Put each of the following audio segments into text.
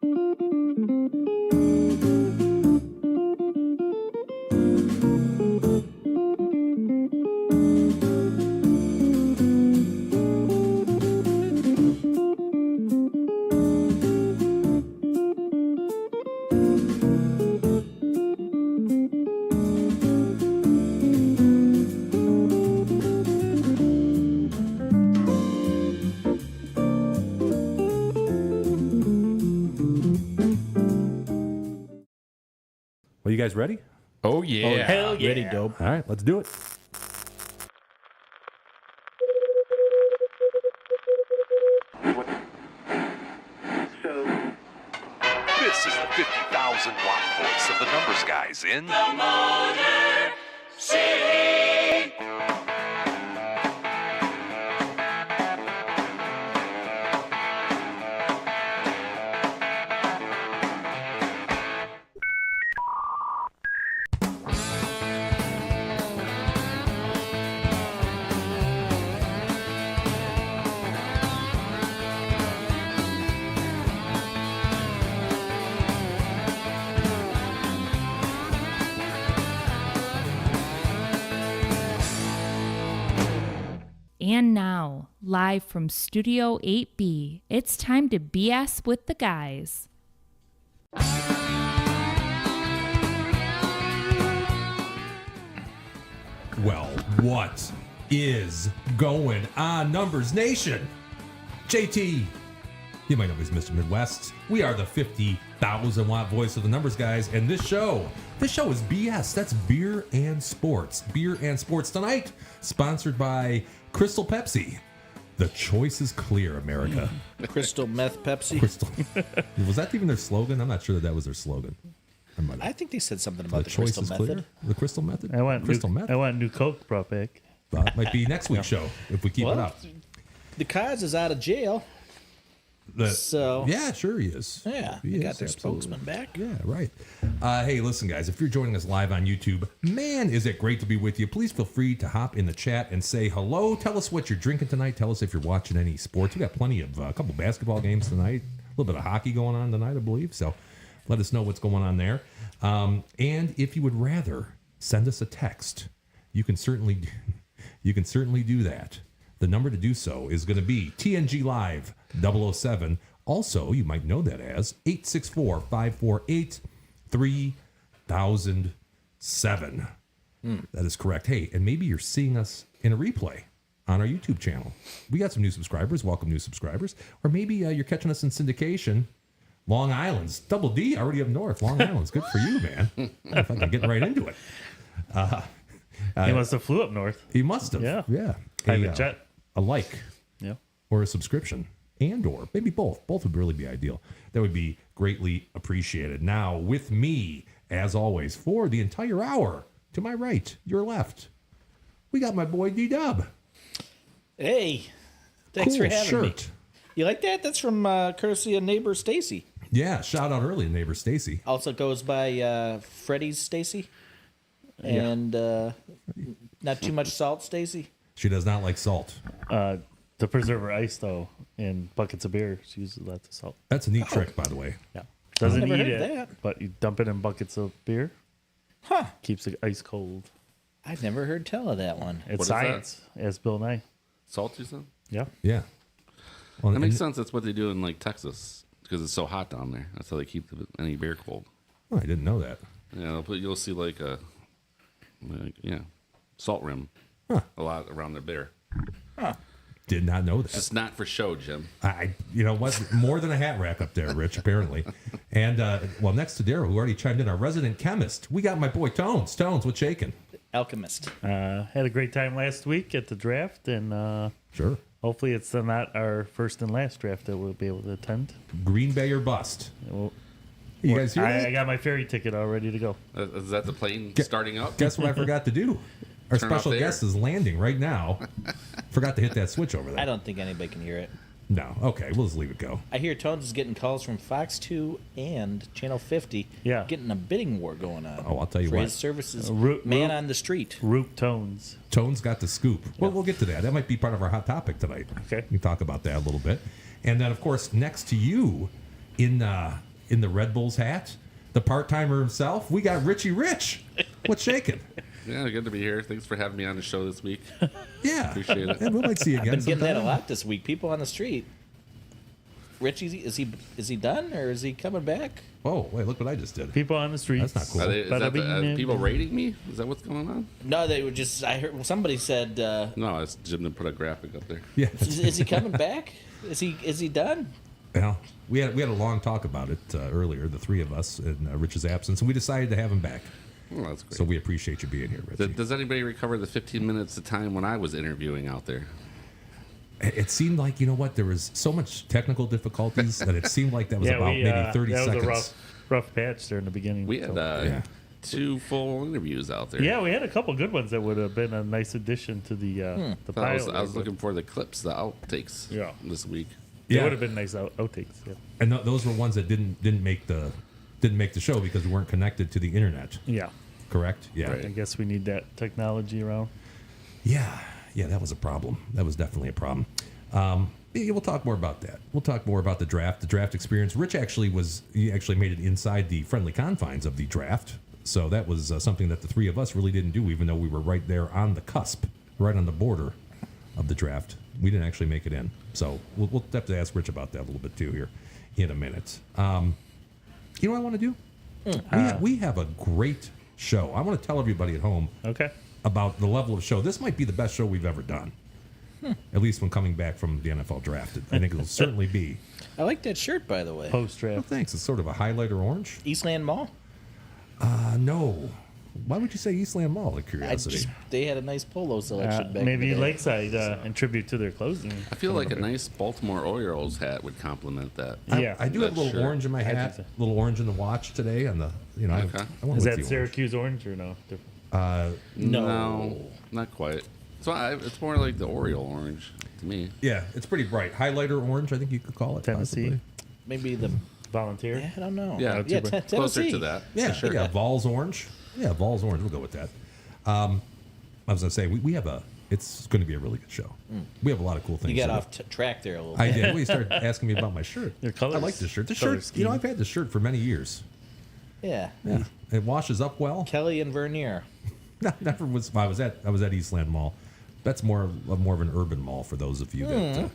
Well, you guys ready? Oh, yeah. Oh, hell yeah. Ready, dope. All right, let's do it. This is the 50,000 watt voice of the numbers guys in The Motor City. And now, live from Studio 8B, it's time to BS with the guys. Well, what is going on, Numbers Nation? JT, you might know me as Mr. Midwest. We are the 50,000 watt voice of the numbers guys, and this show is BS. That's beer and sports. Beer and sports tonight, sponsored by Crystal Pepsi. The choice is clear, America. Crystal meth Pepsi. Crystal. Was that even their slogan? I'm not sure that was their slogan. I think they said something about the choice crystal is method. clear. The crystal method. I want crystal new, method. I want new Coke brought back. That might be next week's show if we keep it up. The Kaz is out of jail. So yeah, sure he is. Yeah, he they is, got their absolutely. spokesman back. Yeah, right. Hey, listen, guys, if you're joining us live on YouTube, man, is it great to be with you. Please feel free to hop in the chat and say hello. Tell us what you're drinking tonight. Tell us if you're watching any sports. We got plenty of a couple basketball games tonight. A little bit of hockey going on tonight, I believe. So let us know what's going on there. And if you would rather send us a text, you can certainly do that. The number to do so is going to be TNG Live 007. Also, you might know that as 864-548-3007. That is correct. Hey, and maybe you're seeing us in a replay on our YouTube channel. We got some new subscribers. Welcome, new subscribers. Or maybe you're catching us in syndication. Long Island's Double D already up north. Long Island's good for you, man. I'm fucking getting right into it. He must have flew up north. He must have. Yeah. Private jet. A like. Yeah. Or a subscription. And or maybe both. Both would really be ideal. That would be greatly appreciated. Now, with me, as always, for the entire hour, to my right, your left, we got my boy D-Dub. Hey, thanks Cool for having shirt. me. You like that? That's from courtesy of neighbor Stacy. Yeah, shout out early to neighbor Stacy. Also goes by Freddy's Stacy. And not too much salt, Stacy. She does not like salt. To preserve her ice, though, in buckets of beer, she uses lots of salt. That's a neat trick, by the way. Yeah. Doesn't never eat heard it, that. but you dump it in buckets of beer. Huh. Keeps it ice cold. I've never heard tell of that one. It's What is science, as Bill Nye. Salt, you said? Yeah. Yeah. Well, That makes and- sense. That's what they do in like Texas because it's so hot down there. That's how they keep any beer cold. Oh, I didn't know that. Yeah, you'll see like salt rim Huh. a lot around their beer. Did not know that. It's not for show, Jim. You know what? More than a hat rack up there, Rich, apparently. And, next to Darryl, who already chimed in, our resident chemist, we got my boy Tones. Tones, what's shaking? Alchemist. Had a great time last week at the draft, and Sure. hopefully it's not our first and last draft that we'll be able to attend. Green Bay or bust. Well, You guys hear that? I got my ferry ticket all ready to go. Is that the plane starting up? Guess what I forgot to do? Our Turn off special the air. guest is landing right now. Forgot to hit that switch over there. I don't think anybody can hear it. No. Okay, we'll just leave it go. I hear Tones is getting calls from Fox 2 and Channel 50. Yeah. Getting a bidding war going on. Oh, I'll tell you for what. his services. Root- Man root- on the street. Root tones. Tones got the scoop. Well, we'll get to that. That might be part of our hot topic tonight. Okay. We can talk about that a little bit. And then, of course, next to you in in the Red Bulls hat, the part-timer himself. We got Richie Rich. What's shaking? Yeah, good to be here. Thanks for having me on the show this week. Yeah. Appreciate it. Yeah, we might see you again Been getting that a sometime. lot this week. People on the street. Richie, is he done or is he coming back? Oh, wait, look what I just did. People on the streets. That's not cool. Is that people rating me? Is that what's going on? No, they were just. I heard somebody said, No, it's Jim to put a graphic up there. Yeah. is he coming back? Is he done? Well, we had a long talk about it earlier, the three of us in Rich's absence, and we decided to have him back. Oh, that's great. So we appreciate you being here, Richie. Does anybody recover the 15 minutes of time when I was interviewing out there? It seemed like, you know what, there was so much technical difficulties that it seemed like that was about maybe 30 that seconds. was a rough patch there in the beginning. We had Yeah. 2 full interviews out there. yeah, we had a couple good ones that would have been a nice addition to the I pile. was looking for the clips, the outtakes Yeah. this week. It Yeah. would have been nice outtakes. Yeah. And those were ones that didn't make the show because we weren't connected to the internet. Yeah. Correct? Yeah. I guess we need that technology around. Yeah, that was a problem. That was definitely a problem. Yeah, we'll talk more about that. We'll talk more about the draft experience. Rich actually made it inside the friendly confines of the draft. So that was something that the three of us really didn't do, even though we were right there on the cusp, right on the border of the draft. We didn't actually make it in. So we'll have to ask Rich about that a little bit too here in a minute. You know what I want to do? We have a great show. I want to tell everybody at home Okay. about the level of show. This might be the best show we've ever done. At least when coming back from the NFL draft. I think it'll certainly be. I like that shirt, by the way. Post Well, draft. thanks. It's sort of a highlighter orange. Eastland Mall. No. Why would you say Eastland Mall, out of curiosity? They had a nice polo selection back in Maybe the day. Lakeside in tribute to their closing. I feel like a nice Baltimore Orioles hat would complement that. Yeah. I do have a little Sure. orange in my think hat, so. little orange in the watch today. On the, Okay. I went Is with that the Syracuse orange or no? Different. No, not quite. So it's more like the Oriole orange to me. orange. Yeah, it's pretty bright. Highlighter orange, I think you could call it. Tennessee. possibly. Maybe the. Volunteer. I don't know. Yeah, Tennessee. closer to that. Yeah, for sure. yeah, Vols orange. Yeah, Vols orange. We'll go with that. I was gonna say we have it's going to be a really good show. We have a lot of cool things. You got to do. off track there a little I bit. did. Well, you started asking me about my shirt. Your colors. I like this shirt. This Color shirt, scheme. I've had this shirt for many years. Yeah. Yeah, it washes up well. Kelly and Vernier. Never was. I was at Eastland Mall. That's more of an urban mall for those of you that.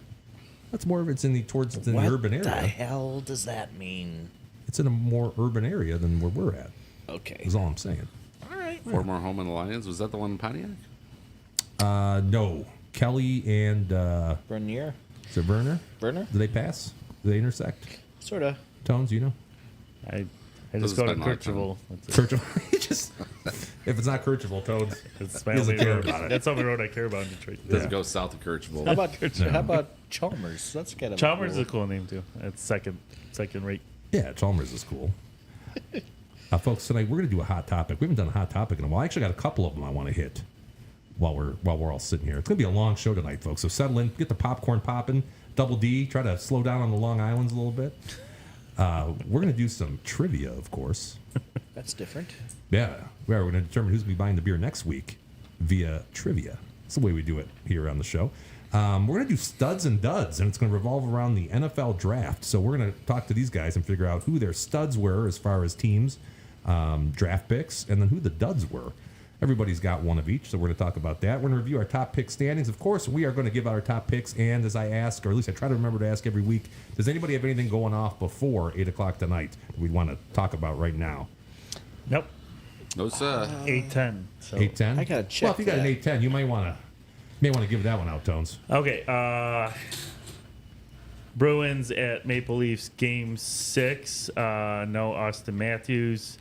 That's more of it's in the urban What the area. hell does that mean? It's in a more urban area than where we're at. Okay. Is all I'm saying. All right. Former Home and Alliance. Was that the one in Pontiac? No, Kelly and Vernier. is it Werner? Werner? Do they pass? Do they intersect? Sort of. Tones, you know. I Doesn't just go to spend a lot of time. Kirchhoff. That's it. Kirchhoff. He just if it's not Kirchhoff, Tones. That's my He doesn't only care road. about it. That's the only road I care about in Detroit. Doesn't go south of Kirchhoff. How about Chalmers? That's kind of Chalmers cool. is a cool name too. That's second rate. Yeah, Chalmers is cool. Folks, tonight we're going to do a hot topic. We haven't done a hot topic in a while. I actually got a couple of them I want to hit while we're all sitting here. It's going to be a long show tonight, folks. So settle in, get the popcorn popping. Double D, try to slow down on the Long Islands a little bit. We're going to do some trivia, of course. That's different. Yeah, we're going to determine who's going to be buying the beer next week via trivia. That's the way we do it here on the show. We're going to do studs and duds, and it's going to revolve around the NFL draft. So we're going to talk to these guys and figure out who their studs were as far as teams, draft picks, and then who the duds were. Everybody's got one of each, so we're going to talk about that. We're going to review our top pick standings. Of course, we are going to give out our top picks, and as I ask, or at least I try to remember to ask every week, does anybody have anything going off before 8 o'clock tonight that we'd want to talk about right now? Nope. No, sir. 8-10. So 8-10? I gotta check Well, if you got an that. 8-10, you may want to give that one out, Tones. okay. Bruins at Maple Leafs game 6. No Austin Matthews.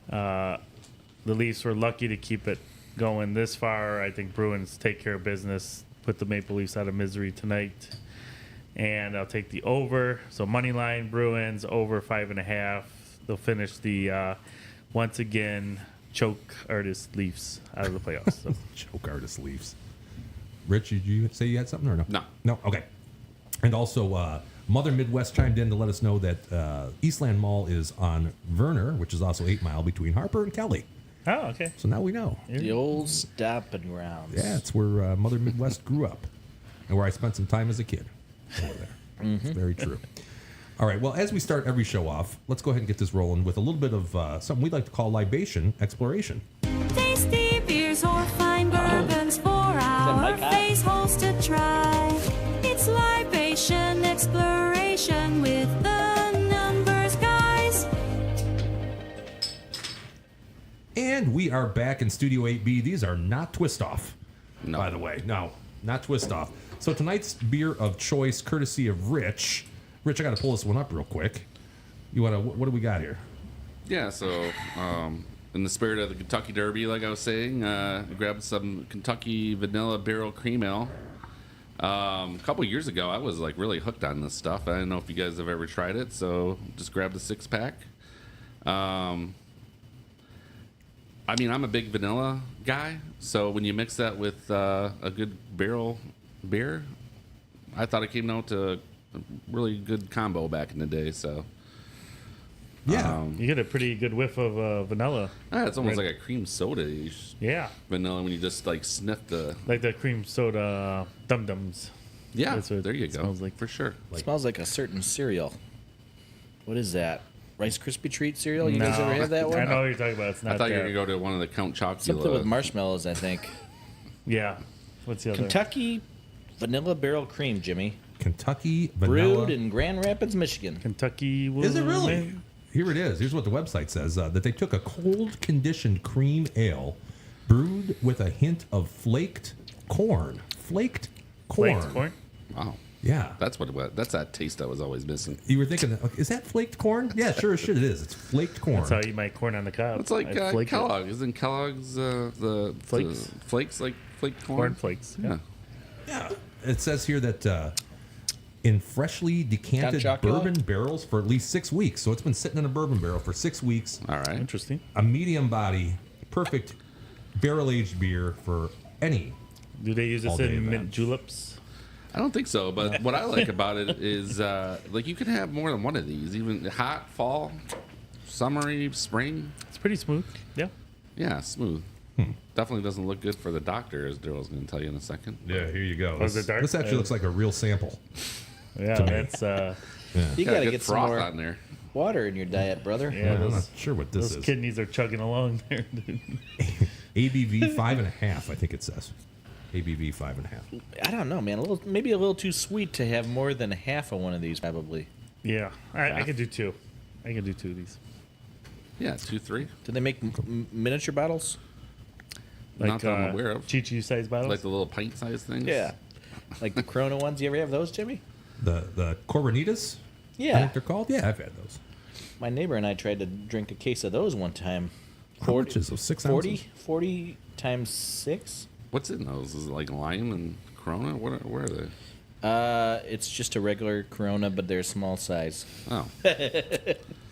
The Leafs were lucky to keep it going this far. I think Bruins take care of business, put the Maple Leafs out of misery tonight. And I'll take the over. So money line Bruins over 5.5. They'll finish the once again choke artist Leafs out of the playoffs. So. Choke artist Leafs. Rich, did you say you had something or no? No. No? Okay. And also, Mother Midwest chimed in to let us know that Eastland Mall is on Werner, which is also 8 Mile between Harper and Kelly. Oh, okay. So now we know. The old stomping grounds. Yeah, it's where Mother Midwest grew up and where I spent some time as a kid over there. It's very true. All right. Well, as we start every show off, let's go ahead and get this rolling with a little bit of something we like to call libation exploration. Tasty beers or fine bourbons for our Mike Hott? face holes to try. It's libation exploration with the numbers guys. And we are back in Studio 8B. These are not Twist Off, No. by the way. No, not Twist Off. So tonight's beer of choice, courtesy of Rich. Rich, I got to pull this one up real quick. You want to? What do we got here? Yeah, so in the spirit of the Kentucky Derby, like I was saying, I grabbed some Kentucky Vanilla Barrel Cream Ale. A couple years ago, I was like really hooked on this stuff. I don't know if you guys have ever tried it, so just grabbed a 6-pack. I mean, I'm a big vanilla guy, so when you mix that with a good barrel beer, I thought it came out to a really good combo back in the day. So Yeah. You get a pretty good whiff of vanilla. it's almost Right. like a cream soda Yeah, vanilla when you just like sniff the. like the cream soda Dum Dums. Yeah, That's what there you it go. smells like. For sure. It smells like a certain cereal. What is that? Rice Krispie treat cereal? You guys ever have that one? I know what you're talking about. It's not I thought you were that. gonna go to one of the Count Chocula. Something with marshmallows, I think. Yeah. What's the other? Kentucky Vanilla Barrel Cream, Jimmy. Kentucky Vanilla. Brewed in Grand Rapids, Michigan. Kentucky. Is it really? Here it is. Here's what the website says: that they took a cold conditioned cream ale, brewed with a hint of flaked corn. Flaked corn. Flaked corn? Wow, Yeah. that's what it was. That's that taste I was always missing. You were thinking, is that flaked corn? Yeah, sure as shit it is. It's flaked corn. That's how you eat my corn on the cob. It's like I flake it. Kellogg. Isn't Kellogg's the Flakes? the flakes like flaked corn? Corn flakes. Yeah. Yeah. It says here that in freshly decanted Count Chocula? bourbon barrels for at least 6 weeks. So it's been sitting in a bourbon barrel for 6 weeks. All right. Interesting. A medium body, perfect barrel aged beer for any. Do they use this All-day in mint events. juleps? I don't think so, but what I like about it is like you can have more than one of these, even hot, fall, summery, spring. It's pretty smooth. Yeah. Yeah, smooth. Definitely doesn't look good for the doctor, as Daryl's going to tell you in a second. Yeah, here you go. is it dark? This actually looks like a real sample. Yeah, me. that's You Got got a to good get some froth more on there. water in your diet, brother. yeah. I'm not Those, sure what this those is. kidneys are chugging along there. Dude. ABV 5.5, I think it says. ABV 5.5. I don't know, man. Maybe a little too sweet to have more than half of one of these, probably. Yeah, I could do two. I can do two of these. Yeah, 2, 3. Do they make miniature bottles? Not that I'm aware of. Chi-Chi size bottles. Like the little pint-sized things. Yeah. Like the Corona ones. You ever have those, Jimmy? The Coronitas? I Yeah. think they're called? Yeah, I've had those. My neighbor and I tried to drink a case of those one time. How much is those? 6 ounces? 40 times 6? What's in those? Is it like lime and Corona? Where are they? It's just a regular Corona, but they're small size. Oh,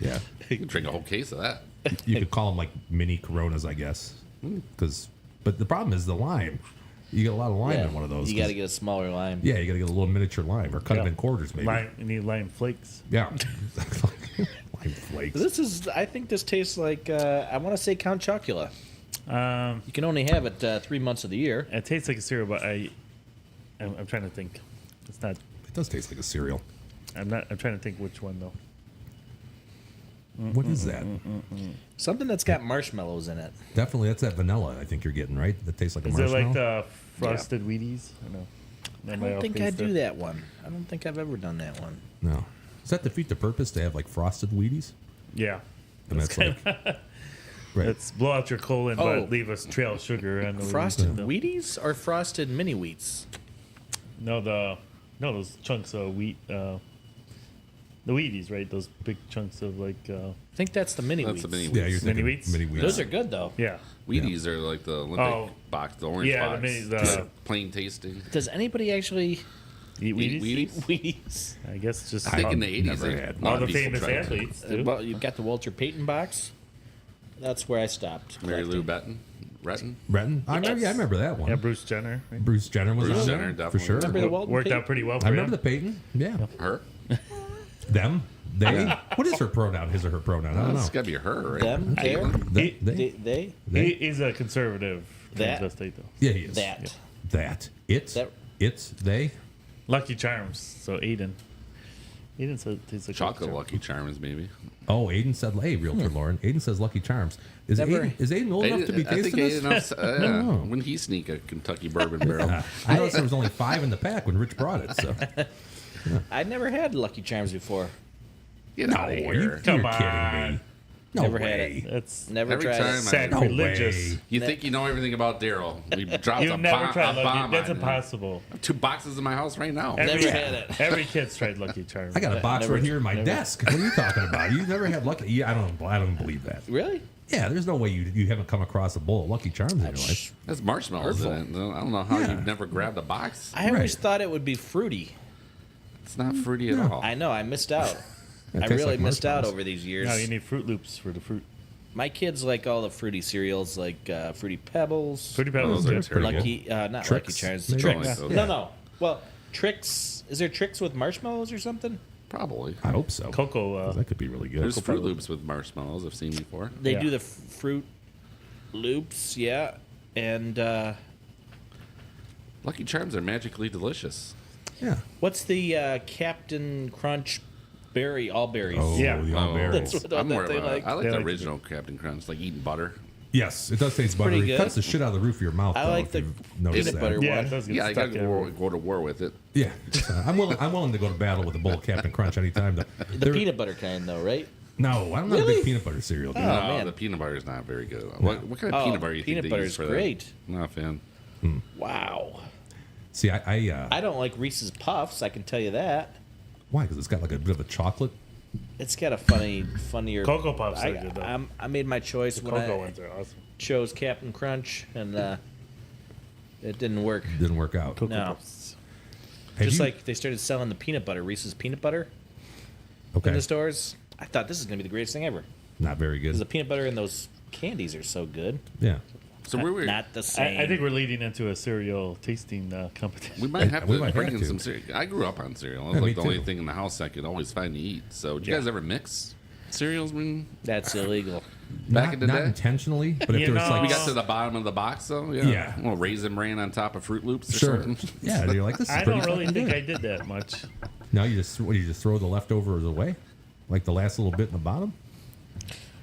Yeah. you can drink a whole case of that. You could call them like mini Coronas, I guess. But the problem is the lime. You get a lot of lime in one of those. You got to 'cause- get a smaller lime. Yeah, you got to get a little miniature lime or cut Yeah. them in quarters, maybe. lime, you need lime flakes. Yeah. Lime flakes. I think this tastes like, I want to say Count Chocula. Um, You can only have it 3 months of the year. it tastes like a cereal, but I'm trying to think. It's not. It does taste like a cereal. I'm trying to think which one though. What is that? Something that's got marshmallows in it. Definitely, that's that vanilla I think you're getting, right? That tastes like a Is it marshmallow. like the frosted Wheaties? I know. I don't think I do that one. I don't think I've ever done that one. No. Does that defeat the purpose to have like frosted Wheaties? Yeah. And that's like, right. Let's blow out your colon, Oh. but leave us trail sugar on the Frosted No. Wheaties or frosted mini wheats? No, those chunks of wheat. The Wheaties, right? Those big chunks of like. I think that's the mini That's wheats. the mini Yeah, you're Wheaties. thinking Mini Wheats? Mini Wheats. Those are good though. Yeah. Wheaties are like the Olympic Oh. box, the orange Yeah, the box. mini- the- Just plain tasting. Does anybody actually Eat Wheaties? Eat Wheaties? I guess just I think in the 80s, never they- had a lot all of the people famous tried it. athletes do. Well, you've got the Walter Payton box. That's where I stopped. Mary Lou collecting. Retton. Renton? I remember that one. Yeah, Bruce Jenner. Right? Bruce Jenner was Bruce on Jenner, there, definitely. for sure. Remember the Walter Worked Payton? out pretty well for I remember the him. Peyton. Yeah. Her? Them. They. What is her pronoun? His or her pronoun? I don't know. It's got to be her, right? Them, there, They. they, He's a conservative That- transvestite, though. Yeah, he is. that. That. It's. That- It's they. Lucky Charms. So Aiden. Aiden said it tastes like Chocolate Lucky Charms, maybe. Oh, Aiden said, "Hey, realtor Lauren." Aiden says Lucky Charms. Is Never- Aiden old enough to be I think tasting this? Aiden, when he sneak a Kentucky bourbon barrel. I noticed there was only 5 in the pack when Rich brought it. So I never had Lucky Charms before. Get out of here. Come you're kidding on. me. No Never way. had it. That's Never Every tried time it. sacrilegious. way. You think you know everything about Daryl. He drops You've a never bomb. tried a Lucky. bomb That's on you. impossible. 2 boxes in my house right now. Never had it. Every kid's tried Lucky Charms. I got a box Never- right here in my desk. What are you talking about? You never had Lucky? Yeah, I don't believe that. Really? Yeah, there's no way you haven't come across a bowl of Lucky Charms in your life. That's marshmallows in it. I don't know how Yeah. you've never grabbed a box. I always Right. thought it would be fruity. It's not fruity at all. I know. I missed out. It I tastes really like missed out marshmallows. over these years. No, you need Fruit Loops for the fruit. My kids like all the fruity cereals, like Fruity Pebbles. Fruity Pebbles those are good. terrible. Lucky, not Trix, Lucky Charms. maybe? Tricks. Yeah. No. Well, Tricks. Is there Tricks with marshmallows or something? Probably. I hope so. Cocoa. That could be really good. There's Fruit Loops with marshmallows I've seen before. They Yeah. do the Fruit Loops, yeah, and Lucky Charms are magically delicious. Yeah. what's the Captain Crunch berry? All berries. Oh, Yeah. the all Oh. berries. That's what I'm more they of a, like. I like They the like original Captain Crunch, like eating butter. Yes, it does taste buttery. pretty It good. cuts the shit out of the roof of your mouth. I though, like if the you've noticed peanut that. butter Yeah, one. it does get Yeah, I stuck gotta everywhere. go to war with it. Yeah, I'm willing to go to battle with a bowl of Captain Crunch anytime. The peanut butter kind, though, right? No, I'm not a Really? big peanut butter cereal dude. No, man. the peanut butter is not very good. What kind of Oh, peanut butter you peanut think they butter use is for great. that? Not a fan. Wow. See, I I don't like Reese's Puffs. I can tell you that. why? Because it's got like a bit of a chocolate. It's got a funnier. Cocoa Puffs are good, though. I made my choice when Cocoa I ones are awesome. chose Captain Crunch, and it didn't work. Didn't work out. Cocoa No. Puffs. Have Just you- like they started selling the peanut butter, Reese's peanut butter okay, in the stores. I thought this is gonna be the greatest thing ever. not very Because the good. peanut butter in those candies are so good. Yeah, So we're Not the same. I think we're leading into a cereal tasting competition. we might have We to might bring have in to. some cereal. I grew up on cereal. It was Yeah, me like the only too. thing in the house I could always find to eat. So did you Yeah. guys ever mix cereals when That's illegal. back not, in the not day? intentionally, but if You there was know- like We got to the bottom of the box though. Yeah. Yeah. A little raisin bran on top of Fruit Loops or sure, something. yeah, you're like this. Is I pretty don't really fucking think good. I did that much. No, you just throw the leftovers away, like the last little bit in the bottom.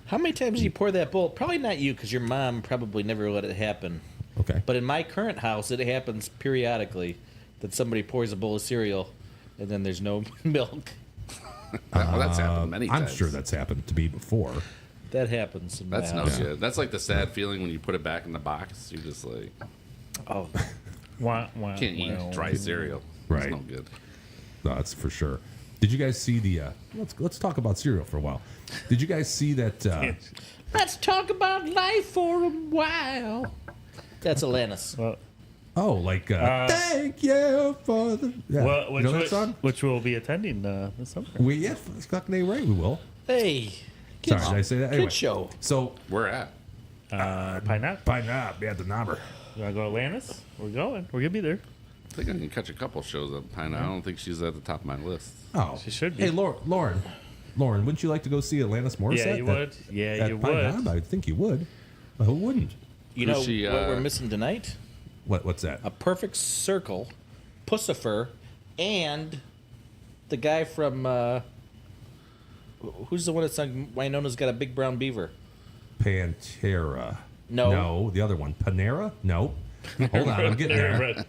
How many times do you pour that bowl? Probably not you, because your mom probably never let it happen. Okay, But in my current house, it happens periodically that somebody pours a bowl of cereal, and then there's no milk. Well, that's happened many I'm times. sure that's happened to me before. That happens. In my That's no house. good. That's like the sad feeling when you put it back in the box. You're just like, Oh, Wah, wah, can't eat wah. dry cereal. Right. It's no good. No, that's for sure. Did you guys see the? Let's talk about cereal for a while. Did you guys see that? let's talk about life for a while. That's Alanis. Well, Oh, like thank you for the. Yeah. well, you know that song? which we'll be attending this summer. We yeah, it's fucking A right. We will. Hey, Sorry, did I say that? Anyway, kid show. So We're at. Pine Knot. by now, we had the number. You want to go to Atlantis? We're going. We're going to be there. I think I can catch a couple shows up. I don't think she's at the top of my list. Oh, She should be. Hey, Lauren, wouldn't you like to go see Atlantis Morissette? Yeah, you at- would. Yeah, at you Pine would. Knob? I think you would. Well, who wouldn't? You Who's know she, what uh, we're missing tonight? What's that? A Perfect Circle, Pussifer, and the guy from who's the one that sung Winona's Got a Big Brown Beaver? Pantera. No. No, the other one. Panera? No. Hold on, I'm getting there.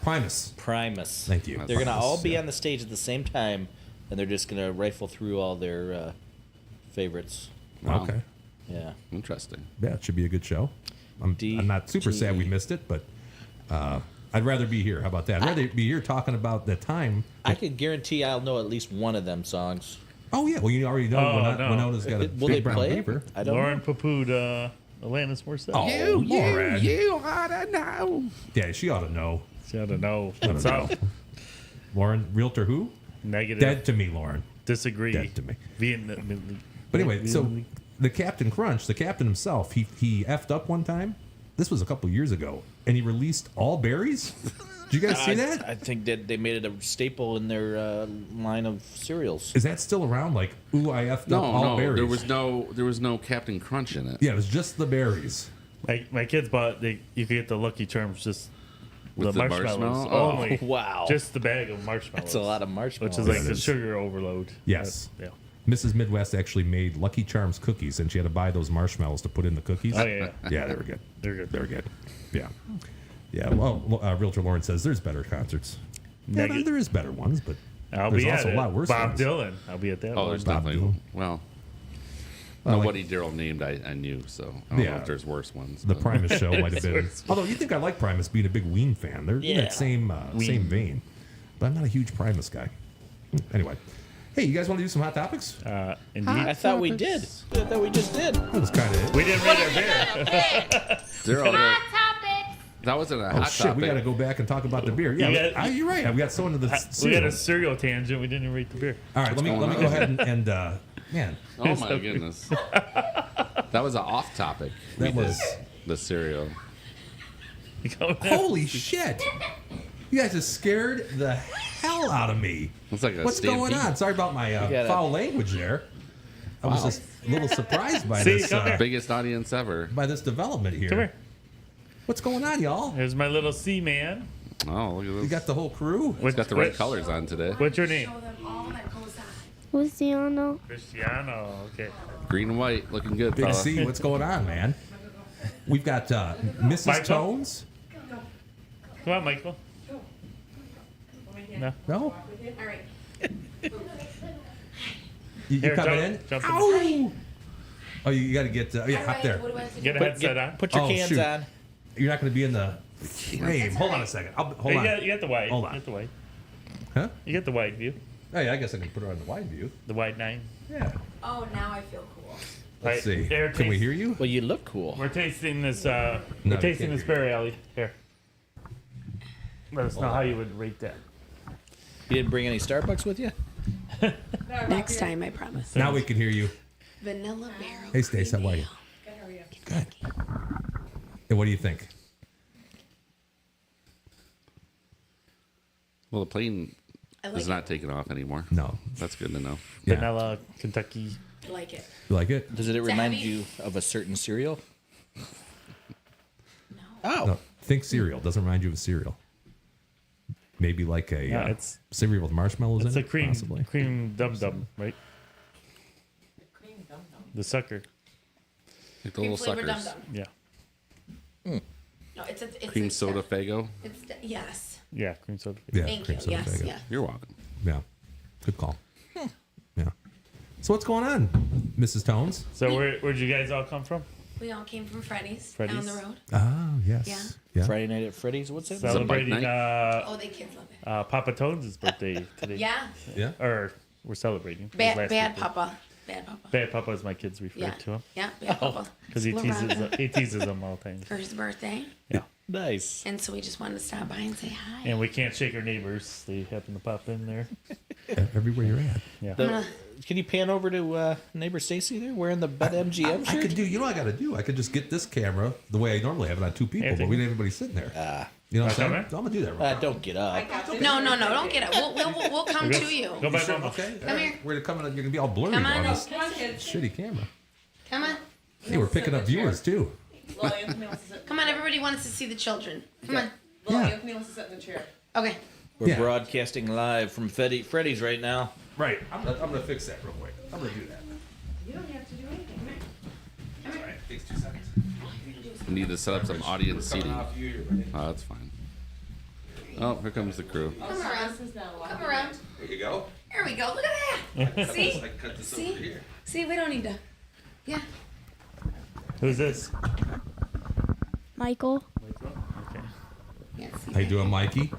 Primus. Primus. Thank you. They're gonna Primus, all be yeah. on the stage at the same time, and they're just gonna rifle through all their favorites. Wow. Okay. Yeah. Interesting. Yeah, it should be a good show. I'm not super sad we missed it, but I'd rather be here. How about that? I'd rather be here talking about the time. I can guarantee I'll know at least one of them songs. Oh, yeah. Well, you already know Oh, when no. Winona's got a Will they big brown play beaver. it? I don't Lauren know. Papud, Atlantis Morissette. Oh, Lauren. You ought to know. Yeah, she ought to know. So I don't know. I don't What's know. up? Lauren, realtor who? Negative. Dead to me, Lauren. Disagree. Dead to me. Vietnam. But anyway, so the Captain Crunch, the captain himself, he effed up one time. This was a couple years ago, and he released all berries. Did you guys see that? I think that they made it a staple in their line of cereals. Is that still around? Like, ooh, I effed No, up all no, berries. there was no Captain Crunch in it. Yeah, it was just the berries. My kids bought. You could get the Lucky Charms just With the marshmallows marshmallow? only. Wow. Just the bag of marshmallows. That's a lot of marshmallows. Which is like Yes, it the is. sugar overload. Yes. Yeah. Mrs. Midwest actually made Lucky Charms cookies, and she had to buy those marshmallows to put in the cookies. Oh, yeah. Yeah, they were good. They're good. They were good. Yeah. Yeah. Well, Realtor Lauren says there's better concerts. Yeah, Nugget. there is better ones, but I'll there's be also at a lot it. worse Bob ones. Dylan. I'll be at that Oh, one. there's Bob definitely. Dylan. Well, Well, nobody Daryl named I knew, so I don't know Yeah. if there's worse ones. The but- Primus show might have been. Worse. Although you think I like Primus being a big Ween fan. They're in Yeah. that same vein. But I'm not a huge Primus guy. Anyway. Hey, you guys want to do some hot topics? Indeed. I thought we did. I thought we just did. That was kind of it. We didn't rate our beer. Daryl, Topics. that wasn't a Oh hot shit, topic. we got to go back and talk about the beer. Yeah, You got- you're right. We got someone to the We cereal. got a cereal tangent. We didn't rate the beer. All right, let me going go on? ahead and man, Oh my goodness. That was an off topic. That was- the cereal. holy shit! You guys have scared the hell out of me. It's like a What's going stampede. on? Sorry about my gotta- foul language there. I was Wow. just a little surprised by See, this come here. Biggest audience ever. by this development here. Come here. What's going on, y'all? Here's my little sea man. Oh, look at You this. got the whole crew. It's got the right colors on today. What's your name? Luciano. Cristiano. Okay. Green and white, looking good, Big fella. C, what's going on, man? We've got Mrs. Michael? Tones. Come on, Michael. No. No? All right. You Here, coming jump- in? jump in. Ow! Oh, you got to get up there. Get a headset on. Put your Oh, cans shoot. on. You're not going to be in the frame. Hold on a second. Hold Hey, on. you got the wide. Hold on. You got the wide. Huh? You got the wide view. Oh, yeah, I guess I can put it on the wide view. The wide 9. Yeah. Oh, now I feel cool. Let's Right, see. there, Can we taste- hear you? Well, you look cool. We're tasting this. No, We're we tasting can't this hear berry alley. Here. Let us know how you would rate that. You didn't bring any Starbucks with you? Next time, I promise. Now we can hear you. Vanilla barrel. Hey, Stace, how are you? Good. And what do you think? Well, the plane I is like not taking off anymore. No. That's good to know. Yeah. Vanilla, Kentucky. it. I like it. You like it? Does it it remind heavy? you of a certain cereal? No. Oh. No. Think cereal. Doesn't remind you of a cereal. Maybe like a Yeah, it's cereal with marshmallows it's in a it? cream Possibly. dum dum, right? The sucker. Like the little Flavored suckers. Dum Dum. Yeah. No, it's Cream a soda Fago. yes. Yeah, cream soda. Yeah. Thank cream you. soda Yes. Fago. Yeah. You're welcome. Yeah. Good call. Yeah. So what's going on, Mrs. Tones? So where'd you guys all come from? We all came from Freddy's down Freddy's? the road. Ah, yes. Yeah. Friday night at Freddy's? What's that? Celebrating night? Oh, they kids love it. Papa Tones' birthday today. Yeah. Yeah. Or we're celebrating. His Bad last bad birthday. Papa. Bad Papa. Bad Papa, as my kids refer Yeah. to him. Yeah. Bad Papa. Because he LaRonda teases them all the time. for his birthday, Nice. and so we just wanted to stop by and say hi. And we can't shake our neighbors. They happen to pop in there. Everywhere you're at. Yeah. The- can you pan over to neighbor Stacy there wearing the BetMGM I shirt? could do, you know what I got to do? I could just get this camera the way I normally have it on two people, but we didn't have anybody sitting there. You know what I'm saying? Okay. So I'm going to do that real quick. Don't get up. No, don't get it. We'll come Go- to you. Go by Sure, Mama. okay. Come here. We're coming. You're gonna be all blurry Come on, on this come on, kids. shitty camera. Come on. Hey, we're picking up viewers too. Come on, everybody wants to see the children. Come on. Yeah. Anthony wants to sit in the chair. Okay. We're Yeah. broadcasting live from Freddy's right now. Right. I'm gonna fix that real quick. I'm gonna do that. You don't have to do anything. Come here. All right. Takes 2 seconds. We need to set up some audience seating. Oh, that's fine. Oh, here comes the crew. Come around. Come around. There you go. There we go. Look at that. See? I cut this See? over here. See, we don't need to. Yeah. Who's this? Michael. Okay. Yeah, see How you that? doing, Mikey?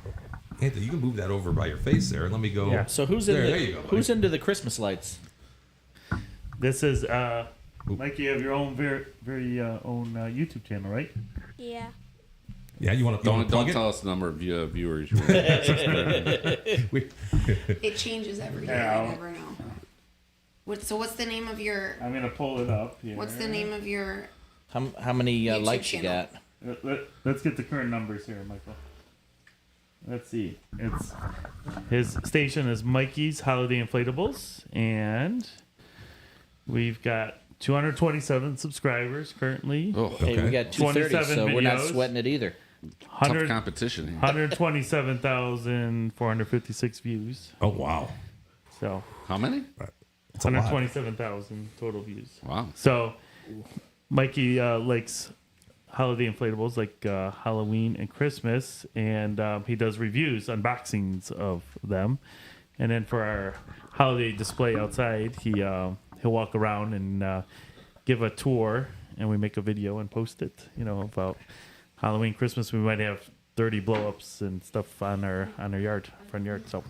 Anthony, you can move that over by your face there. Let me go. Yeah. So who's There in you go, who's Mike. into the Christmas lights? This is Mike. You have your own very own YouTube channel, right? Yeah. Yeah, you want to Don't plug tell it? us the number of viewers. You want. We- It changes every year. Yeah. I never know. What's the name of your? I'm gonna pull it up. Here. What's the name of your? How many YouTube likes you channel. got? Let's get the current numbers here, Michael. Let's see. It's his station is Mikey's Holiday Inflatables, and we've got 227 subscribers currently. Oh, Hey, we got 230, 27 so we're not videos. sweating it either. 100 competition here. 127,456 views. Oh wow, So How many? that's a lot. 127,000 total views. Wow. So Mikey likes holiday inflatables like Halloween and Christmas, and he does reviews, unboxings of them. And then for our holiday display outside, he'll walk around and give a tour, and we make a video and post it. About Halloween, Christmas, we might have 30 blow-ups and stuff on our front yard. So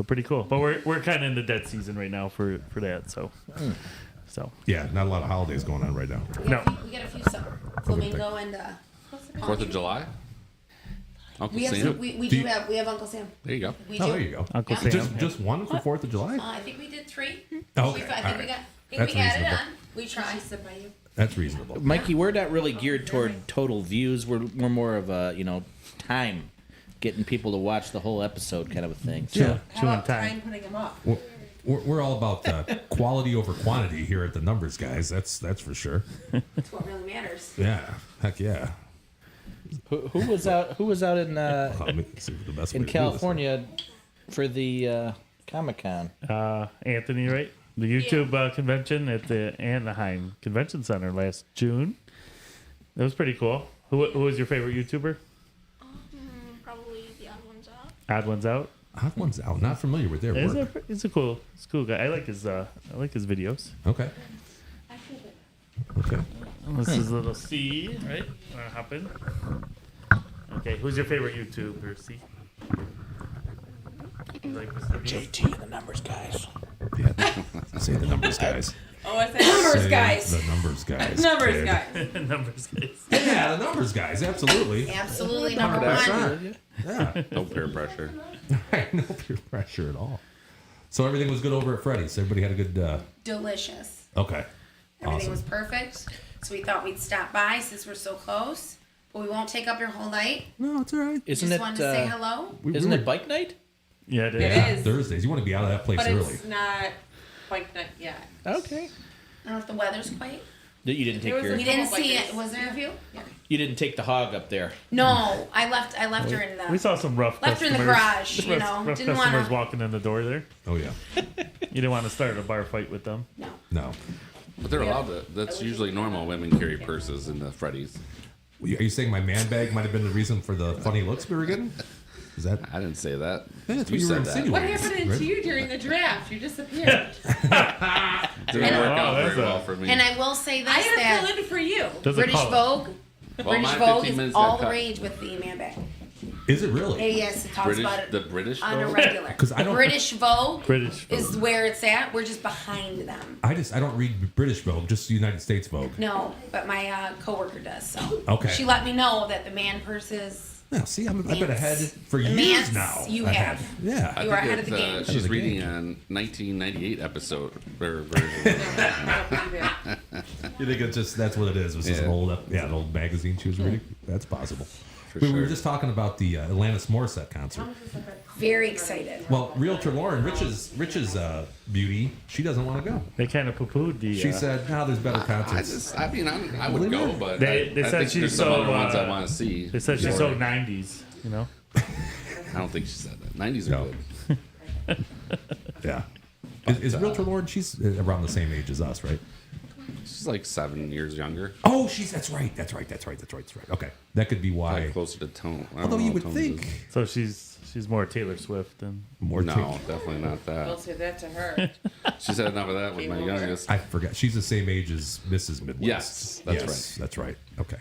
pretty cool. But we're kind of in the dead season right now for that. So. Yeah, not a lot of holidays going on right now. No. We got a few flamingo and 4th of July? Uncle we Sam? have we do have Uncle Sam. There you go. We Oh, do. there you go. Uncle Yeah. Sam. Just one for 4th of July? I think we did 3. Oh, okay. I think All we right. got. I think That's we had it reasonable. on. We tried. That's reasonable. Mikey, we're not really geared toward total views. We're more of a time, getting people to watch the whole episode kind of a thing. Yeah. Chewing time. putting them up? We're all about quality over quantity here at the Numbers Guys. That's for sure. That's what really matters. Yeah, heck yeah. Who was out in Let me see the best way in to do this. California for the Comic-Con? Anthony, right? The YouTube convention at the Anaheim Convention Center last June. That was pretty cool. Who was your favorite YouTuber? Probably the odd ones out. Odd Ones Out. Odd Ones Out. Not familiar with their work. It's a cool guy. I like his videos. Okay. Okay. This is a little C, right? Wanna hop in? Okay, who's your favorite YouTuber? C. You like Mr. Beast? JT and the Numbers Guys. Yeah. Say the Numbers Guys. Oh, I said numbers, Say guys. The Numbers Guys. Numbers, kid. guys. Numbers guys. Yeah, the Numbers Guys. Absolutely. Absolutely number 100%. one. Yeah. No peer pressure. No peer pressure at all. So everything was good over at Freddy's. Everybody had a good. Delicious. Okay. Everything Awesome. was perfect. So we thought we'd stop by since we're so close. But we won't take up your whole night. No, it's all right. Isn't Just it? wanted to say hello. Isn't it bike night? Yeah, it is. Yeah, is. Thursdays. You want to be out of that place But early. it's not bike night yet. Okay. I don't know if the weather's quite. You didn't take There was your. a- We didn't Like see this. it. Was there a few? Yeah. You didn't take the hog up there. No, I left her in the. We saw some rough Left her in the customers. garage, you know, Rough didn't customers wanna- walking in the door there. Oh yeah. You didn't want to start a bar fight with them. No. No. But they're allowed to. That's usually normal. Women carry purses in the Freddy's. Are you saying my man bag might have been the reason for the funny looks we were getting? Is that? I didn't say that. Yeah, that's what you were said that. insinuating. What happened right? to you during the draft? You disappeared. Didn't work out that's very a- well for me. And I will say this I had to that fill in for you. Does it British call it? Vogue, Well, British my Vogue 15 is minutes all got the cut. rage with the man bag. Is it really? Yes, it talks British, about it the British on a Vogue? regular. 'Cause I don't- British Vogue British Vogue. is where it's at. We're just behind them. I don't read British Vogue, just United States Vogue. No, but my coworker does. So Okay. she let me know that the man purses. Yeah, see, I've been ahead for The years Mance, now. you Ahead. have. Yeah. I You are ahead of the game. Ahead of She's the reading game. a 1998 episode or version. You think it's just that's what it is? Was this an Yeah. an old magazine she was reading? That's possible. For We were sure. just talking about the Alanis Morissette concert. Very excited. Well, Realtor Lauren, Rich's beauty, she doesn't want to go. They kind of poo-pooed the. She said, "No, there's better concerts." I would go, but They I said think she's there's some so, other ones I uh, want to see. They said she's before. so 90s, you know? I don't think she said that. 90s are No. good. Yeah. Is Realtor Lauren? She's around the same age as us, right? She's like 7 years younger. Oh, that's right. Okay, that could be why. Probably closer to Tone. I don't Although know you what would Tone's think So she's more Taylor Swift than. more. is. No, definitely not We'll that. say that to her. She's had enough of that with my Game over. youngest. I forgot. She's the same age as Mrs. Midwest. Yes, that's right. That's right. Okay.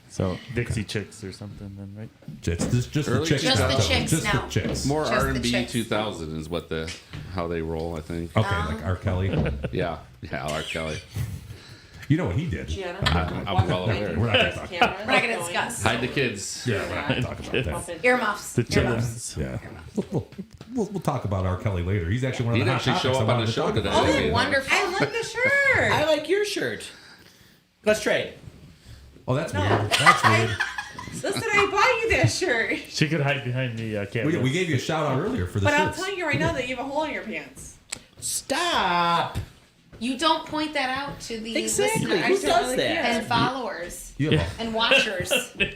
So Dixie Chicks or something then, right? Just the Early chicks. Just the now. chicks Just now. the chicks. More Just the R&B chicks. 2000 is what how they roll, I think. Okay, like R. Kelly. Yeah, R. Kelly. You know what he did? Gianna, I'm well aware. We're not gonna talk. We're not going to discuss. Hide the kids. Yeah, we're not gonna talk about that. Earmuffs. The Earmuffs. children's. Yeah, we'll talk about R. Kelly later. He's actually one of He the didn't hot actually topics show I up on wanted the to show talk today. about. Oh, You know. wonderful. I love the shirt. I like your shirt. Let's trade. Oh, that's weird. That's weird. Listen, I bought you that shirt. She could hide behind the camera. We gave you a shout out earlier for the But I'm shirts. telling you right now that you have a hole in your pants. Stop. You don't point that out to the Exactly. listeners Who does that? and followers. You have and watchers. you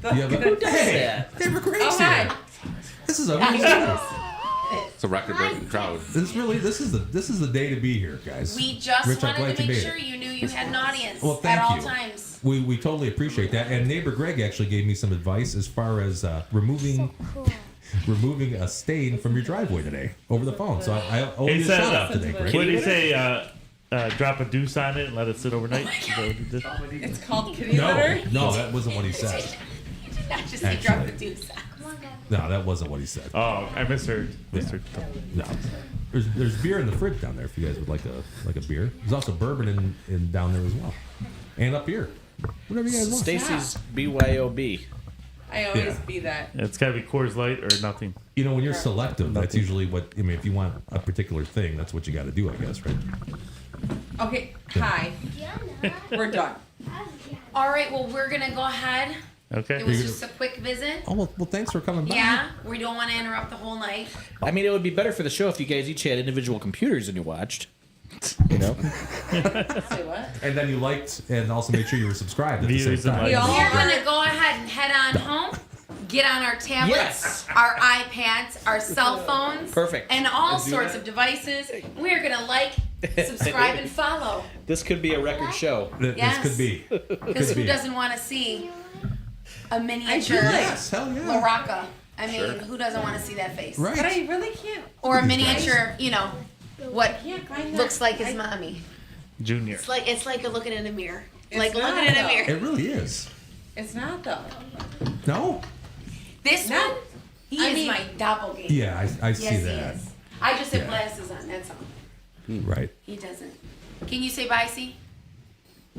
have a, hey, Neighbor Greg's hi. here. This is amazing. It's a record-breaking crowd. This is the day to be here, guys. We just Rich, I'm glad wanted to you make made sure it. you knew you had an audience Well, thank at all you. times. We totally appreciate that. And neighbor Greg actually gave me some advice as far as removing a stain from your driveway today over the phone. So I owe you a said, shout out today, Greg. What did he say? Drop a deuce on it and let it sit overnight? Is that what he did? It's called kitty litter. No, that wasn't what he said. You did not just say drop the Actually. deuce. No, that wasn't what he said. Oh, I misheard. No. There's beer in the fridge down there if you guys would like a beer. There's also bourbon in down there as well. And up here. Whatever you guys want. Stacy's BYOB. I always Yeah. be that. It's got to be Coors Light or nothing. You know, when you're selective, that's usually what, I mean, if you want a particular thing, that's what you got to do, I guess, right? Okay, hi. We're done. All right, well, we're going to go ahead. Okay. It was just a quick visit. Oh, well, thanks for coming by. Yeah, we don't want to interrupt the whole night. I mean, it would be better for the show if you guys each had individual computers and you watched. You know? Say what? And then you liked and also made sure you were subscribed at the same Views and time. We all We're are. going to go ahead and head on home, get on our tablets, Yes. our iPads, our cell phones, Perfect. and all sorts of devices. We're going to like, subscribe, and follow. This could be a record show. Yes. This could be. Because Could who be. doesn't want to see a miniature Yes, hell yeah. Laraca? I mean, who doesn't want to see that face? Right. But I really can't. Or a miniature, you know, what Can't find that. looks like his mommy. Junior. It's like you're looking in a mirror. It's Like not, looking in a though. mirror. It really is. It's not though. No? This No. one, he I is mean- my doppelganger. Yeah, I see Yes, that. he is. I just have Yeah. glasses on. That's all. Right. He doesn't. Can you say bye, C?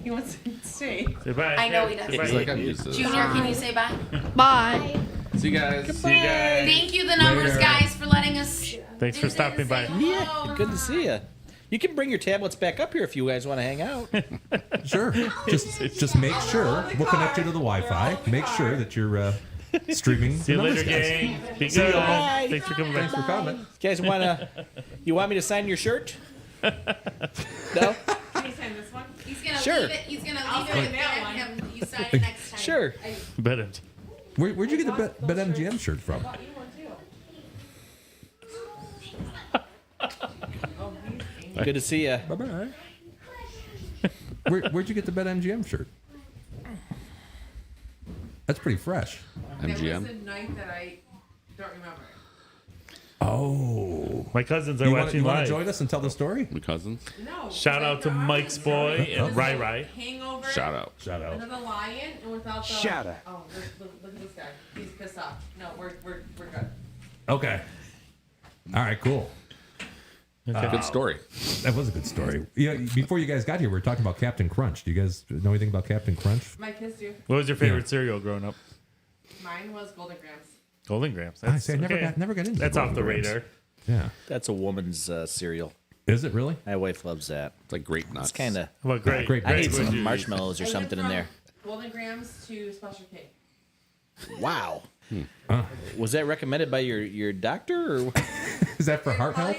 He wants to stay. Say bye. I know he does. Say bye. He's like, I'm used to this. Junior, can you say bye? Bye. See you guys. See you guys. Thank you, the numbers Later. guys, for letting us. Thanks for do stopping this. by. Say hello. Yeah, good to see you. You can bring your tablets back up here if you guys want to hang out. Sure. Just make sure we'll connect you to the Wi-Fi. Make sure that you're streaming. See you the later, numbers, guys. gang. Be See good. ya. Bye. Thanks for coming back. Thanks for coming. You guys you want me to sign your shirt? No? Can you sign this one? He's gonna Sure. leave it. He's gonna I'll leave sign it that and one. him. You sign it next time. Sure. Bet it. Where'd you get the BetMGM shirt from? You one too. Good to see you. Bye-bye. Where'd you get the BetMGM shirt? That's pretty fresh. There was a MGM. night that I don't remember. Oh. My cousins are You want watching to live. join us and tell the story? My cousins. No. Shout out to Mike's boy and Rai Rai. Hangover. Shout out. Shout out. Another lion and without the. Shout out. Oh, look at this guy. He's pissed off. No, we're good. Okay. All right, cool. Good story. That was a good story. Yeah, before you guys got here, we were talking about Captain Crunch. Do you guys know anything about Captain Crunch? My kids do. What was your favorite Yeah. cereal growing up? Mine was Golden Grams. Golden Grams. I say I never got into That's the off the Golden Grams. radar. Yeah. That's a woman's cereal. Is it really? My wife loves that. It's like grape nuts. It's kind of. Well, great. Great. I Great. need Would some you- marshmallows or I went something in from there. Golden Grams to Special K. Wow. Was that recommended by your doctor or? Is that for heart health?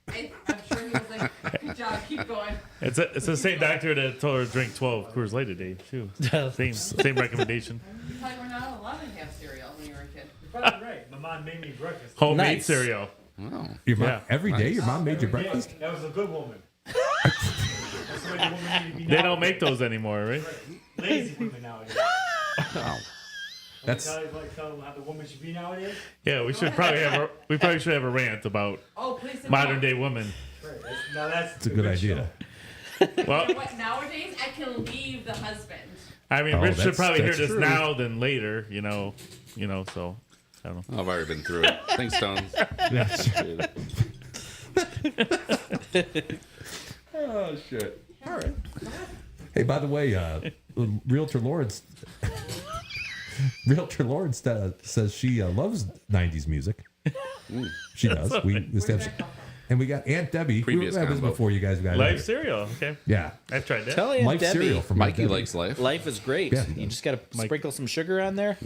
I'm sure he was like, good job, keep going. It's the same doctor that told her to drink 12 Coors Light a day too. Same recommendation. You probably were not allowed to have cereal when you were a kid. You're probably right. My mom made me breakfast. Homemade Nice. cereal. Wow. Your mom, Yeah. every day your mom made you breakfast? Yeah, that was a good woman. That's the way the woman needed to be They now. don't make those anymore, right? Lazy women nowadays. That's Tell them how the woman should be nowadays. Yeah, we should probably have a rant about Oh, please. don't modern go. day women. Right. Now that's a good idea. Well, You know what? Nowadays, I can leave the husband. I mean, Oh, Rich should that's- probably hear that's this true. now than later. You know. So I don't know. Oh, I've already been through it. Thanks, Stones. Oh shit! All right. Hey, by the way, Realtor Lawrence says she loves '90s music. She does. And we got Aunt Debbie. Previous that was combo. before you guys got Live here. cereal. Okay, Yeah, I've tried that. Tell Aunt Life Debbie. cereal from Aunt Mikey Debbie. likes life. Life is great. Yeah. You just got to sprinkle some sugar on there.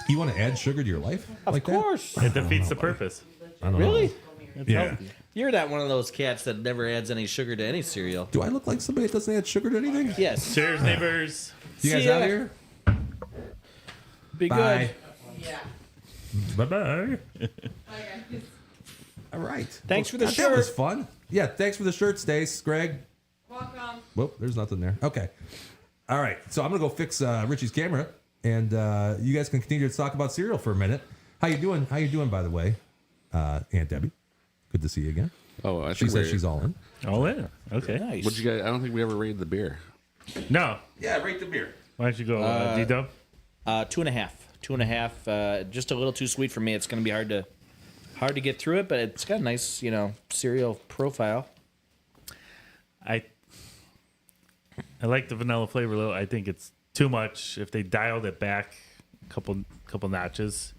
You want to add sugar to your life? Of like course. It defeats the purpose. That? I don't Really? know. It's Yeah. healthy. You're not one of those cats that never adds any sugar to any cereal. Do I look like somebody that doesn't add sugar to anything? Yes. Cheers, neighbors. You guys See ya. out of here? Be Bye. Yeah. Bye-bye. Okay. All right. Thanks for the That was shirt. fun. Yeah, thanks for the shirt, Stace. Greg. Welcome. Whoop, there's nothing there. Okay. All right. So I'm going to go fix Richie's camera, and you guys can continue to talk about cereal for a minute. How you doing? How you doing, by the way, Aunt Debbie? Good to see you again. Oh, I She think says she's all in. Oh, yeah. Okay. Nice. What'd you guys? I don't think we ever rated the beer. No. Yeah, rate the beer. Why don't you go, D-Dub? 2.5. 2.5. Just a little too sweet for me. It's going to be hard to get through it, but it's got a nice, cereal profile. I like the vanilla flavor a little. I think it's too much. If they dialed it back a couple notches,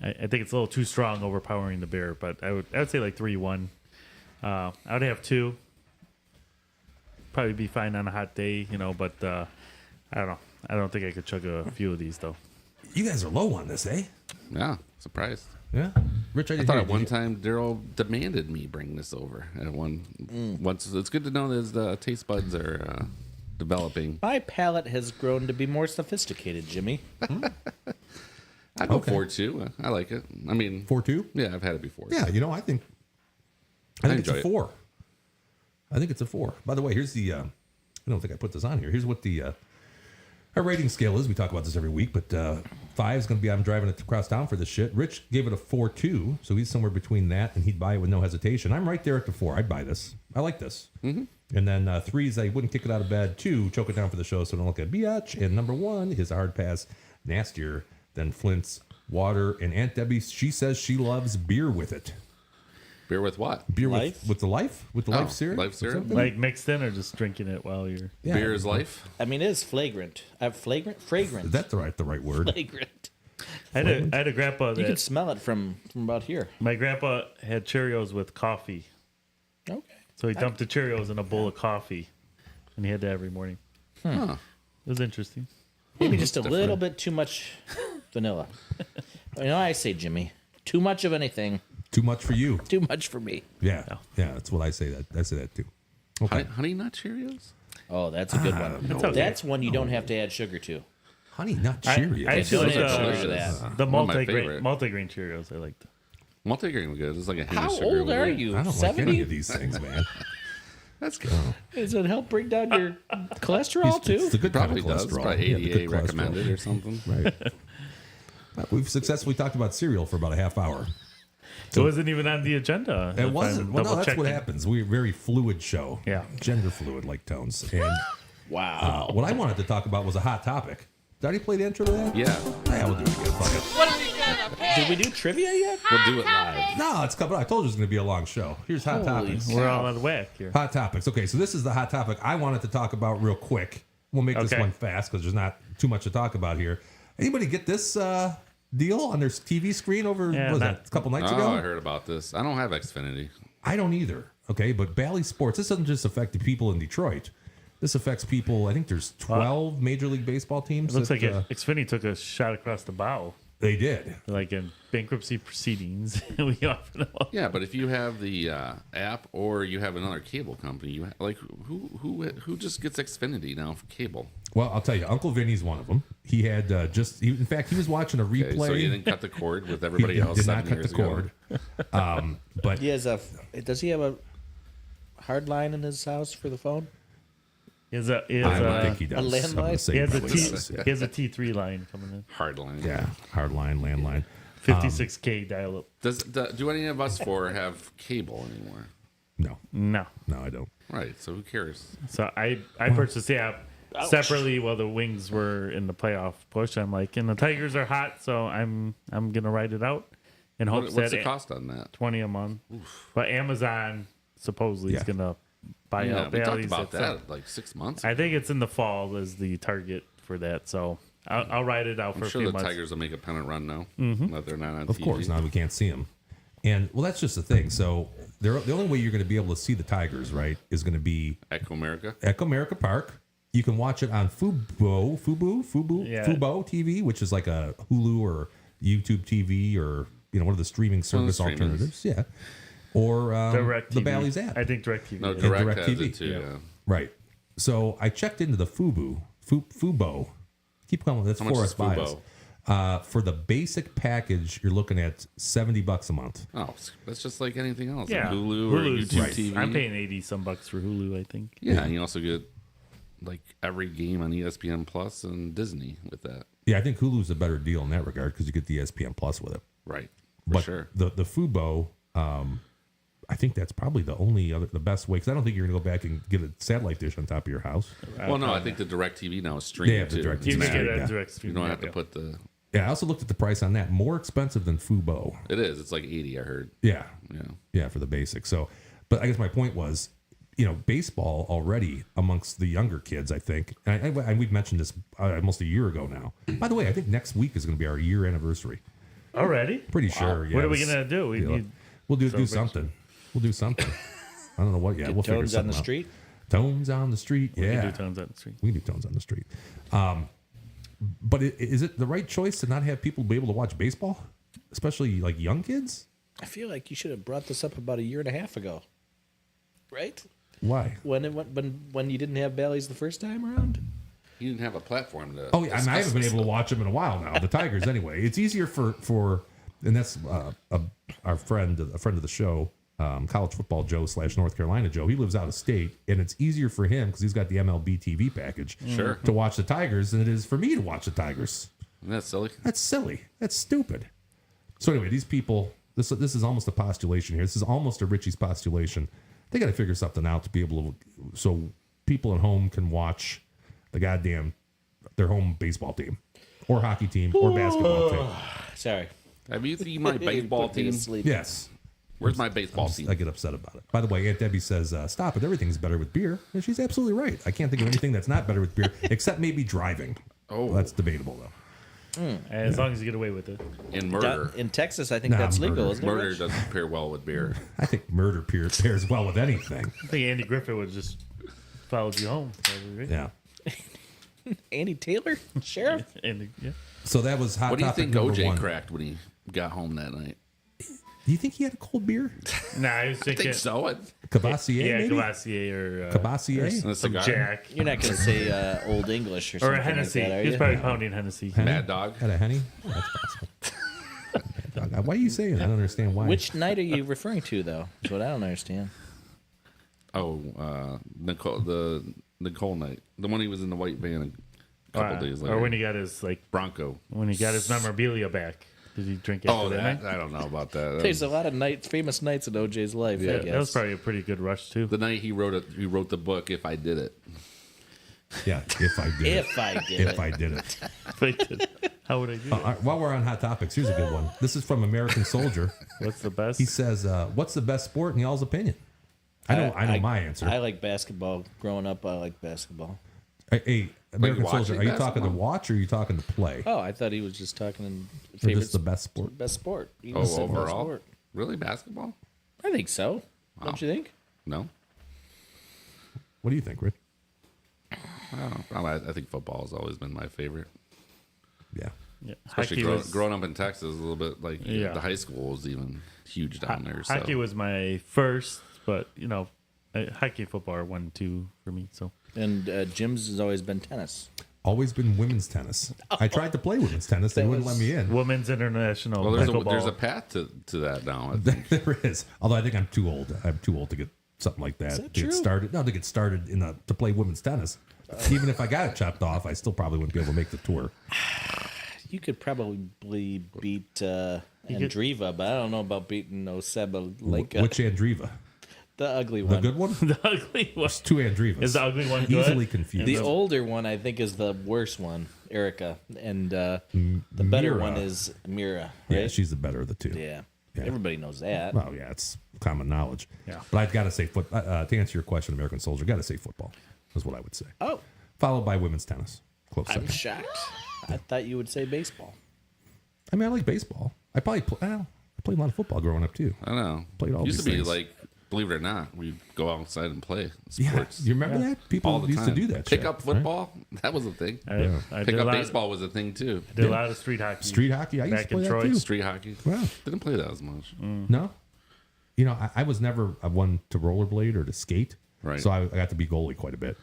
I think it's a little too strong, overpowering the beer. But I would say like 3-1. I would have 2. Probably be fine on a hot day, But I don't know. I don't think I could chug a few of these though. You guys are low on this, eh? Yeah, surprised. Yeah. Rich, I thought at one time Daryl demanded me bring this over. At once, it's good to know that the taste buds are developing. My palate has grown to be more sophisticated, Jimmy. I go Okay. 4-2. I like it. I mean, 4-2? Yeah, I've had it before. Yeah, I think it's enjoy a it. 4. I think it's a 4. By the way, here's the I don't think I put this on here. Here's what the our rating scale is. We talk about this every week, but 5 is going to be I'm driving it across town for this shit. Rich gave it a 4.2, so he's somewhere between that and he'd buy it with no hesitation. I'm right there at the 4. I'd buy this. I like this. Mm-hmm. And then 3 is I wouldn't kick it out of bed. 2, choke it down for the show so don't look at biatch. And number 1 is a hard pass, nastier than Flint's water. And Aunt Debbie, she says she loves beer with it. Beer with what? Beer Life? with the life syrup. Life syrup? Something? Like mixed in or just drinking it while you're. Yeah. Beer is life. I mean, it is flagrant. Fragrant. Is that the right word? Flagrant. I had a grandpa You can that smell it from about here. my grandpa had Cheerios with coffee. Okay. So he dumped the Cheerios in a bowl of coffee, and he had that every morning. Huh. It was interesting. Maybe just a little bit too much vanilla. I say, Jimmy, too much of anything, Too much for you. too much for me. Yeah. Yeah, that's what I say that. I say that too. Okay. Honey Nut Cheerios? Oh, that's a good one. okay. That's one you don't have to add sugar to. Honey Nut Cheerios. I actually don't like add sugar to the that. One of my multigrain favorite. multigrain Cheerios. I liked. Multigrain was good. It's like a hint How of sugar. old with are it. you? I don't like any 70? of these things, man. That's good. Does it help bring down your cholesterol It's too? the good Probably kind of does. cholesterol. Probably Yeah, the good 88 cholesterol. recommended or something. Right. We've successfully talked about cereal for about a half hour. It wasn't even on the agenda. It if wasn't. I'm Well, no, that's what double-checking. happens. We're a very fluid show. Yeah. Gender fluid, like Tones. And Wow. what I wanted to talk about was a hot topic. Did I already play the intro to that? Yeah. Yeah, we'll do it again. Fuck it. Did we do trivia yet? We'll do it live. No, it's coming. I told you it was going to be a long show. Here's hot topics. We're all out of whack here. Hot topics. Okay, so this is the hot topic I wanted to talk about real quick. We'll make this Okay. one fast because there's not too much to talk about here. Anybody get this deal on their TV screen over Yeah, what was not- that, a couple nights Oh, ago? I heard about this. I don't have Xfinity. I don't either. Okay, but Bally Sports. This doesn't just affect the people in Detroit. This affects people. I think there's 12 Major League Baseball teams. It looks that, like Xfinity took a shot across the bow, they did. like in bankruptcy proceedings. We often know. Yeah, but if you have the app or you have another cable company, you like who just gets Xfinity now for cable? Well, I'll tell you, Uncle Vinny's one of them. He had in fact, he was watching a replay. Okay, so you didn't cut the cord with He everybody else. did not 7 cut years the cord. But He has does he have a hard line in his house for the phone? He has I don't think he does. landline? I'm gonna say he has a probably T. does, yeah. He has a T3 line coming in. Hard line. Yeah, hard line, landline. 56K dial up. Do any of us four have cable anymore? No. No, I don't. Right. So who cares? So I purchased the app separately while the Wings were in the playoff push. I'm like, and the Tigers are hot, so I'm gonna ride it out in hopes What's that the cost on that? $20 a month. But Amazon supposedly is Yeah. gonna buy Yeah, out. we talked Bally's. about It's, that like 6 months. I think it's in the fall is the target for that. So I'll ride it out for I'm a sure few the months. Tigers will make a pennant run now. That they're not on Of TV. course, now we can't see them. And well, that's just the thing. So the only way you're going to be able to see the Tigers, right, is going to be Echo America. Echo America Park. You can watch it on Fubo TV, which is like a Hulu or YouTube TV or one of the streaming service streamers. alternatives. Yeah. or Direct the TV. Bally's app. I think DirecTV. No, is. Direct Direct has TV. it too. Yeah. Yeah. Right. So I checked into the Fubo. Keep going. That's How much is Forest Bios. For the basic package, you're looking at $70 a month. Oh, that's just like anything else. Yeah. Like Hulu or Hulu's YouTube right. TV. I'm paying 80 some bucks for Hulu, I think. Yeah, and you also get like every game on ESPN Plus and Disney with that. Yeah, I think Hulu's a better deal in that regard because you get the ESPN Plus with it. Right. For But sure. the Fubo, I think that's probably the best way because I don't think you're going to go back and get a satellite dish on top of your house. Well, no, I think the Direct TV now is streamed They have the too. Direct You TV. can get Yeah. a direct You stream. don't have to put the. Yeah, I also looked at the price on that. More expensive than Fubo. It is. It's like 80. I heard. Yeah. Yeah. Yeah, for the basic. So, but I guess my point was, baseball already amongst the younger kids, I think, and we've mentioned this almost a year ago now. By the way, I think next week is going to be our year anniversary. Already? Pretty sure. Yeah, What are we going to do? We'll do celebration. something. We'll do something. I don't know what yet. We'll figure Tones on something the out. street. Tones on the street. We Yeah. can do Tones on the street. We can do Tones on the street. But is it the right choice to not have people be able to watch baseball, especially like young kids? I feel like you should have brought this up about a year and a half ago, right? Why? When you didn't have Bally's the first time around. You didn't have a platform to. Oh yeah, I haven't been able to watch them in a while now. The Tigers, anyway. It's easier for and that's our friend, a friend of the show, college football Joe / North Carolina Joe. He lives out of state, and it's easier for him because he's got the MLB TV package. Sure. To watch the Tigers than it is for me to watch the Tigers. Isn't that silly? That's silly. That's stupid. So anyway, these people. This is almost a postulation here. This is almost a Richie's postulation. They got to figure something out to be able to, so people at home can watch their home baseball team, or hockey team, or basketball team. Sorry. Have you seen my baseball Put me to team? sleep. Yes. Where's my baseball team? I get upset about it. By the way, Aunt Debbie says, "Stop it! Everything's better with beer," and she's absolutely right. I can't think of anything that's not better with beer, except maybe driving. Oh. Well, that's debatable though. As long as you get away with it. In murder. In Texas, I think Nah, that's legal, murder. isn't it? Murder Rich? doesn't pair well with beer. I think murder pairs well with anything. I think Andy Griffith would just followed you home. Probably, right? Yeah. Andy Taylor, sheriff. Andy, yeah. So that was hot What do you topic think number OJ one. cracked when he got home that night? Do you think he had a cold beer? Nah, I was I thinking. think so. Cavassier, Yeah, maybe? Cavassier or Cavassier? And a some cigar? Jack You're not going to say Old English or or something a Hennessy. like that, are He's you? probably pounding Hennessy. Henny? Mad Dog. Had a Henny? Oh, that's possible. Mad Dog. Why are you saying that? I don't understand why. Which night are you referring to, though? Is what I don't understand. Oh, Nicole night. The one he was in the white van a couple days later. Or when he got his Bronco. when he got his memorabilia back. Did he drink after Oh, that that night? I don't know about that. There's a lot of famous nights in OJ's life. Yeah, I That was guess. probably a pretty good rush too. The night he wrote the book. If I did it. Yeah, if I did it. If I did If it. I did it. If I did, how would I do All that? right, while we're on Hot Topics, here's a good one. This is from American Soldier. What's the best? He says, what's the best sport in y'all's opinion? I know my answer. I like basketball. Growing up, I like basketball. Hey, American watching Soldier, are you talking to basketball? watch or are you talking to play? Oh, I thought he was just talking in Or favorite just the best sport? best sport. He Oh, was the best overall. sport. Really, basketball? I think so. Don't you think? No. What do you think, Rick? I think football has always been my favorite. Yeah. Yeah. Especially Hockey was, growing up in Texas, a little bit like Yeah. the high school was even huge down there. So. hockey was my first, but hockey and football are 1 and 2 for me. So And Jim's has always been tennis. Always been women's tennis. I tried to play women's tennis. They That wouldn't was- let me in. women's international well, there's pickleball. a path to that now. I think. There is. Although I think I'm too old. I'm too old to get something like that. that to true? get started. No, to get started to play women's tennis. Even if I got it chopped off, I still probably wouldn't be able to make the tour. You could probably beat Andreeva, but I don't know about beating Oseba like Which Andreeva? the ugly The one. good one? the ugly one. There's two Andreevas. Is the ugly one good? Easily confused. The older one, I think, is the worst one, Erica, and the better Mira. one is Mira. Right? Yeah, she's the better of the two. Yeah. Yeah. Everybody knows that. Well, yeah, it's common knowledge. Yeah. But I've got to say, to answer your question, American Soldier, got to say football is what I would say. Oh, Followed by women's tennis. Close I'm second. shocked. I thought you would say baseball. I mean, I like baseball. I probably I played a lot of football growing up, too. I don't know. Played all Used these to be things. like, believe it or not, we'd go outside and play Yeah. sports. You remember that? People all the used time. to do that Pick shit, up right? football, that was a thing. I Pick did a up lot baseball was a thing too. Did a lot of street hockey. Street hockey? I used back to play in that, Troy. too. Street hockey. Wow. Didn't play that as much. No? you know, I was never one to rollerblade or to skate. Right. So I got to be goalie quite a bit,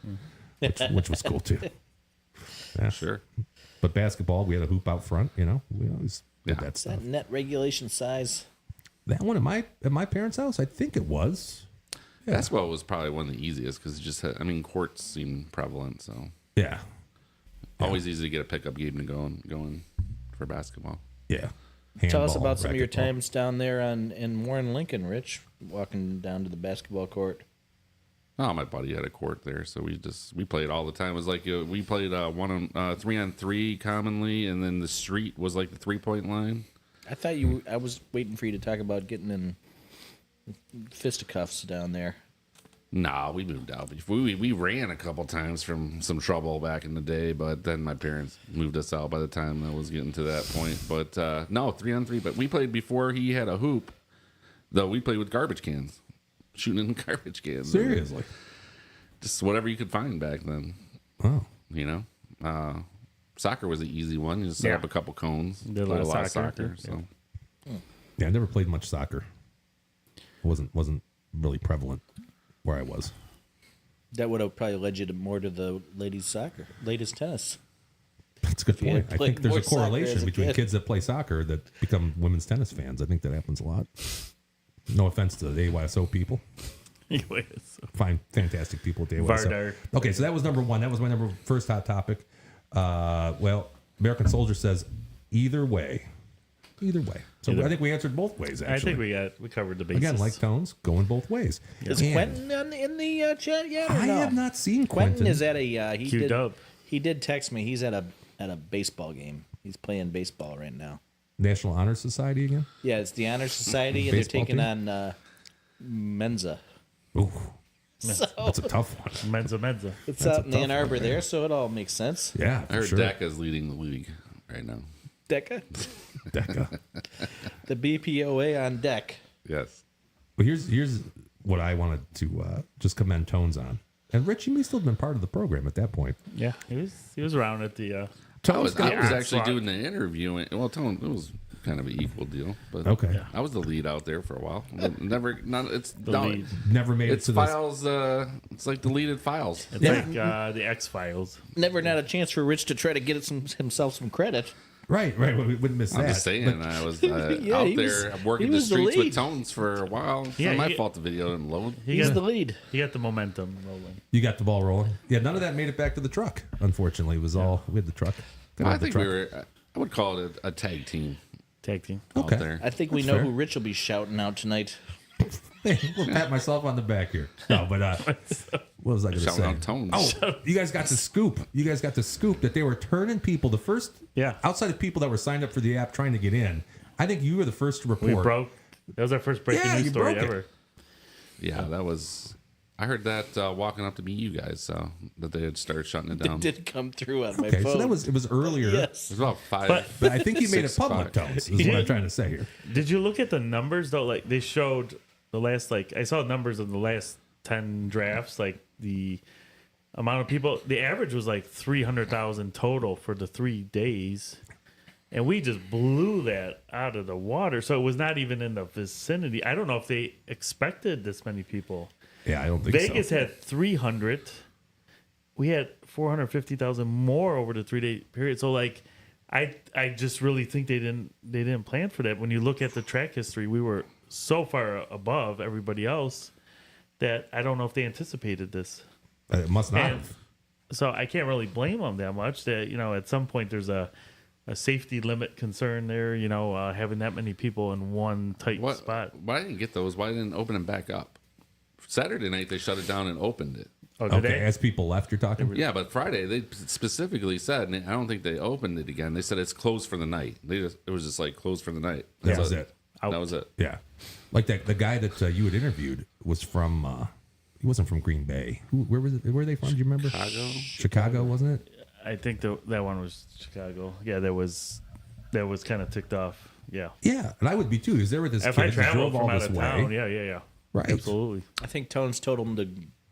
which was cool too. Yeah. Sure. But basketball, we had a hoop out front. You know, we always did that Is stuff. that net regulation size? That one at my parents' house, I think it was. Yeah. Basketball was probably one of the easiest because it just had, I mean, courts seem prevalent, so Yeah. always easy to get a pickup game to going for basketball. Yeah. Tell us Handball, about some of your racquetball. times down there in Warren Lincoln, Rich, walking down to the basketball court. Oh, my buddy had a court there, so we played all the time. It was like we played 3-on-3 commonly, and then the street was like the 3-point line. I was waiting for you to talk about getting in fisticuffs down there. Nah, we moved out. We ran a couple times from some trouble back in the day, but then my parents moved us out by the time I was getting to that point. But no, 3-on-3. But we played before he had a hoop, though. We played with garbage cans, shooting in garbage cans. Seriously. Just whatever you could find back then. Oh. You know, soccer was the easy one. You just set up a couple cones. Did a played lot of soccer, So Yeah, I never played much soccer. Wasn't really prevalent where I was. That would have probably led you to more to the ladies' tennis. That's a good If you had point. I played think there's more a soccer correlation as a between kid. kids that play soccer that become women's tennis fans. I think that happens a lot. No offense to the AYSO people. Anyways, Fine, fantastic people at the AYSO. Vardar. Okay, so that was number one. That was my first hot topic. Well, American Soldier says either way. Either way. So Either- I think we answered both ways, actually. I think we covered the bases. Again, like Tones, going both ways. Is And Quentin in the chat yet? Or I no? have not seen Quentin Quentin. is at a he Queued did up. he did text me. He's at a baseball game. He's playing baseball right now. National Honor Society again? Yeah, it's the Honor Society, and they're Baseball taking team? on Menza. Ooh, So that's a tough one. Menza. it's that's a out in tough Ann Arbor one, there, so it all makes sense. Yeah, I for heard sure. DECA's leading the league right now. Deca, Deca. the BPOA on deck. Yes. But here's what I wanted to just commend Tones on. And Rich, you may still have been part of the program at that point. Yeah, he was around at the. I Tones was got actually Rock. doing the interviewing. Well, Tone, it was kind of an equal deal, but Okay. I was the lead out there for a while. It's The no, lead. never made It's it to this. files. It's like deleted files. It's Yeah. like the X Files. Never had a chance for Rich to try to get himself some credit. Right. We wouldn't miss I'm that. just saying, I was Yeah, out he was- there working he the was the streets lead. with Tones for a while. It's Yeah, not my he- fault the video didn't load. He's the lead. He got the momentum rolling. You got the ball rolling. Yeah, none of that made it back to the truck. Unfortunately, it was all we had the truck. I think we were. I would call it a tag team Tag team. Okay. out there. I think we That's know fair. who Rich will be shouting out tonight. Hey, we'll pat myself on the back here. No, but what was I going to Shouting say? out Tones. Oh, you guys got the scoop. You guys got the scoop that they were turning people. The first, Yeah. outside of people that were signed up for the app trying to get in. I think you were the first to report. We broke. That was our first breaking Yeah, news you story broke it. ever. Yeah, that was. I heard that walking up to meet you guys, so that they had started shutting it It down. did come through on my Okay, phone. so it was earlier. Yes. It was about 5. But I think you made it 6 public, o'clock. Tones, is what I'm trying to say here. Did you look at the numbers though? Like they showed the last I saw numbers of the last 10 drafts, like the amount of people, the average was like 300,000 total for the 3 days. And we just blew that out of the water. So it was not even in the vicinity. I don't know if they expected this many people. Yeah, I don't think Vegas so. had 300. We had 450,000 more over the 3-day period. So like I just really think they didn't plan for that. When you look at the track history, we were so far above everybody else that I don't know if they anticipated this. It must not And have. so I can't really blame them that much. That at some point there's a safety limit concern there. Having that many people in one tight spot. Why didn't get those? Why didn't open them back up? Saturday night they shut it down and opened it. Oh, did Okay, they? as people left, you're talking? Yeah, but Friday they specifically said, and I don't think they opened it again. They said it's closed for the night. It was just like closed for the night. That That's was it. That was it. Yeah. Like the guy that you had interviewed was from, he wasn't from Green Bay. Where were they from? Do you remember? Chicago, wasn't it? I think that one was Chicago. Yeah, that was kind of ticked off. Yeah. Yeah, and I would be too, because there were this If kid I who traveled drove all from out this of way. town, yeah. Right. Absolutely. I think Tones told him to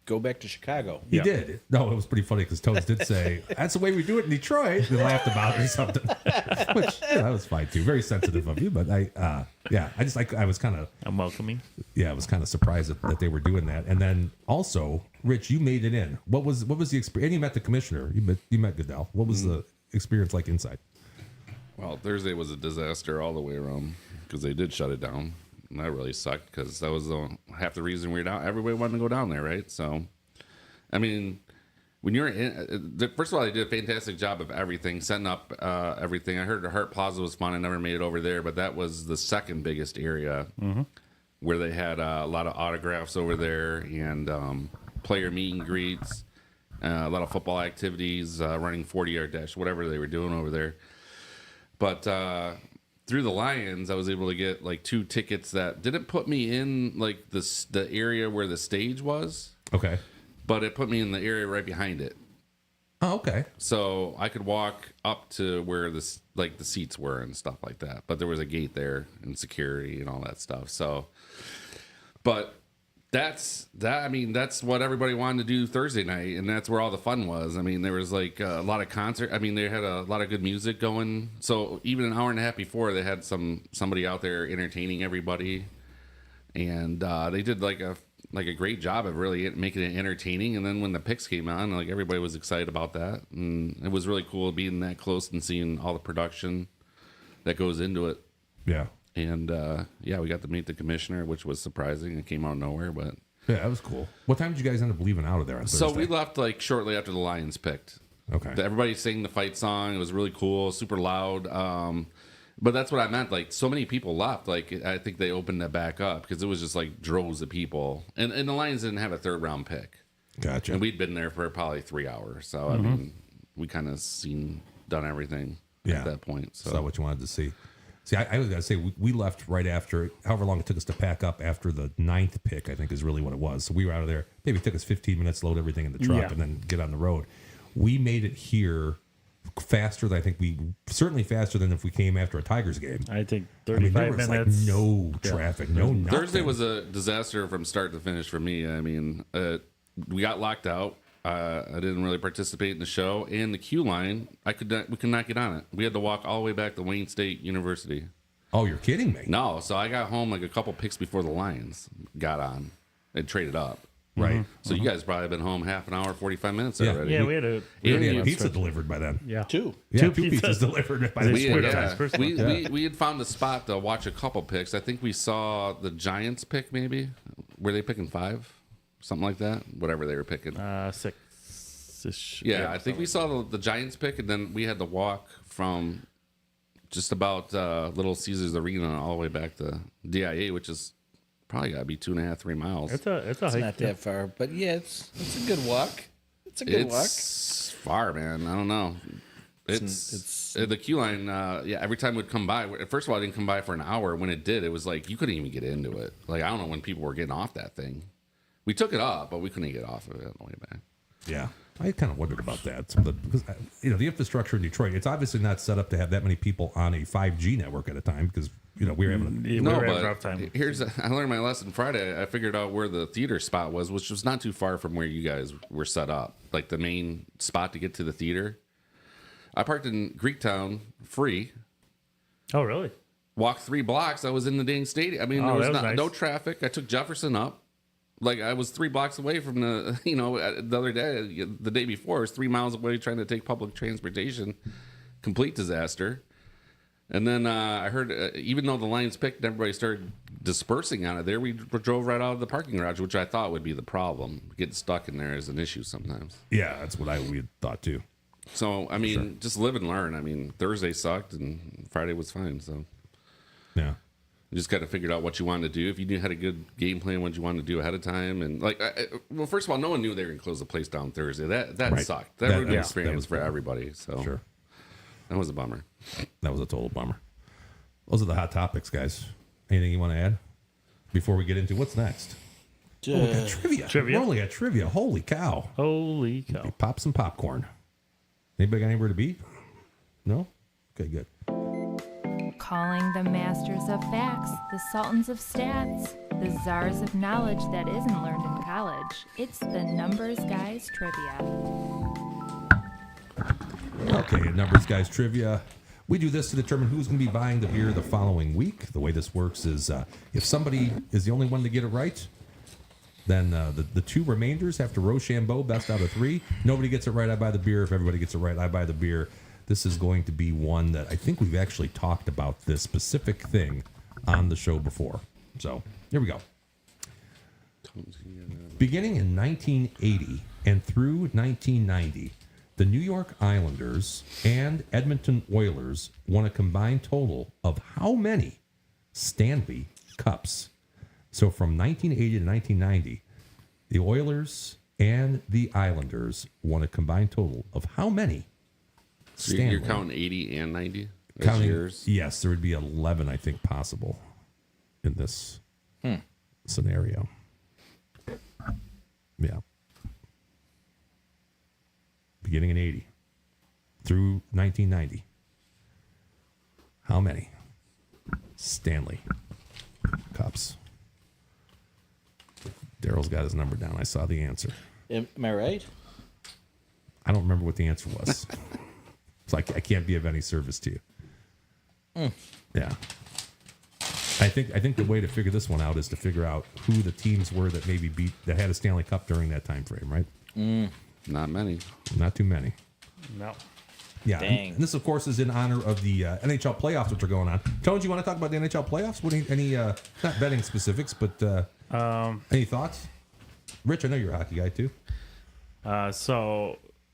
go back to Chicago. He Yeah. did. No, it was pretty funny because Tones did say, that's the way we do it in Detroit. They laughed about it or something. Which, that was fine too. Very sensitive of you, but Yeah, I was kind of I'm welcoming. I was kind of surprised that they were doing that. And then also, Rich, you made it in. What was the experience? And you met the commissioner. You met Goodell. What was the experience like inside? Well, Thursday was a disaster all the way around because they did shut it down. And that really sucked because that was half the reason we were down. Everybody wanted to go down there, right? So, I mean, when you're in, first of all, they did a fantastic job of everything, setting up everything. I heard the Hart Plaza was fun. I never made it over there, but that was the second biggest area where they had a lot of autographs over there and player meet and greets, a lot of football activities, running 40-yard dash, whatever they were doing over there. But through the Lions, I was able to get like 2 tickets that didn't put me in like the area where the stage was. Okay. But it put me in the area right behind it. Oh, okay. So I could walk up to where the seats were and stuff like that. But there was a gate there and security and all that stuff. So, but that's what everybody wanted to do Thursday night, and that's where all the fun was. I mean, there was like a lot of concert. I mean, they had a lot of good music going. So even an hour and a half before, they had somebody out there entertaining everybody, and they did like a great job of really making it entertaining. And then when the picks came on, like everybody was excited about that, and it was really cool being that close and seeing all the production that goes into it. Yeah. And we got to meet the commissioner, which was surprising. It came out of nowhere, but yeah, that was cool. What time did you guys end up leaving out of there on Thursday? So we left like shortly after the Lions picked. Okay. Everybody sang the fight song. It was really cool, super loud. But that's what I meant. Like, so many people left. Like, I think they opened that back up because it was just like droves of people. And the Lions didn't have a 3rd round pick. Gotcha. And we'd been there for probably 3 hours. So I mean, we kind of done everything at that point. So saw what you wanted to see. See, I was going to say, we left right after, however long it took us to pack up after the 9th pick, I think is really what it was. So we were out of there. Maybe it took us 15 minutes to load everything in the truck and then get on the road. We made it here faster than certainly faster than if we came after a Tigers game. I think 35 there was minutes. Like no traffic, no nothing. Thursday was a disaster from start to finish for me. I mean, we got locked out. I didn't really participate in the show, and the queue line, we could not get on it. We had to walk all the way back to Wayne State University. Oh, you're kidding me? No, so I got home like a couple picks before the Lions got on and traded up. Right. So you guys probably been home half an hour, 45 minutes already. Yeah, we had a pizza delivered by then. Yeah. Two pizzas delivered by then. We had found a spot to watch a couple picks. I think we saw the Giants pick maybe. Were they picking 5? Something like that? Whatever they were picking. 6-ish. Yeah, I think we saw the Giants pick, and then we had to walk from just about Little Caesars Arena all the way back to DIA, which is probably got to be 2.5, 3 miles. It's a hike. Not that far, but yeah, it's a good walk. It's far, man. I don't know. It's the queue line. Every time it would come by. First of all, it didn't come by for an hour. When it did, it was like you couldn't even get into it. Like I don't know when people were getting off that thing. We took it up, but we couldn't get off of it on the way back. Yeah, I kind of wondered about that. Because the infrastructure in Detroit, it's obviously not set up to have that many people on a 5G network at a time because we were having we were having a rough time. I learned my lesson Friday. I figured out where the theater spot was, which was not too far from where you guys were set up, like the main spot to get to the theater. I parked in Greektown free. Oh, really? Walked 3 blocks. I was in the dang stadium. I mean, there was no traffic. I took Jefferson up. Like I was 3 blocks away from the other day, the day before, I was 3 miles away trying to take public transportation. Complete disaster. And then I heard, even though the Lions picked and everybody started dispersing on it there, we drove right out of the parking garage, which I thought would be the problem. Getting stuck in there is an issue sometimes. Yeah, that's what we had thought too. So, I mean, just live and learn. I mean, Thursday sucked and Friday was fine. So, yeah. You just got to figure out what you wanted to do. If you had a good game plan, what you wanted to do ahead of time, and well, first of all, no one knew they were going to close the place down Thursday. That right. Sucked. That ruined the experience for everybody. So sure, that was a bummer. That was a total bummer. Those are the hot topics, guys. Anything you want to add before we get into what's next? We got trivia. We only got trivia. Holy cow! Holy cow! Pop some popcorn. Anybody got anywhere to be? No. Okay, good. Calling the masters of facts, the sultans of stats, the czars of knowledge that isn't learned in college. It's the Numbers Guys Trivia. Okay, Numbers Guys Trivia. We do this to determine who's going to be buying the beer the following week. The way this works is if somebody is the only one to get it right, then the two remainders have to Rochambeau, best out of three. Nobody gets it right, I buy the beer. If everybody gets it right, I buy the beer. This is going to be one that I think we've actually talked about this specific thing on the show before. So here we go. Beginning in 1980 and through 1990, the New York Islanders and Edmonton Oilers won a combined total of how many Stanley Cups? So from 1980 to 1990, the Oilers and the Islanders won a combined total of how many? So you're counting 80 and 90 as Counting years? Yes, there would be 11, I think, possible in this scenario. Yeah. Beginning in 80 through 1990. How many Stanley Cups? Daryl's got his number down. I saw the answer. Am I right? I don't remember what the answer was. So I can't be of any service to you. Yeah. I think the way to figure this one out is to figure out who the teams were that maybe that had a Stanley Cup during that time frame, right? Not many. Not too many. No. Yeah. Dang. And this, of course, is in honor of the NHL playoffs, which are going on. Tones, you want to talk about the NHL playoffs? Any not betting specifics, but any thoughts? Rich, I know you're a hockey guy too.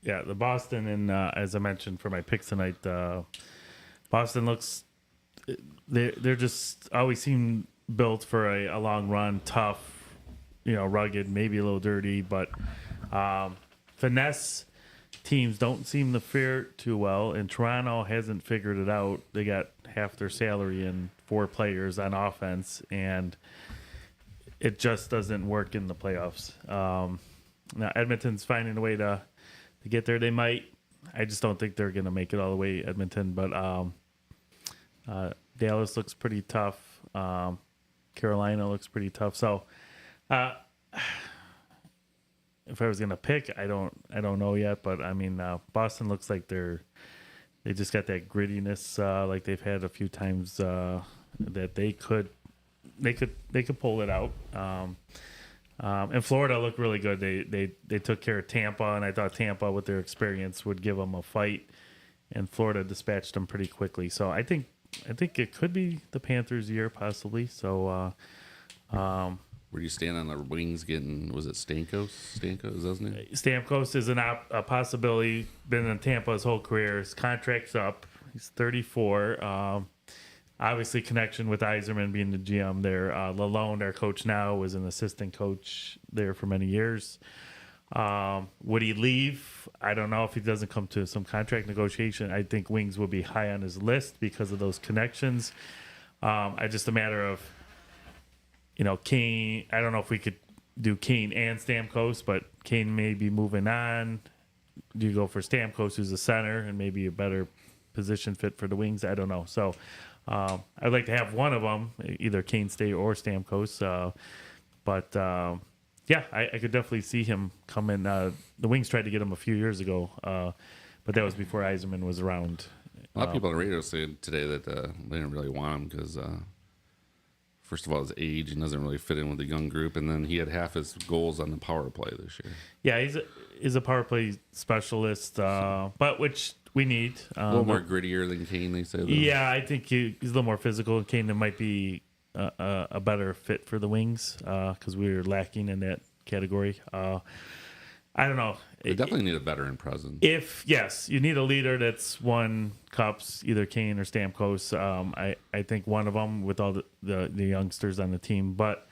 Yeah, the Boston and as I mentioned for my picks tonight, Boston looks they're just always seem built for a long run, tough, rugged, maybe a little dirty, but finesse teams don't seem to fare too well. And Toronto hasn't figured it out. They got half their salary in 4 players on offense, and it just doesn't work in the playoffs. Now Edmonton's finding a way to get there. They might. I just don't think they're going to make it all the way, Edmonton. But Dallas looks pretty tough. Carolina looks pretty tough. So if I was going to pick, I don't know yet. But I mean, Boston looks like they just got that grittiness like they've had a few times that they could pull it out. And Florida looked really good. They took care of Tampa, and I thought Tampa, with their experience, would give them a fight. And Florida dispatched them pretty quickly. So I think it could be the Panthers' year, possibly. So, Where do you stand on the Wings getting? Was it Stamkos? Stamkos, isn't it? Stamkos is a possibility. Been in Tampa his whole career. His contract's up. He's 34. Obviously, connection with Yzerman being the GM there. Lalonde, our coach now, was an assistant coach there for many years. Would he leave? I don't know if he doesn't come to some contract negotiation. I think Wings will be high on his list because of those connections. It's just a matter of, Kane. I don't know if we could do Kane and Stamkos, but Kane may be moving on. Do you go for Stamkos, who's a center and maybe a better position fit for the Wings? I don't know. So I'd like to have one of them, either Kane stay or Stamkos. Yeah, I could definitely see him come in. The Wings tried to get him a few years ago, but that was before Yzerman was around. A lot of people on the radio said today that they didn't really want him because, first of all, his age and doesn't really fit in with the young group, and then he had half his goals on the power play this year. Yeah, he's a power play specialist, but which we need. A little more grittier than Kane, they say. Though. Yeah, I think he's a little more physical. Kane might be a better fit for the Wings because we're lacking in that category. I don't know. They definitely need a veteran presence. Yes, you need a leader that's won cups, either Kane or Stamkos. I think one of them with all the youngsters on the team. But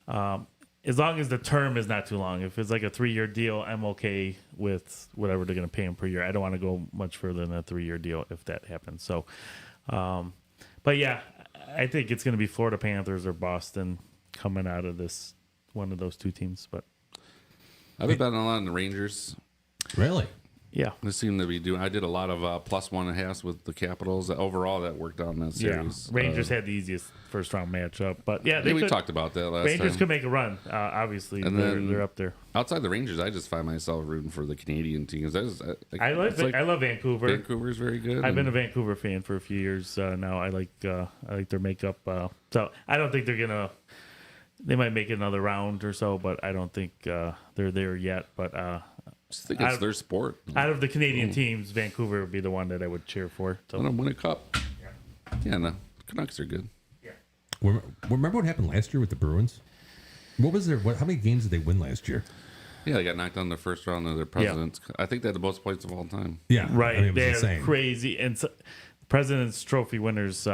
as long as the term is not too long, if it's like a 3-year deal, I'm okay with whatever they're going to pay him per year. I don't want to go much further than a 3-year deal if that happens. So, but yeah, I think it's going to be Florida Panthers or Boston coming out of this, one of those two teams. But I've been betting a lot on the Rangers. Really? Yeah. They seem to be doing. I did a lot of +1.5 with the Capitals. Overall, that worked out in that series. Rangers had the easiest first round matchup, but yeah, we talked about that last Rangers time. could make a run. Obviously, And they're up there. Outside the Rangers, I just find myself rooting for the Canadian teams. I love Vancouver. Vancouver's very good. I've been a Vancouver fan for a few years now. I like their makeup. So I don't think they're gonna. They might make another round or so, but I don't think they're there yet. But I just think it's their sport. Out of the Canadian teams, Vancouver would be the one that I would cheer for. So. Let them win a cup. Yeah, no, Canucks are good. Yeah. Remember what happened last year with the Bruins? What was their? How many games did they win last year? Yeah, they got knocked out in the first round of their Presidents. I think they had the most points of all time. Yeah, right. I mean, it was They're insane. crazy. And so, President's Trophy winners,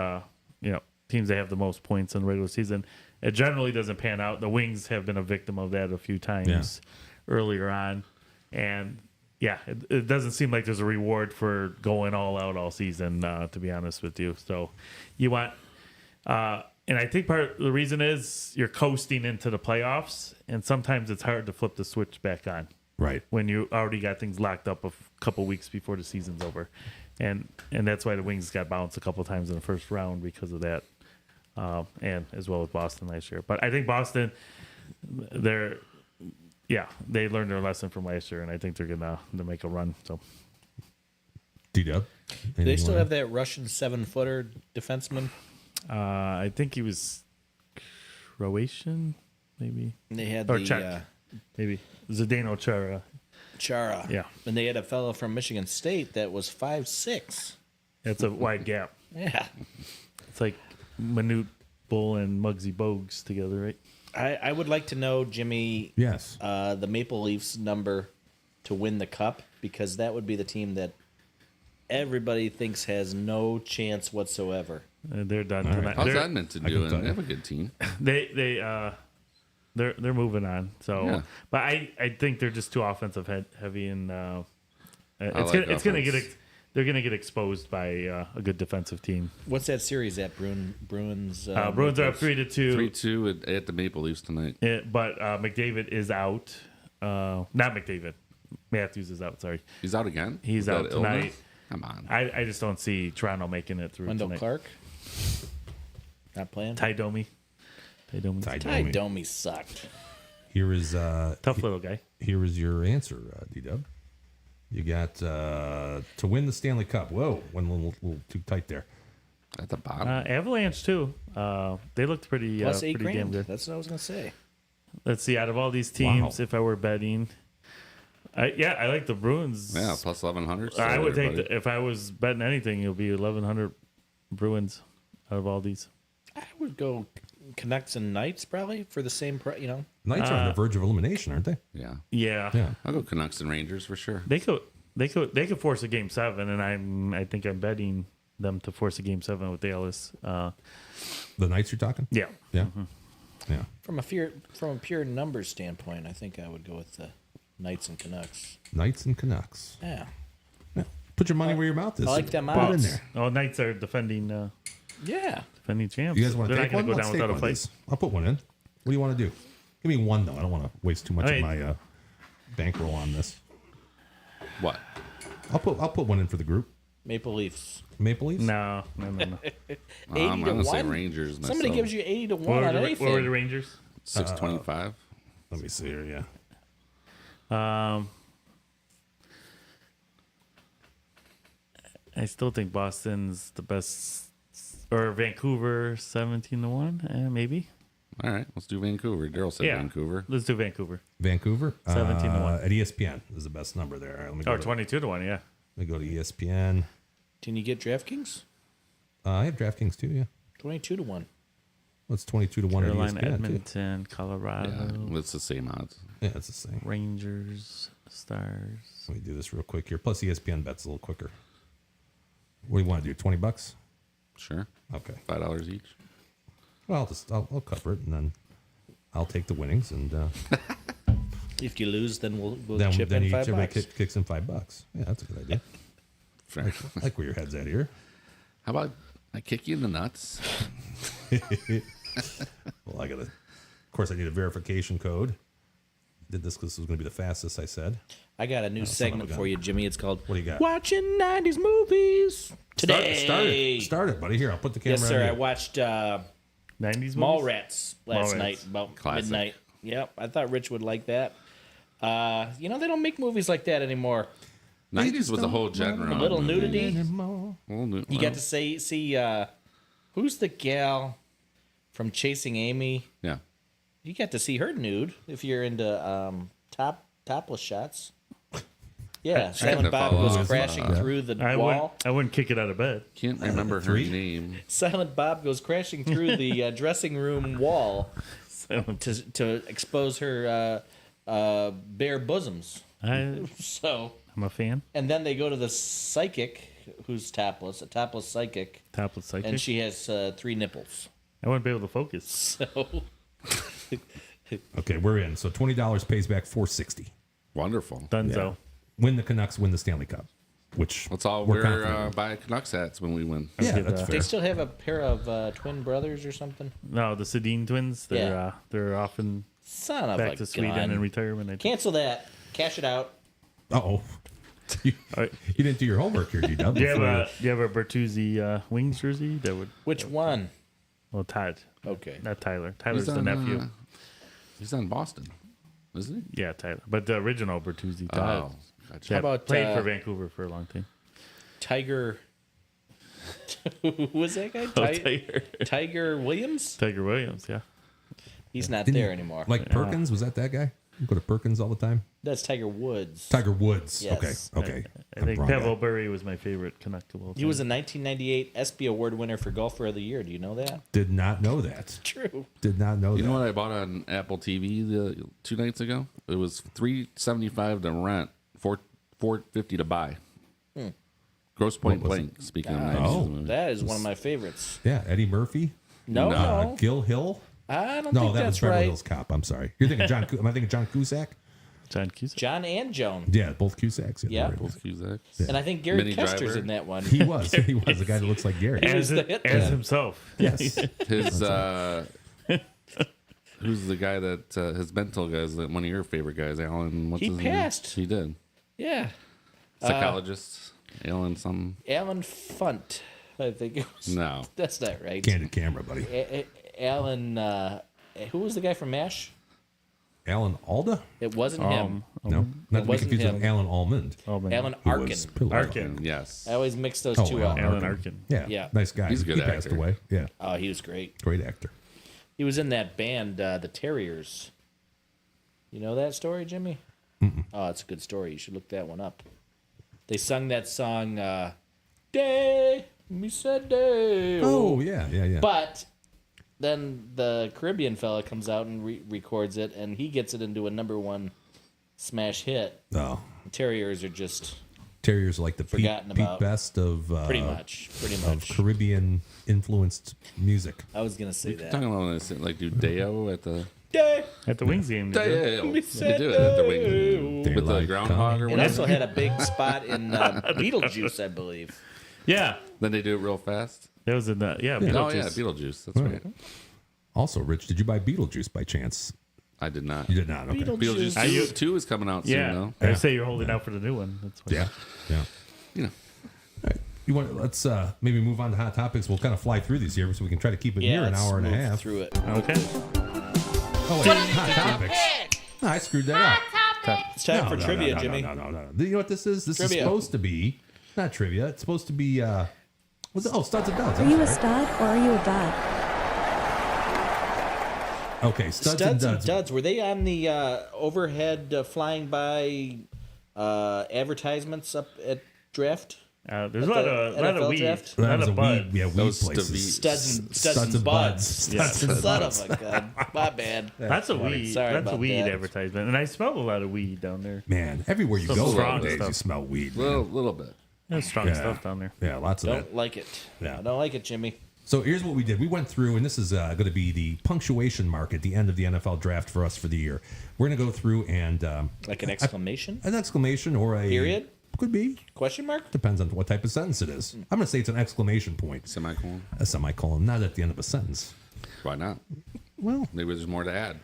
teams that have the most points in the regular season, it generally doesn't pan out. The Wings have been a victim of that a few times earlier on. And yeah, it doesn't seem like there's a reward for going all out all season, to be honest with you. So you want, and I think part of the reason is you're coasting into the playoffs, and sometimes it's hard to flip the switch back on. Right. When you already got things locked up a couple weeks before the season's over. And that's why the Wings got bounced a couple times in the first round because of that. And as well as Boston last year. But I think Boston, they learned their lesson from last year, and I think they're gonna make a run. So, D-Dub, Do they still have that Russian 7-footer defenseman? I think he was Croatian, maybe. And they had or the Czech, maybe Zdeno Chara. Chara. Yeah, and they had a fellow from Michigan State that was 5'6". That's a wide gap. Yeah, it's like Manute Bull and Muggsy Bogues together, right? I would like to know, Jimmy. Yes. The Maple Leafs number to win the cup, because that would be the team that everybody thinks has no chance whatsoever. They're done All right. tonight. How's They're- Edmonton doing? They have a good team. They're moving on. So, Yeah. but I think they're just too offensive heavy, and like they're gonna get exposed by a good defensive team. What's that series at Bruins? Bruins are up 3-2. 3-2 at the Maple Leafs tonight. But McDavid is out. Not McDavid. Matthews is out. Sorry, He's out again. he's With out that tonight. illness? Come on. I just don't see Toronto making it through Wendell tonight. Clark not playing. Ty Domi. Ty Domi sucked. Here is Tough little guy. Here is your answer, D-Dub. You got to win the Stanley Cup. Whoa, went a little too tight there. At the bottom. Avalanche too. They looked pretty Plus pretty $8,000. damn good. That's what I was gonna say. Let's see. Out of all these teams, Wow. if I were betting, I like the Bruins. Yeah, plus 1,100. I would take everybody. if I was betting anything, it would be 1,100 Bruins out of all these. I would go Canucks and Knights probably for the same price. Knights are on the verge of elimination, aren't they? Yeah. Yeah. I'll go Canucks and Rangers for sure. They could force a game 7, and I think I'm betting them to force a game 7 with Dallas. The Knights you're talking? Yeah. Yeah. Yeah. From a pure numbers standpoint, I think I would go with the Knights and Canucks. Knights and Canucks. Yeah. Put your money where your mouth is. I like them Put it in odds. there. Oh, Knights are defending champs. You guys want to They're take not one? going to go Let's down take without a one of fight. these. I'll put one in. What do you want to do? Give me one, though. I don't want to waste too much of my bankroll on this. What? I'll put one in for the group. Maple Leafs. Maple Leafs? No. 80 I'm to going to say 1? Rangers myself. Somebody gives you 80 to 1 What on were anything. the Rangers? 625. Let me see here, yeah. I still think Boston's the best, or Vancouver 17 to 1, maybe. All right, let's do Vancouver. Daryl said Vancouver. Let's do Vancouver. Vancouver? 17 to 1. At ESPN is the best number there. All right, let me go 22 to 1, yeah. Let me go to ESPN. Can you get DraftKings? I have DraftKings too, yeah. 22 to 1. What's 22 to 1 at Carolina, ESPN too? Colorado, Colorado. Yeah, it's the same odds. Yeah, it's the same. Rangers, Stars. Let me do this real quick here. Plus ESPN bets a little quicker. What do you want to do? $20? Sure. Okay. $5 each. Well, I'll cover it, and then I'll take the winnings, and If you lose, then we'll then chip in each $5. everybody kicks in $5. Yeah, that's a good idea. Fair. I like where your head's at here. How about I kick you in the nuts? Well, of course, I need a verification code. did this because this was going to be the fastest. I said. I got a new segment for you, Jimmy. It's called What do you got? Watching 90s Movies Today. Start it, buddy. Here, I'll put the camera. Yes, sir. on I you. watched 90s movies? Mallrats last Mallrats. night, about Classic. midnight. Yep, I thought Rich would like that. They don't make movies like that anymore. 90s was a whole genre. A little nudity. You You got to see who's the gal from Chasing Amy? Yeah. You got to see her nude if you're into topless shots. Yeah, Silent Bob follow goes up. crashing through the I wall. wouldn't kick it out of bed. Can't remember her name. Silent Bob goes crashing through the dressing room wall to expose her bare bosoms. I'm So, a fan. and then they go to the psychic, who's topless, a topless psychic, Topless psychic. and she has 3 nipples. I wouldn't be able to focus. So, Okay, we're in. So $20 pays back $460. Wonderful. Dunzo. Win the Canucks, win the Stanley Cup. Which Let's all we're wear confident. buy Canucks hats when we win. Yeah, get that's that. fair. they still have a pair of twin brothers or something. No, the Sedin twins. They're Yeah. they're often Son of back a to Sweden gun. in retirement. I think. Cancel that. Cash it out. Uh-oh. You, Alright. you didn't do your homework here, G-Dub. Do you have a Bertuzzi Wings jersey? That would. Which one? Well, Todd. Okay. Not Tyler. Tyler's He's the on, nephew. He's on Boston, isn't he? Yeah, Tyler. But the original Bertuzzi. Todd. Oh, gotcha. Yeah, How about, played for Vancouver for a long time. Tiger. Who was that guy? Tiger. Tiger Williams? Tiger Williams. Yeah. He's not Didn't there he- anymore. Like Perkins, was that guy? You go to Perkins all the time? That's Tiger Woods. Tiger Woods. Yes. Okay. I I'm think wrong guy. Pavel Bure was my favorite Canuck of all time. He was a 1998 ESPY Award winner for Golfer of the Year. Do you know that? Did not know that. True. Did not know You that. know what I bought on Apple TV 2 nights ago? It was $375 to rent, $450 to buy. Gross Point What was Blank. Speaking of Nice. 90s Oh. movies. That is one of my favorites. Yeah, Eddie Murphy. No, no. Gil Hill. I don't No, think that that's was Beverly right. Hills Cop. I'm sorry. You're thinking John. Am I thinking John Cusack? John Cusack. John and Joan. Yeah, both Cusacks. Yeah. right. Both Cusacks. And I think Gary Mini Kester's Driver. in that one. He was. He was the guy that looks like Gary. He As, was the hit as man. himself. Yes. His who's the guy that his mental guy is one of your favorite guys, Alan? What's He his passed. Name? He did. Yeah. Psychologist, Alan something. Alan Funt. I think it was. No, That's not right. Candid camera, buddy. Alan, who was the guy from MASH? Alan Alda? It wasn't him. No, not to be wasn't confused with him. Alan Almond. Alan who Arkin. was Pillow. Arkin. yes. I always mix those Oh, two up. Alan Arkin. Yeah, Yeah. nice guy. He's a good he passed actor. away. Yeah, Oh, he was great. great actor. He was in that band, the Terriers. You know that story, Jimmy? Oh, it's a good story. You should look that one up. They sung that song, Day, me said day. Oh, yeah. But then the Caribbean fella comes out and records it, and he gets it into a #1 smash hit. Oh, Terriers are just Terriers are like the Pete Forgotten about. Best of pretty much. of Caribbean influenced music. I was going to say that. Talking about when they like do Deo at the Day. At the Wings game. they did. Deo. They do it at the wing with the Daylight groundhog or It whatever. also had a big spot in Beetlejuice, I believe. Yeah. Then they do it real fast. That was in the, yeah, Oh yeah, Beetlejuice. Beetlejuice. That's right. Also, Rich, did you buy Beetlejuice by chance? I did not. You did not. Okay. Beetlejuice Are you- 2 is coming out Yeah. soon I say you're holding out for the new one. That's why. Yeah. though. You know. You want? Let's maybe move on to hot topics. We'll kind of fly through these here, so we can try to keep it near an let's hour and a move half. through it. Okay. Oh, wait, hot topics. Oh, I screwed that up. It's time for trivia, no, Jimmy. No. You know what this is? This Trivia. is supposed to be not trivia. It's supposed to be what's it? Oh, studs and duds. Are you a stud or are you a dud? Okay, studs and duds. Were they on the overhead flying by advertisements up at draft? There's At a lot the of NFL weed. draft? A lot That was of a bud. weed, weed Those places. Studs and buds. Studs and Son buds. of a gun. My bad. That's a weed. Sorry That's a about weed that. advertisement, and I smell a lot of weed down there. Man, everywhere you Some go strong nowadays, stuff. you smell weed. Little Man. bit. There's strong Yeah. stuff down there. Yeah, lots of that. Don't like it. Yeah. I don't like it, Jimmy. So here's what we did. We went through, and this is going to be the punctuation mark at the end of the NFL draft for us for the year. We're going to go through and Like an exclamation? an exclamation or a Period? could be. Question mark? Depends on what type of sentence it is. I'm going to say it's an exclamation point. Semicolon. A semicolon, not at the end of a sentence. Why not? Well, Maybe there's more to add.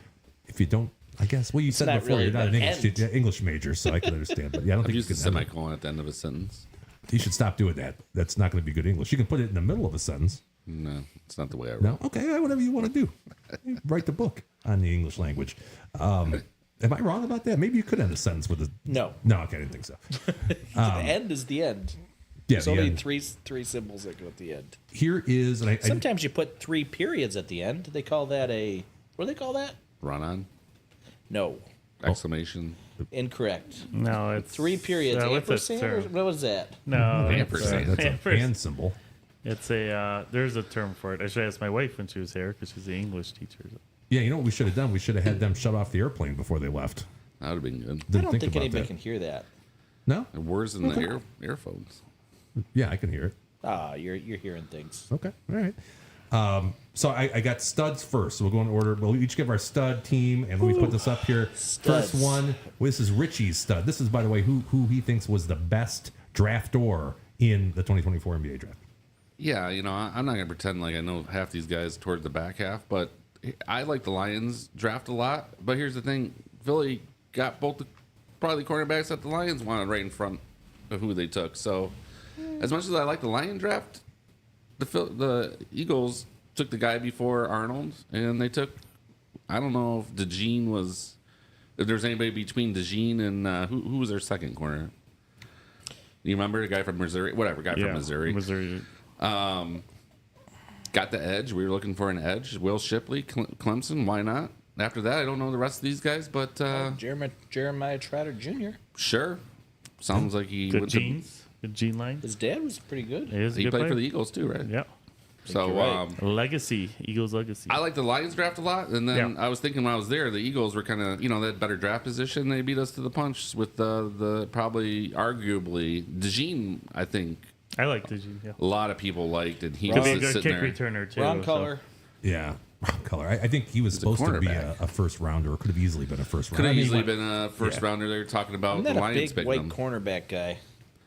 if you don't I guess. Well, you said not before really you're not an the English major, so I can understand. But yeah, I don't I've think you used a can. semicolon at the end of a sentence. You should stop doing that. That's not going to be good English. You can put it in the middle of a sentence. No, it's not the way I wrote. No, okay, whatever you want to do. Write the book on the English language. Am I wrong about that? Maybe you could end a sentence with a No. No, okay, I didn't think so. The end is the end. Yeah, There's the only end. three symbols that go at the end. Here is, and I Sometimes you put 3 periods at the end. They call that a what do they call that? Run on. No, Exclamation. incorrect. No, it's 3 periods. what's that Ampersand? Or term? what was that? No, Ampersand. that's a Ampersand. hand symbol. It's a there's a term for it. I should ask my wife when she was here because she's the English teacher. Yeah, you know what we should have done? We should have had them shut off the airplane before they left. That would have been good. I Didn't don't think about anybody that. can hear that. No? The words in the earphones. Yeah, I can hear it. Ah, you're hearing things. Okay, all right. So I got studs first. So we'll go in order. We'll each give our stud team, and let me put this up here. Studs. First one, this is Richie's stud. This is, by the way, who he thinks was the best draftor in the 2024 NBA draft. Yeah, you know, I'm not going to pretend like I know half these guys toward the back half, but I like the Lions draft a lot. But here's the thing. Philly got both the probably cornerbacks that the Lions wanted right in front of who they took. So as much as I like the Lion draft, the Eagles took the guy before Arnold, and they took, I don't know if DeJean was, if there's anybody between DeJean and who was their second corner? You remember the guy from Missouri? Whatever, guy from Missouri. Got the edge. We were looking for an edge. Will Shipley, Clemson. Why not? After that, I don't know the rest of these guys, but Jeremiah Trotter Jr. Sure. Sounds like he Good went to- genes. Good gene line. His dad was pretty good. He is a He good played player. for the Eagles too, right? Yeah. So you're right. Legacy. Eagles legacy. I like the Lions draft a lot, and then Yeah. I was thinking when I was there, the Eagles were kind of, they had better draft position. They beat us to the punch with the probably arguably DeJean. I think I like the gene. Yeah. a lot of people liked, and he Could was be a just good sitting kick there. returner too. Wrong so- color. Yeah, wrong color. I think he was He's a supposed to be cornerback. a first rounder, or could have easily been a first Could rounder. have I mean, easily what- been a first rounder. They were talking about I'm the not a Lions big picking white him. cornerback guy.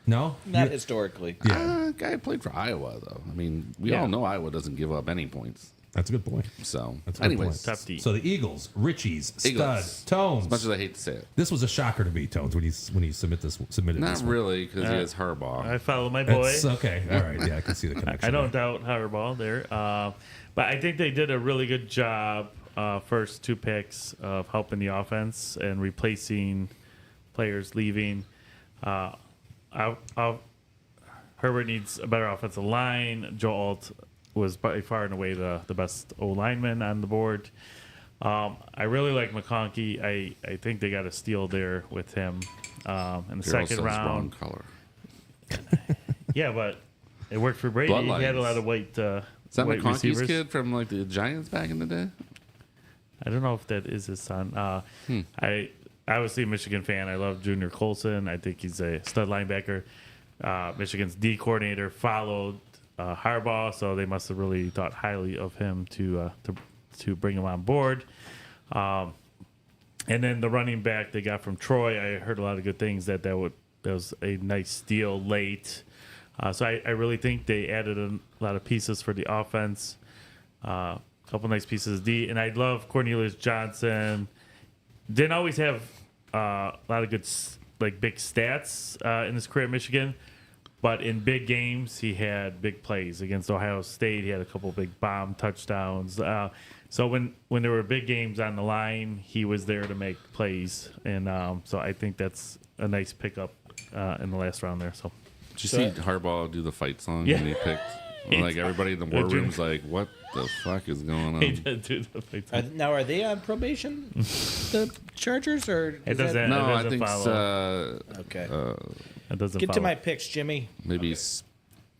No, Not You- historically. Yeah, Guy played for Iowa though. I mean, we Yeah. all know Iowa doesn't give up any points. that's a good point. So, That's a good anyways, point. Top D. So the Eagles, Richie's, Eagles. stud, Tones. as much as I hate to say it, This was a shocker to me, Tones, when he submitted this. not really because he has Harbaugh. I follow my boy. It's okay. All right. Yeah, I can see the connection. I don't doubt Harbaugh there. But I think they did a really good job first 2 picks of helping the offense and replacing players leaving. Herbert needs a better offensive line. Joe Alt was by far and away the best O-lineman on the board. I really like McConkey. I think they got a steal there with him in the Daryl second says round. wrong color. Yeah, but it worked for Brady. He had a Bloodlines. lot of white, Is that white McConkey's receivers. kid from like the Giants back in the day? I don't know if that is his son. I obviously a Michigan fan. I love Junior Colson. I think he's a stud linebacker. Michigan's D coordinator followed Harbaugh, so they must have really thought highly of him to bring him on board. And then the running back they got from Troy, I heard a lot of good things that was a nice steal late. So I really think they added a lot of pieces for the offense. A couple nice pieces of D, and I love Cornelius Johnson. Didn't always have a lot of good big stats in his career at Michigan, but in big games he had big plays. Against Ohio State, he had a couple big bomb touchdowns. So when there were big games on the line, he was there to make plays, and so I think that's a nice pickup in the last round there. So. Did you see Harbaugh do the fight song Yeah. when he picked? Like everybody in the war room's like, "What the fuck is going He on?" did do the fight song. Now, are they on probation, the Chargers, or It doesn't. No, it I doesn't think follow. Okay. It doesn't Get follow. to my picks, Jimmy. Maybe Give it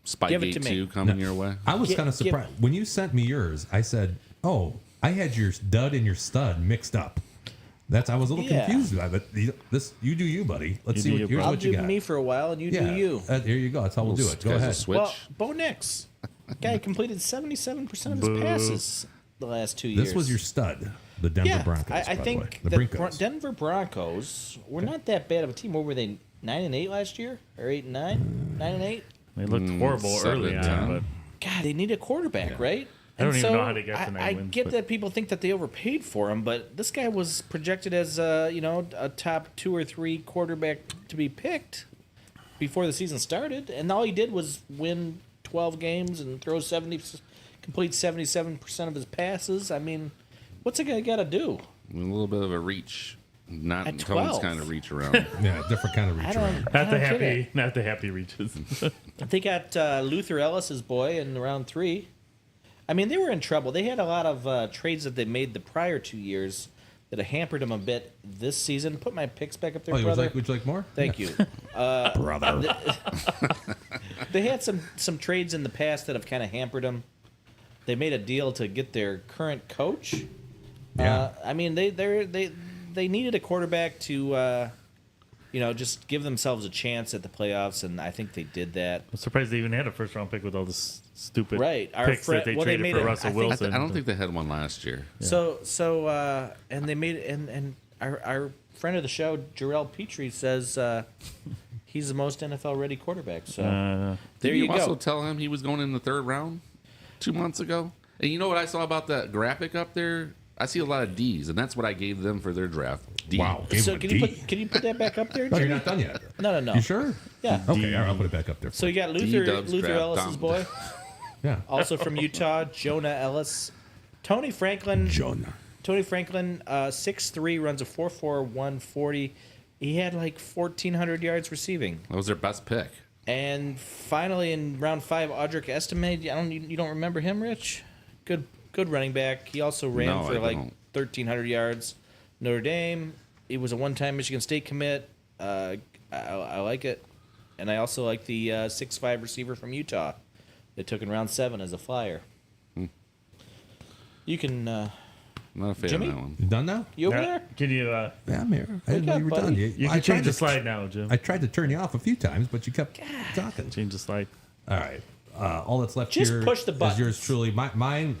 Spygate to me. 2 coming your way. I was Give- kind of give- surprised when you sent me yours. I said, "Oh, I had your dud and your stud mixed up." I was a little Yeah. confused by that. This you do you, buddy. Let's You see do what, you, here's bro. I'll what you do got. me for a while, and you yeah, do you. There you go. That's how we'll do it. Go Guys will ahead. switch. Well, Bo Nix. Guy completed 77% of his Boo. passes the last 2 years. This was your stud, the Denver Broncos. I by the way. think the the Broncos. Denver Broncos were not that bad of a team. What were they, 9-8 last year, or 8-9, 9-8? They looked horrible 7 early and on, 10. but God, they need a quarterback, right? I don't And even so know how they got to 9 I wins. get but- that people think that they overpaid for him, but this guy was projected as a top 2 or 3 quarterback to be picked before the season started, and all he did was win 12 games and complete 77% of his passes. I mean, what's a guy got to do? A little bit of a reach. Not At Tone's 12. kind of reach around. Yeah, different kind of reach around. Not the happy reaches. They got Luther Ellis's boy in round 3. I mean, they were in trouble. They had a lot of trades that they made the prior 2 years that have hampered them a bit this season. Put my picks back up there, brother. Would you like more? Thank you. Brother. They had some trades in the past that have kind of hampered them. They made a deal to get their current coach. Yeah. I mean, they needed a quarterback to, just give themselves a chance at the playoffs, and I think they did that. I'm surprised they even had a first round pick with all this stupid Right. Our picks that they well, they traded made for it- Russell I think- Wilson. I don't think they had one last year. So and they made and our friend of the show, Jarrell Petrie, says he's the most NFL ready quarterback. So there Didn't you also go. tell him he was going in the 3rd round 2 months ago? And you know what I saw about that graphic up there? I see a lot of D's, and that's what I gave them for their draft. D. Wow. Gave So him a can you put that back up there? No, you're Jimmy? not done yet. No. You sure? Yeah. Okay, all right, I'll put it back up there. So you got D-Dubs Luther draft Ellis's Tom. boy, Yeah. also from Utah, Jonah Ellis, Tony Franklin. Jonah. Tony Franklin, 6'3", runs a 4.4, 140. He had like 1,400 yards receiving. That was their best pick. And finally, in round 5, Audric Estime. You don't remember him, Rich? Good running back. He also ran No, for I like don't. 1,300 yards. Notre Dame. He was a one-time Michigan State commit. I like it, and I also like the 6'5" receiver from Utah. They took in round 7 as a flyer. You can. Not a fan Jimmy? of that one. You done now? You over Now, there? Can you? Yeah, I'm here. I didn't know up, you were buddy. done. You I can tried change the to- slide now, Jim. I tried to turn you off a few times, but you kept talking. Change the slide. All right. All that's left Just here push the is buttons. yours truly. Mine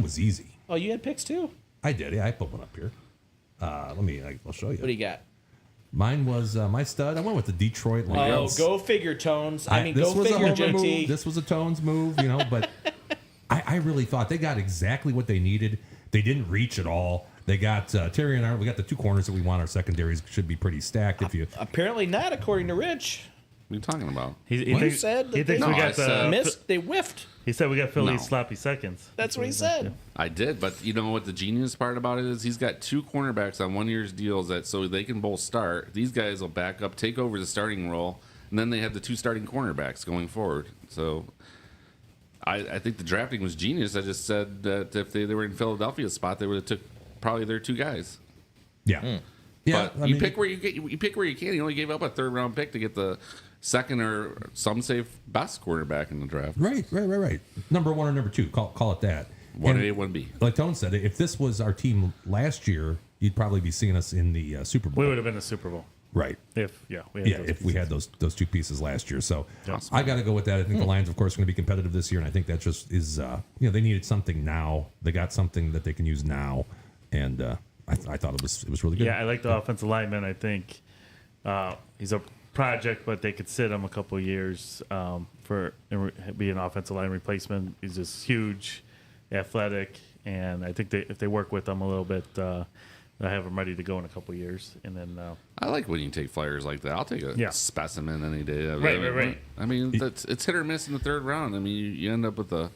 was easy. Oh, you had picks too. I did. Yeah, I put one up here. I'll show you. What do you got? Mine was my stud. I went with the Detroit Lions. Oh, go figure, Tones. I mean, this go was a figure, homer JT. move. This was a Tones move, but I really thought they got exactly what they needed. They didn't reach at all. They got Terry and I. We got the 2 corners that we want. Our secondaries should be pretty stacked. If you Apparently not, according to Rich. What are you talking about? He You thinks, said he that thinks they we No, I got said- missed. They whiffed. He said we got Philly's No. sloppy seconds. That's what he said. I did, but you know what the genius part about it is? He's got 2 cornerbacks on 1 year's deals that so they can both start. These guys will back up, take over the starting role, and then they have the 2 starting cornerbacks going forward. So I think the drafting was genius. I just said that if they were in Philadelphia's spot, they would have took probably their 2 guys. yeah. Yeah, But you pick where you pick where you can. You only gave up a 3rd round pick to get the second or some say best quarterback in the draft. Right. Number 1 or number 2. Call it that. 1A, And 1B. Like Tone said, if this was our team last year, you'd probably be seeing us in the Super Bowl. We would have been the Super Bowl Right. if we had Yeah, those if we pieces. had those 2 pieces last year. So Awesome. I got to go with that. I think the Lions, of course, are going to be competitive this year, and I think that just is, they needed something now. They got something that they can use now, and I thought it was really good. Yeah, I like the offensive lineman. I think he's a project, but they could sit him a couple of years for be an offensive line replacement. He's just huge, athletic, and I think if they work with him a little bit, they'll have him ready to go in a couple of years. And then I like when you take flyers like that. I'll take a Yeah. specimen any day. Right. I mean, it's hit or miss in the 3rd round. I mean, you end up with a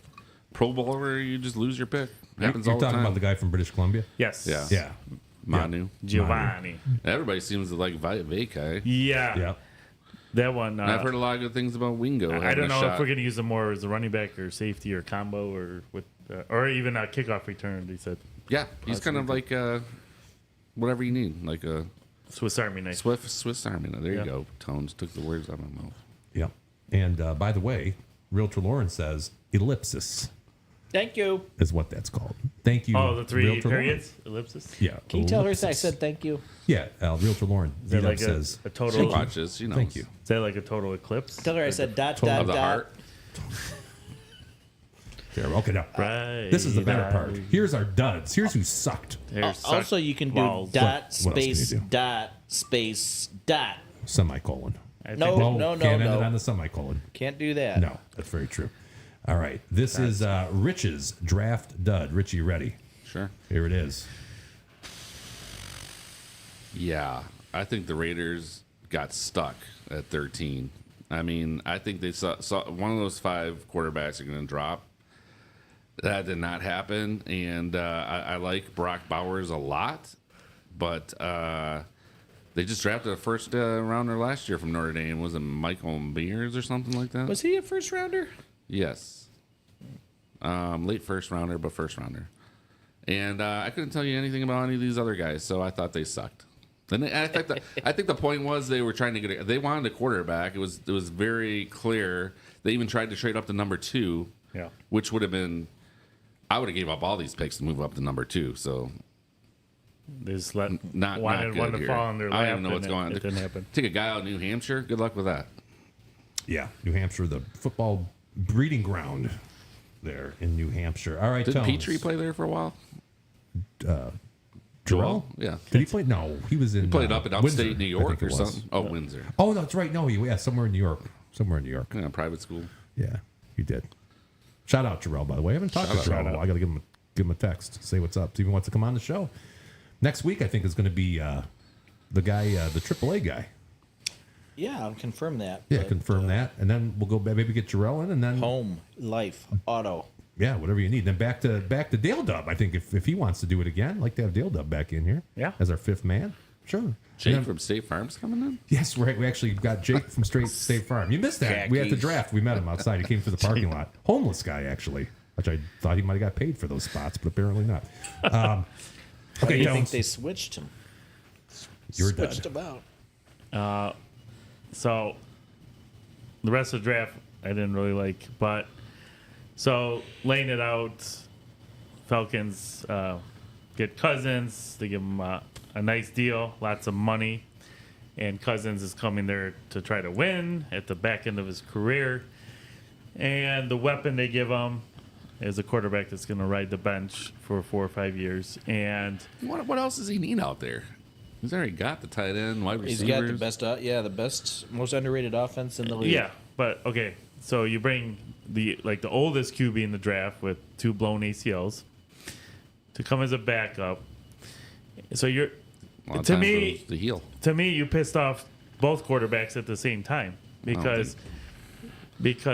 Pro Bowler, you just lose your pick. It happens You're all the talking time. about the guy from British Columbia? yes, Yeah. Manu. Giovanni. Everybody seems to like Vacay. Yeah, Yeah. that one. And I've heard a lot of good things about Wingo. I having don't a know shot. if we're going to use him more as a running back or safety or combo or with or even a kickoff return. He said Yeah, he's kind of like whatever you need, like a Swiss Army knife. Swiss Army. There Yeah. you go. Tones took the words out of my mouth. Yeah. And by the way, Realtor Lauren says ellipsis Thank you. is what that's called. Thank you. Oh, the 3 Realtor Lauren. periods, ellipsis. Yeah. Can you tell her I ellipsis. said thank you? Yeah, Realtor Lauren. Is that D-Dub like says, a She total? watches, you know. thank you. Is that like a total eclipse? Tell her I said dot, Total dot, Of the dot. heart. Terrible. Okay, now, Right. this is the better part. Here's our duds. Here's who sucked. Also, you can do Walls. dot, What else can you space, do? dot, space, dot. Semicolon. I think No. that- Can't end it on the semicolon. Can't do that. No, that's very true. All right. This is Rich's draft dud. Rich, you ready? Sure. Here it is. Yeah, I think the Raiders got stuck at 13. I mean, I think they saw one of those 5 quarterbacks are going to drop. That did not happen, and I like Brock Bowers a lot, but they just drafted a first rounder last year from Notre Dame. Was it Michael Beers or something like that? Was he a first rounder? Yes. Late first rounder, but first rounder. And I couldn't tell you anything about any of these other guys, so I thought they sucked. And I think the point was they were trying to they wanted a quarterback. It was very clear. They even tried to trade up to number 2, which would have been. I would have gave up all these picks to move up to number 2. So they just wanted not one to here. fall on their lap. I don't even know what's going on. It didn't happen. Take a guy out of New Hampshire. Good luck with that. Yeah, New Hampshire, the football breeding ground there in New Hampshire. All right, Did Tones. Petrie play there for a while? Joel? Yeah. Did he play? No, he was in. He played up in upstate Windsor, New I York think it or was. something. Oh, Windsor. Oh, no, that's right. No, somewhere in New York. Somewhere in New York. Yeah, private school. Yeah, he did. Shout out Jarrell, by the way. I haven't talked to Jarrell in a while. I got to give him a text, say what's up, see if he wants to come on the show. Next week, I think, is going to be the guy, the AAA guy. Yeah, I'll confirm that. Yeah, but, confirm that. And then we'll go maybe get Jarrell in, and then home, life, auto. Yeah, whatever you need. Then back to Dale Dub. I think if he wants to do it again, I'd like to have Dale Dub back in here. Yeah. As our 5th man. Sure. Jake from State Farm's coming in? Yes, right. We actually got Jake from State Farm. You missed that. We had the draft. We met him outside. He came through the parking lot. Homeless guy, actually, which I thought he might have got paid for those spots, but apparently not. Okay, you think they switched him? You're switched done. him out. So the rest of the draft I didn't really like, but so laying it out, Falcons get Cousins. They give him a nice deal, lots of money, and Cousins is coming there to try to win at the back end of his career. And the weapon they give him is a quarterback that's going to ride the bench for 4 or 5 years. And what else does he need out there? He's already got the tight end, wide receivers. He's got the best, the best, most underrated offense in the league. Yeah, but okay, so you bring the oldest QB in the draft with 2 blown ACLs to come as a backup. So you're to me the heel. To me, you pissed off both quarterbacks at the same time because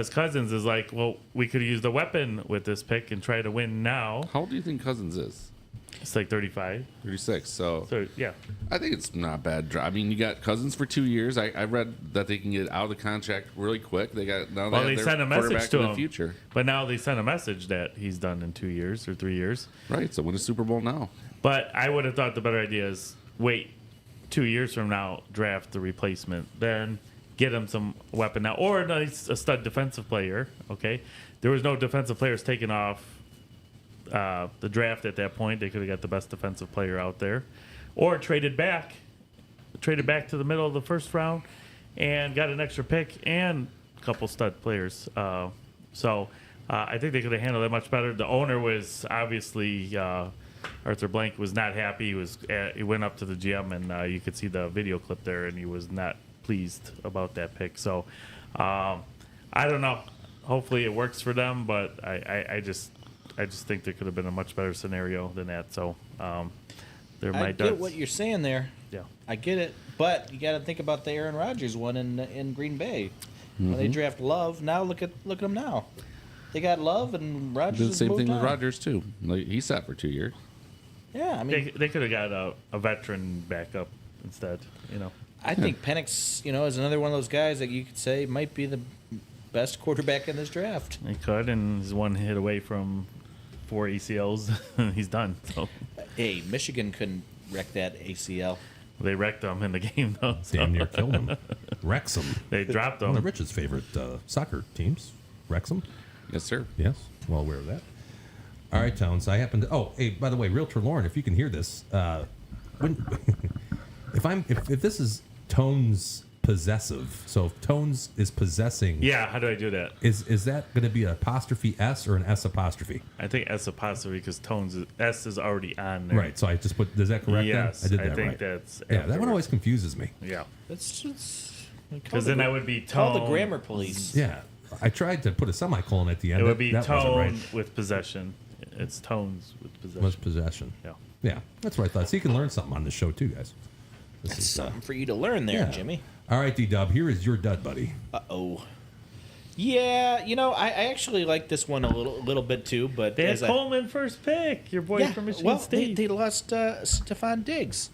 Cousins is like, well, we could use the weapon with this pick and try to win now. How old do you think Cousins is? It's like 35. 36. So yeah. I think it's not bad. I mean, you got Cousins for 2 years. I read that they can get out of the contract really quick. They got now. Well, they they sent a message to in him. The future. But now they sent a message that he's done in 2 years or 3 years. Right. So win a Super Bowl now. But I would have thought the better idea is wait 2 years from now, draft the replacement, then get him some weapon now, or a stud defensive player. Okay, there was no defensive players taken off the draft at that point. They could have got the best defensive player out there, or traded back to the middle of the first round and got an extra pick and a couple stud players. So I think they could have handled it much better. The owner was obviously Arthur Blank was not happy. He went up to the GM and you could see the video clip there, and he was not pleased about that pick. So I don't know. Hopefully it works for them, but I just think there could have been a much better scenario than that. So they're my I get what you're saying there. Yeah, I get it, but you got to think about the Aaron Rodgers one in Green Bay. When they draft Love, now look at them now. They got Love and Rodgers. Did the same thing on. with Rodgers too. Like, he sat for 2 years. Yeah, I mean they could have got a veteran backup instead. I think Penix, is another one of those guys that you could say might be the best quarterback in this draft. He could, and he's one hit away from 4 ACLs. He's done. So hey, Michigan couldn't wreck that ACL. they wrecked him in the game though. So. Damn near killed him. Wrexham. They dropped him. One of Rich's favorite soccer teams. Wrexham. Yes, sir. Yes. Well aware of that. All right, Towns. I happen to. Oh, hey, by the way, Realtor Lauren, if you can hear this, if this is Tones possessive, so if Tones is possessing, Yeah, how do I do that? is that going to be an apostrophe S or an S apostrophe? I think S apostrophe because S is already on there. Right. So I just put. Is that correct? Yes, then? I did that I think right. that's Yeah, that one afterwards. always confuses me. Yeah, That's just because then I would be call the Tones. grammar police. Yeah. I tried to put a semicolon at the end. It would be that wasn't tone right. with possession. It's tones with possession. Was possession. Yeah. Yeah, that's what I thought. So you can learn something on this show too, guys. That's something for you to learn there, yeah. Jimmy. All right, D-Dub, here is your dud, buddy. Uh-oh. Yeah, I actually like this one a little bit too, but They had Coleman first pick, your boy from Michigan State. They lost Stephon Diggs,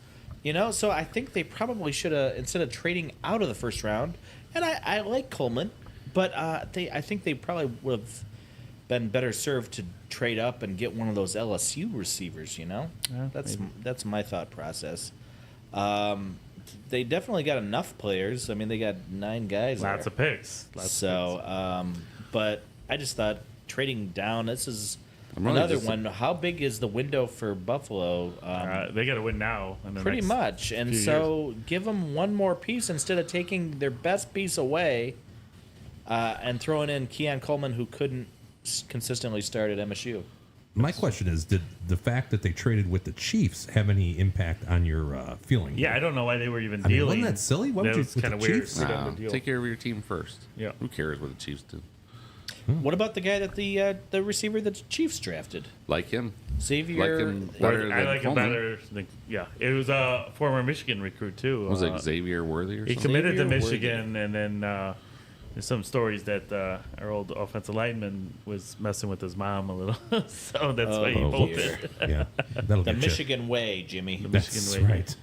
so I think they probably should have, instead of trading out of the first round, and I like Coleman, but I think they probably would have been better served to trade up and get one of those LSU receivers. Yeah, That's my thought process. They definitely got enough players. I mean, they got 9 guys. Lots of picks. But I just thought trading down. This is really another one. How big is the window for Buffalo? They got to win now. Pretty much. And so give them one more piece instead of taking their best piece away and throwing in Keon Coleman, who couldn't consistently start at MSU. My question is, did the fact that they traded with the Chiefs have any impact on your feeling? Yeah, I don't know why they were even I mean, dealing. wasn't that silly? Why would That you was with kind of the weird. Chiefs? for them to deal. Take care of your team first. Yeah. Who cares what the Chiefs do? What about the guy that the receiver that the Chiefs drafted? Like him. Xavier. Like him better I than like him Coleman. better. It was a former Michigan recruit too. Was it Xavier Worthy or He something? committed to Xavier Michigan, and then there's some stories that our old offensive lineman was messing with his mom a little, so that's why he Oh, bolted. dear. Yeah, that'll The get you. Michigan way, Jimmy. That's Michigan way. right.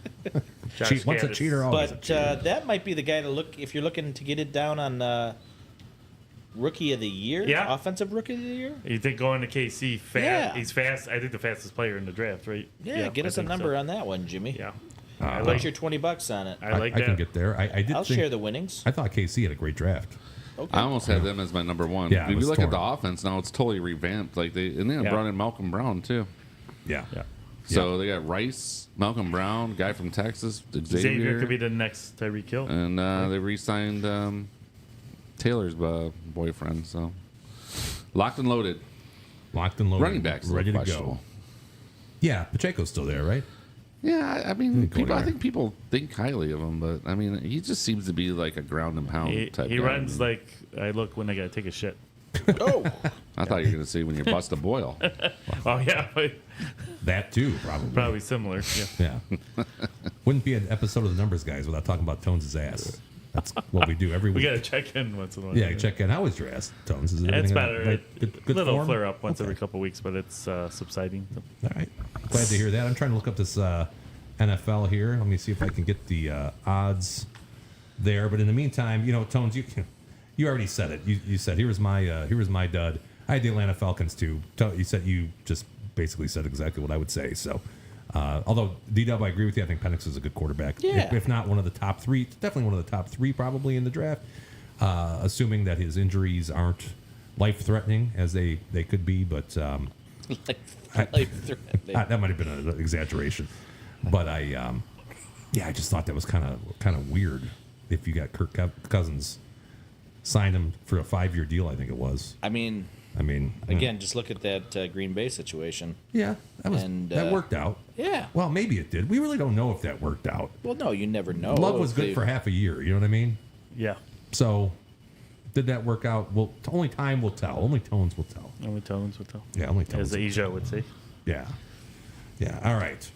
Josh Once a Gaddis. cheater, always a But cheater. that might be the guy to look if you're looking to get it down on Rookie of the Year. Yeah. Offensive Rookie of the Year. You think going to KC fast? Yeah. He's fast. I think the fastest player in the draft, right? Yeah, get us a think number so. on that one, Jimmy. Yeah, I like your $20 on it. I like I that. can get there. I did. I'll think, share the winnings. I thought KC had a great draft. Okay. I almost had them as my number one. Yeah, it if you was look at the torn. offense now, it's totally revamped. Like they Yeah. brought in Malcolm Brown too. Yeah. Yeah. So they got Rice, Malcolm Brown, guy from Texas, Xavier Xavier, could be the next Tyreek Hill. and they re-signed Taylor's boyfriend. So locked and loaded. Locked and loaded. Running backs ready to go. questionable. Yeah, Pacheco's still there, right? Yeah, I mean, go I there. think people think highly of him, but I mean, he just seems to be like a ground and pound type. He guy. runs like I look when I gotta take a shit. Oh, I thought you were going to say when you bust a boil. Oh yeah, That too, probably. probably similar. Yeah. Yeah. Wouldn't be an episode of the Numbers Guys without talking about Tones' ass. That's what we do every We week. gotta check in once in a while. Yeah, check in. How is your ass, Tones? Is It's everything better. right? Good little form? flare up once Okay. every couple weeks, but it's subsiding. All right. Glad to hear that. I'm trying to look up this NFL here. Let me see if I can get the odds there. But in the meantime, Tones, you already said it. You said here was my dud. I had the Atlanta Falcons too. You said you just basically said exactly what I would say. So, although D-Dub, I agree with you. I think Penix is a good quarterback. Yeah. If not one of the top 3, definitely one of the top 3 probably in the draft. Assuming that his injuries aren't life-threatening as they could be, but life-threatening. that might have been an exaggeration. But I just thought that was kind of weird. If you got Kirk Cousins, signed him for a 5-year deal, I think it was. I mean, again, just look at that Green Bay situation. Yeah, And, that worked out. Yeah. Well, maybe it did. We really don't know if that worked out. Well, no, you never know. Love was If good they- for half a year. You know what I mean? Yeah. So, did that work out? Well, only time will tell. Only Tones will tell. Only Tones would tell. Yeah, only Tones. As Asia would say. Yeah. Yeah. All right.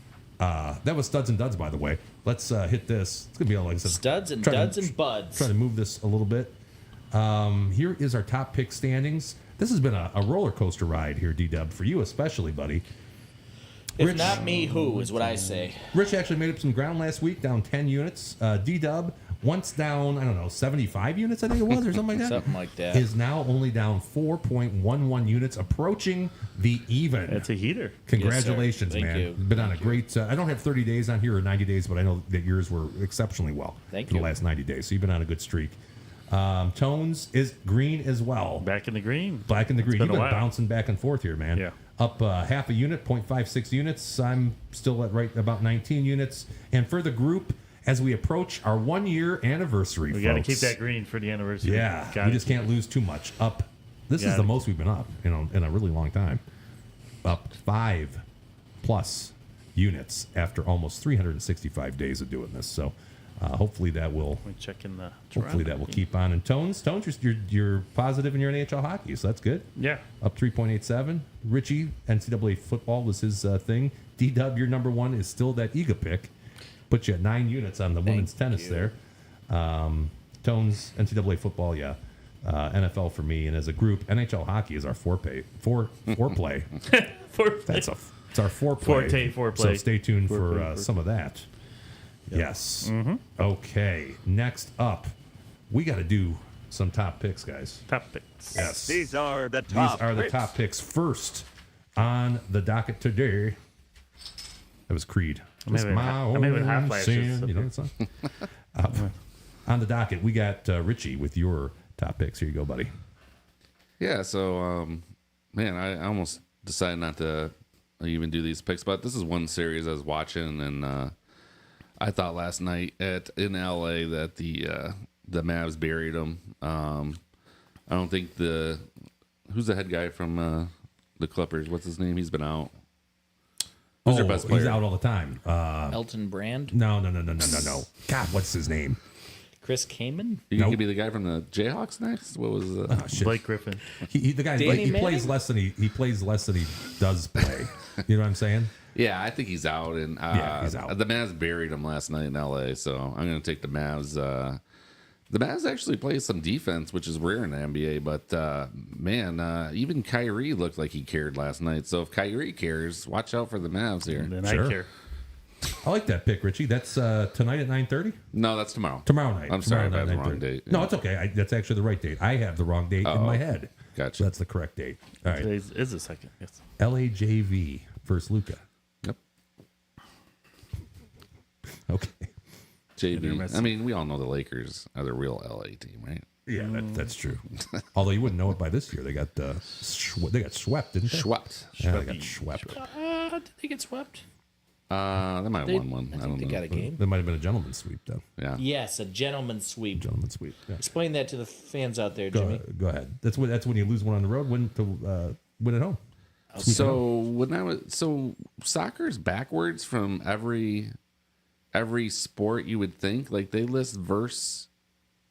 That was Studs and Duds, by the way. Let's hit this. It's gonna be all like I said. Studs and try to- duds and buds. Try to move this a little bit. Here is our top pick standings. This has been a roller coaster ride here, D-Dub, for you especially, buddy. If Rich- not me, who is what I say. Rich actually made up some ground last week, down 10 units. D-Dub, once down, 75 units, I think it was, or something like that. Something like that. Is now only down 4.11 units, approaching the even. That's a heater. Congratulations, Yes, sir. man. Thank you. Been on a great. I don't have 30 days on here or 90 days, but I know that yours were exceptionally well Thank for you. the last 90 days. So you've been on a good streak. Tones is green as well. Back in the green. Black and the green. been You've a been while. bouncing back and forth here, man. Yeah. Up half a unit, 0.56 units. I'm still at right about 19 units. And for the group, as we approach our 1-year anniversary, We got to folks. keep that green for the anniversary. Yeah, Got we it. just can't lose too much. Up. This is Got the it. most we've been up, in a really long time. Up 5+ units after almost 365 days of doing this. So Hopefully that will. We're checking the. Hopefully that will keep on. And Tones, you're positive in your NHL hockey, so that's good. Yeah. Up 3.87. Richie, NCAA football was his thing. D-Dub, your number one is still that EGA pick. Put you at 9 units on the women's tennis there. Tones, NCAA football, yeah. NFL for me, and as a group, NHL hockey is our foreplay. It's our foreplay. Foreplay. So stay tuned for some of that. Yep. Yes. Mm-hmm. Okay. Next up, we got to do some top picks, guys. Top picks. Yes. These are the top picks. First on the docket today. That was Creed. I'm having hot flashes. You know that song? On the docket, we got Richie with your top picks. Here you go, buddy. Yeah, so, man, I almost decided not to even do these picks, but this is one series I was watching, and I thought last night in LA that the Mavs buried them. I don't think who's the head guy from the Clippers? What's his name? He's been out. Who's their best player? He's out all the time. Elton Brand? No. God, what's his name? Chris Kaman? You think he could be the guy from the Jayhawks next? What was Blake Griffin? The guy he plays less than he does play. You know what I'm saying? Yeah, I think he's out, and he's out. The Mavs buried him last night in LA, so I'm going to take the Mavs. The Mavs actually play some defense, which is rare in the NBA, but man, even Kyrie looked like he cared last night. So if Kyrie cares, watch out for the Mavs here. Then I care. I like that pick, Richie. That's tonight at 9:30? No, that's tomorrow. Tomorrow night. I'm sorry, I have the wrong date. No, it's okay. That's actually the right date. I have the wrong date in my head. Gotcha. So that's the correct date. All right. Today's is the second. Yes. LAJV versus Luca. Yep. Okay. JV. I mean, we all know the Lakers are the real LA team, right? Yeah, that's true. Although you wouldn't know it by this year. They got swept, didn't they? Swept. Yeah, they got swept. Did they get swept? They might have won one. I don't they know. got a game. There might have been a gentleman's sweep, though. Yeah. Yes, a gentleman's sweep. Gentleman's sweep. Yeah. Explain that to the fans out there, Jimmy. Go ahead. That's when you lose one on the road, win at home. So soccer's backwards from every sport you would think. Like they list verse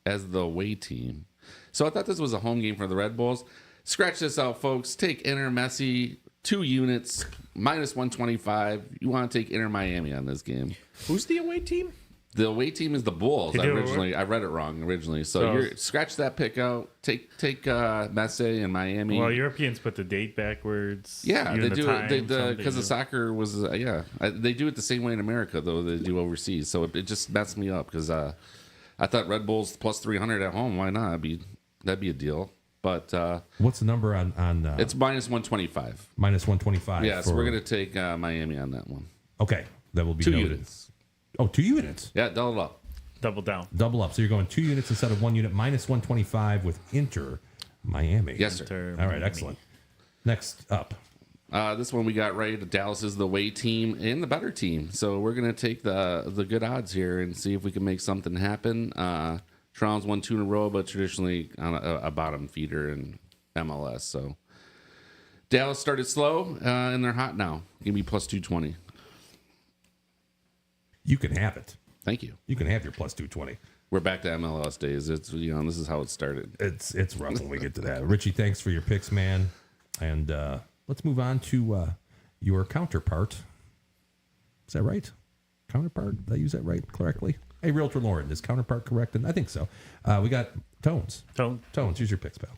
as the away team. So I thought this was a home game for the Red Bulls. Scratch this out, folks. Take Inter Messi 2 units minus 125. You want to take Inter Miami on this game? Who's the away team? The away team is the Bulls. I read it wrong originally. So you're scratch that pick out. Take Messi and Miami. Well, Europeans put the date backwards. Yeah, they do it because because the soccer was they do it the same way in America though they do overseas. So it just messed me up because I thought Red Bulls plus 300 at home. Why not? That'd be a deal. But what's the number on? It's minus 125. Minus 125. Yeah, so we're gonna take Miami on that one. Okay, that will be 2 noted. units. Oh, 2 units. Yeah, double up. Double down. Double up. So you're going 2 units instead of 1 unit, minus 125 with Inter Miami. Yes, sir. All right, excellent. Next up. This one we got right. Dallas is the away team and the better team. So we're going to take the good odds here and see if we can make something happen. Toronto's won 2 in a row, but traditionally on a bottom feeder in MLS. So Dallas started slow, and they're hot now. Give me plus 220. You can have it. Thank you. You can have your plus 220. We're back to MLS days. It's this is how it started. It's rough when we get to that. Richie, thanks for your picks, man. And let's move on to your counterpart. Is that right? Counterpart? Did I use that right correctly? Hey, Realtor Lauren, is counterpart correct? And I think so. We got Tones. Tones, here's your picks, pal.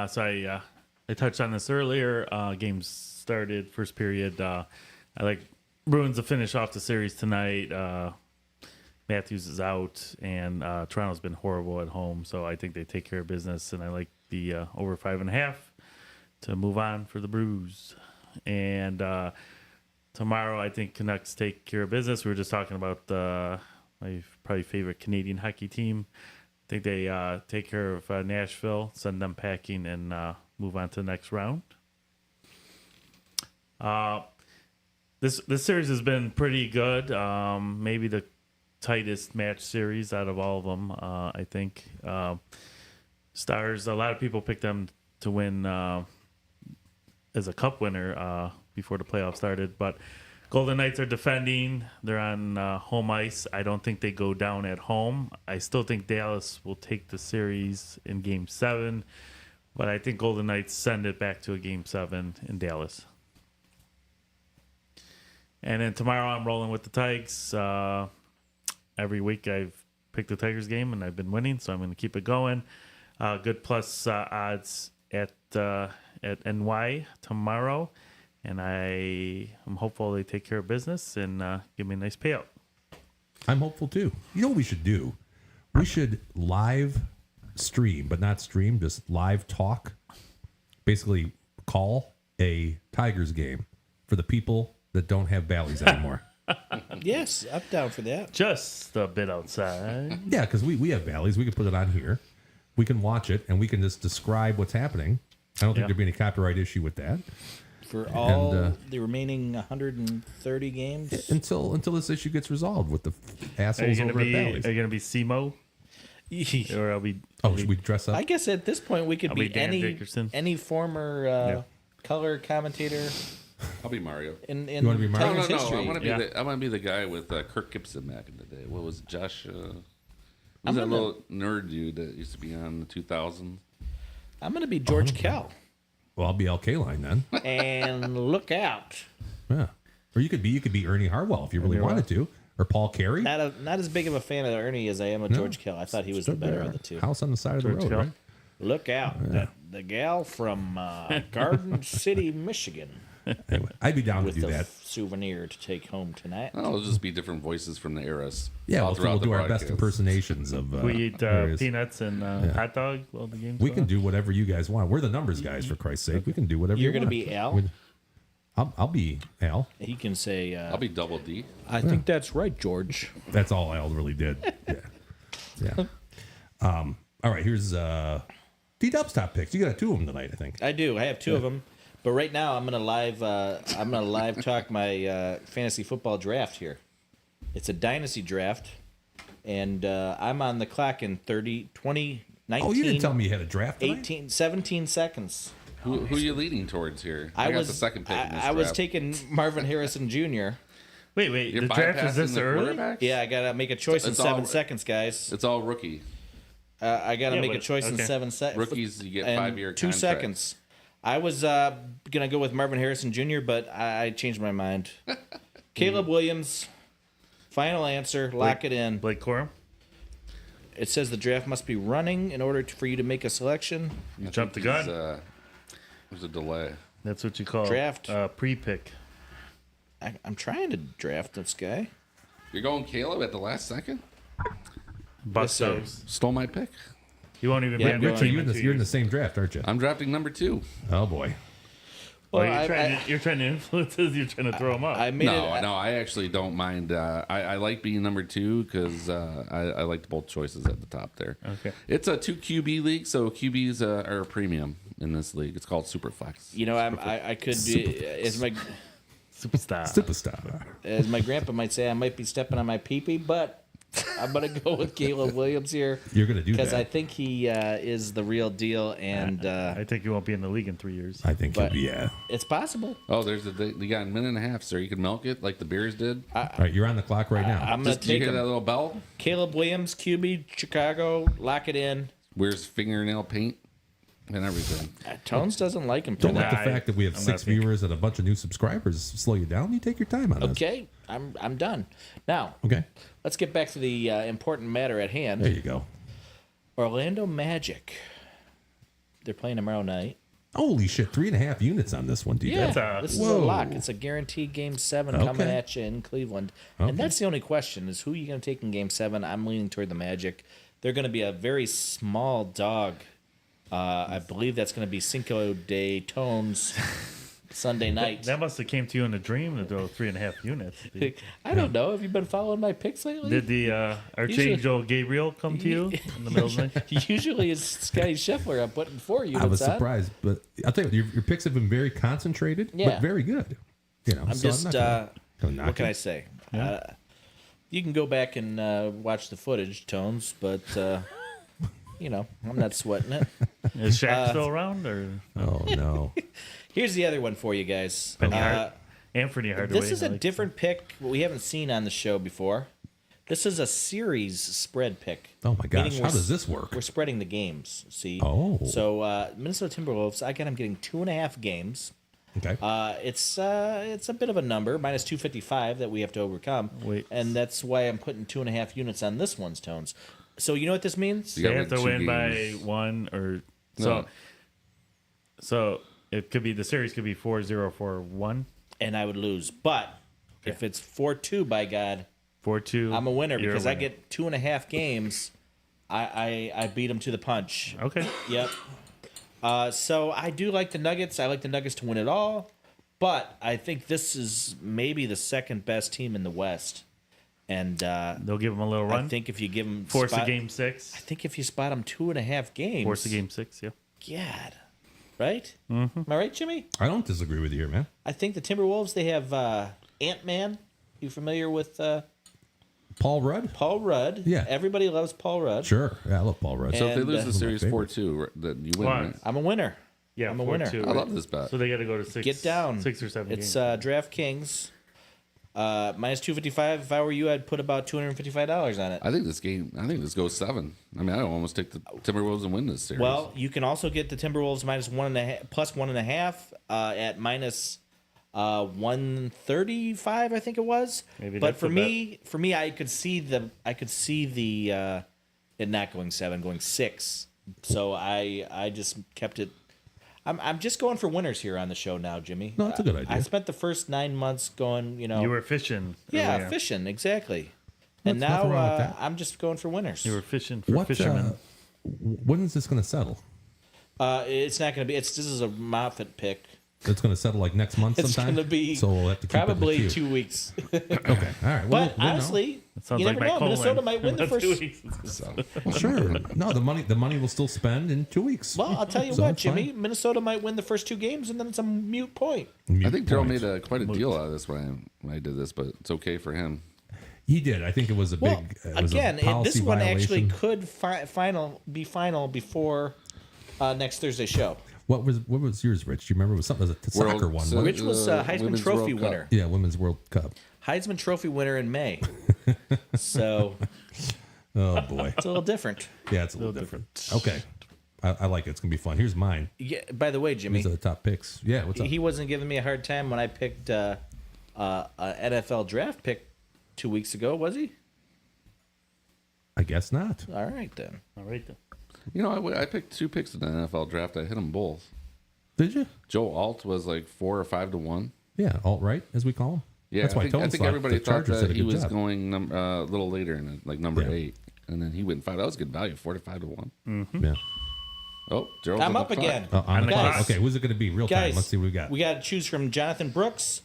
So I touched on this earlier. Games started, first period. I like Bruins to finish off the series tonight. Matthews is out, and Toronto's been horrible at home, so I think they take care of business, and I like the over 5.5 to move on for the Brews. And tomorrow, I think Canucks take care of business. We were just talking about my probably favorite Canadian hockey team. I think they take care of Nashville, send them packing, and move on to the next round. This series has been pretty good. Maybe the tightest match series out of all of them, I think. Stars, a lot of people picked them to win as a cup winner before the playoffs started, but Golden Knights are defending. They're on home ice. I don't think they go down at home. I still think Dallas will take the series in Game 7, but I think Golden Knights send it back to a Game 7 in Dallas. And then tomorrow I'm rolling with the Tigers. Every week I've picked the Tigers game, and I've been winning, so I'm going to keep it going. Good plus odds at NY tomorrow. And I'm hopeful they take care of business and give me a nice payout. I'm hopeful too. You know what we should do? We should live stream, but not stream, just live talk. Basically, call a Tigers game for the people that don't have Bally's anymore. Yes, I'm down for that. Just a bit outside. Yeah, because we have Bally's. We can put it on here. We can watch it, and we can just describe what's happening. I don't think there'd be any copyright issue with that. For all the remaining 130 games? Until this issue gets resolved with the assholes over at Bally's. Are you going to be SEMO? Or I'll be... should we dress up? I guess at this point we could be Dan Dickerson. any former color commentator. I'll be Mario. In you want to be Mario? No. History. I want to be the guy with Kirk Gibson back in the day. What was it, Josh? Who's that gonna- little nerd dude that used to be on the 2000s? I'm going to be George Kell. Well, I'll be LK line then. And look out. Yeah. Or you could be Ernie Harwell if you really wanted to. Or Paul Carey. Not as big of a fan of Ernie as I am of George Kell. I thought he was the better of the two. House on the side of the road, right? Look out. The gal from Garden City, Michigan. Anyway, I'd be down to with do the that. souvenir to take home tonight. Oh, it'll just be different voices from the eras. Yeah, all we'll throughout do the our best broadcast. impersonations of. We eat various- peanuts and hot dog while the game's We going can do whatever you guys want. We're the numbers guys, for Christ's sake. We can do whatever. You're going gonna to be Al? I'll be Al. He can say, I'll be Double D. I think that's right, George. That's all Al really did. Yeah. All right. Here's D-Dub's top picks. You got two of them tonight, I think. I do. I have two of them. But right now, I'm gonna live talk my fantasy football draft here. It's a dynasty draft, and I'm on the clock in 30, 20, 19. Oh, you didn't tell me you had a draft tonight? 18, 17 seconds. Who are you leading towards here? I got was the second pick. in this I was draft. taking Marvin Harrison Jr. Wait. You're The draft is bypassing this the early? quarterbacks? Yeah, I gotta make a choice in It's all 7 right. seconds, guys. It's all rookie. I gotta Yeah, make a but- choice in okay. 7 seconds. Rookies, you get and 5-year 2 contracts. seconds. I was gonna go with Marvin Harrison Jr., but I changed my mind. Caleb Williams. Final answer. Lock it in. Blake Corum? It says the draft must be running in order for you to make a selection. You jumped the gun. There's a delay. That's what you call Draft. Pre-pick. I'm trying to draft this guy. You're going Caleb at the last second? Busto. Stole my pick. You won't even Yeah, be on the Richard, team you're in 2 in the years. same draft, aren't you? I'm drafting number 2. Oh, boy. Well, Well, you're trying to influence us. You're trying to throw them up. I made it. No, I actually don't mind. I like being number 2 because I liked both choices at the top there. Okay. It's a 2 QB league, so QBs are a premium in this league. It's called Superflex. You know, I could do as my Superstar. as my grandpa might say, I might be stepping on my pee-pee, but I'm gonna go with Caleb Williams here. You're going to do Because that. I think he is the real deal, and I think you won't be in the league in 3 years. I think but- yeah. it's possible. Oh, you got a minute and a half, sir. You can milk it like the Bears did. All right, you're on the clock right now. I'm gonna Did you take hear that him. little bell? Caleb Williams, QB, Chicago. Lock it in. Wears fingernail paint and everything. Tones doesn't like him for Don't let the that. fact that we have I'm 6 not thinking. viewers and a bunch of new subscribers slow you down. You take your time on this. Okay, I'm done. Now, Okay. let's get back to the important matter at hand. There you go. Orlando Magic. They're playing tomorrow night. Holy shit, 3.5 units on this one, dude. Yeah, this is a Whoa. lock. It's a guaranteed Game 7 Okay. coming at you in Cleveland. Okay. And that's the only question is who are you going to take in Game 7? I'm leaning toward the Magic. They're going to be a very small dog. I believe that's going to be Cinco de Tones Sunday night. That must have came to you in a dream to throw 3.5 units. I don't know. Have you been following my picks lately? Did the Archangel Gabriel come to you in the middle of the night? Usually it's Scotty Scheffler I'm putting 4 units I was on. surprised, but I'll tell you, your picks have been very concentrated, Yeah. but very good. You know, I'm so just, not gonna knock what can it. I say? You can go back and watch the footage, Tones, but, you know, I'm not sweating it. Is Shaq still around? Or Oh no. Here's the other one for you guys. Penny Hart? And pretty hard to wait. This is a different pick we haven't seen on the show before. This is a series spread pick. Oh my gosh, Meaning how does this work? We're spreading the games. See. Oh. So Minnesota Timberwolves. I got them getting 2.5 games. Okay. It's a bit of a number, minus 255 that we have to overcome. Wait. And that's why I'm putting 2.5 units on this one's Tones. So you know what this means? They have to win by 1 or so. So it could be the series could be 4-0 for 1, and I would lose. But if it's 4-2, by God, 4-2, I'm a winner you're because a I winner. get 2.5 games. I beat them to the punch. Okay. Yep. So I do like the Nuggets. I like the Nuggets to win it all, but I think this is maybe the second best team in the West, and they'll give them a little run. I think if you give them force a game 6. I think if you spot them 2.5 games, Force a game 6. Yeah. God, right? Mm-hmm. Am I right, Jimmy? I don't disagree with you here, man. I think the Timberwolves. They have Ant-Man. You familiar with Paul Rudd? Paul Rudd? Yeah. Everybody loves Paul Rudd. Sure. Yeah, I love Paul Rudd. So if they And, lose the series my favorite. 4-2, then you win, Well, right? I'm a winner. Yeah, I'm a winner. 4-2, I love this bet. So they got to go to 6. Get down. 6 or 7 It's games. DraftKings. Minus 255. If I were you, I'd put about $255 on it. I think this goes 7. I mean, I almost take the Timberwolves and win this series. Well, you can also get the Timberwolves minus 1.5 plus 1.5 at minus 135, I think it was. Maybe but that's for the me, I could see the it not going 7, going 6. So I just kept it. I'm just going for winners here on the show now, Jimmy. No, that's a good idea. I spent the first 9 months going, you were fishing. yeah, earlier. fishing exactly. Well, And there's nothing now wrong with that. I'm just going for winners. You were fishing for What? fishermen. When is this going to settle? It's not going to be. This is a Moffat pick. It's going to settle like next month It's sometime. going to be so we'll have to keep it in the probably queue. 2 weeks. Okay, all right. But we'll know. honestly, That sounds you like never my know. colon. Minnesota might win the About 2 first. weeks. Well, sure. No, the money will still spend in 2 weeks. Well, I'll tell you So what, it's fine. Jimmy. Minnesota might win the first 2 games, and then it's a mute point. I think Daryl Point. made quite a deal out of this when I did this, but it's okay for him. He did. I think it was a Well, big. It was again, a policy this one actually violation. could be final before next Thursday's show, What was yours, Rich? Do you remember? It was something. It was a soccer one. wasn't which it? was Heisman Women's Trophy World Cup. winner. Yeah, Women's World Cup. Heisman Trophy winner in May. So Oh boy. it's a little different. Yeah, it's a little different. Okay, I like it. It's gonna be fun. Here's mine. Yeah. By the way, Jimmy, These are the top picks. Yeah. What's up? he wasn't giving me a hard time when I picked an NFL draft pick 2 weeks ago, was he? I guess not. All right then. All right then. You know, I picked 2 picks in the NFL draft. I hit them both. Did you? Joe Alt was like 4 or 5 to 1. Yeah, alt right as we call them. Yeah, That's why I Tones think thought everybody the thought Chargers did that a he good was job. going a little later in it, like number Yeah. 8, and then he went 5. That was good value, 4 to 5 to 1. Yeah. Oh, Gerald's I'm on up the clock. again. Oh, on the Guys. clock. Okay, who's it going to be? Real time. Guys, Let's see what we got. We got to choose from Jonathan Brooks,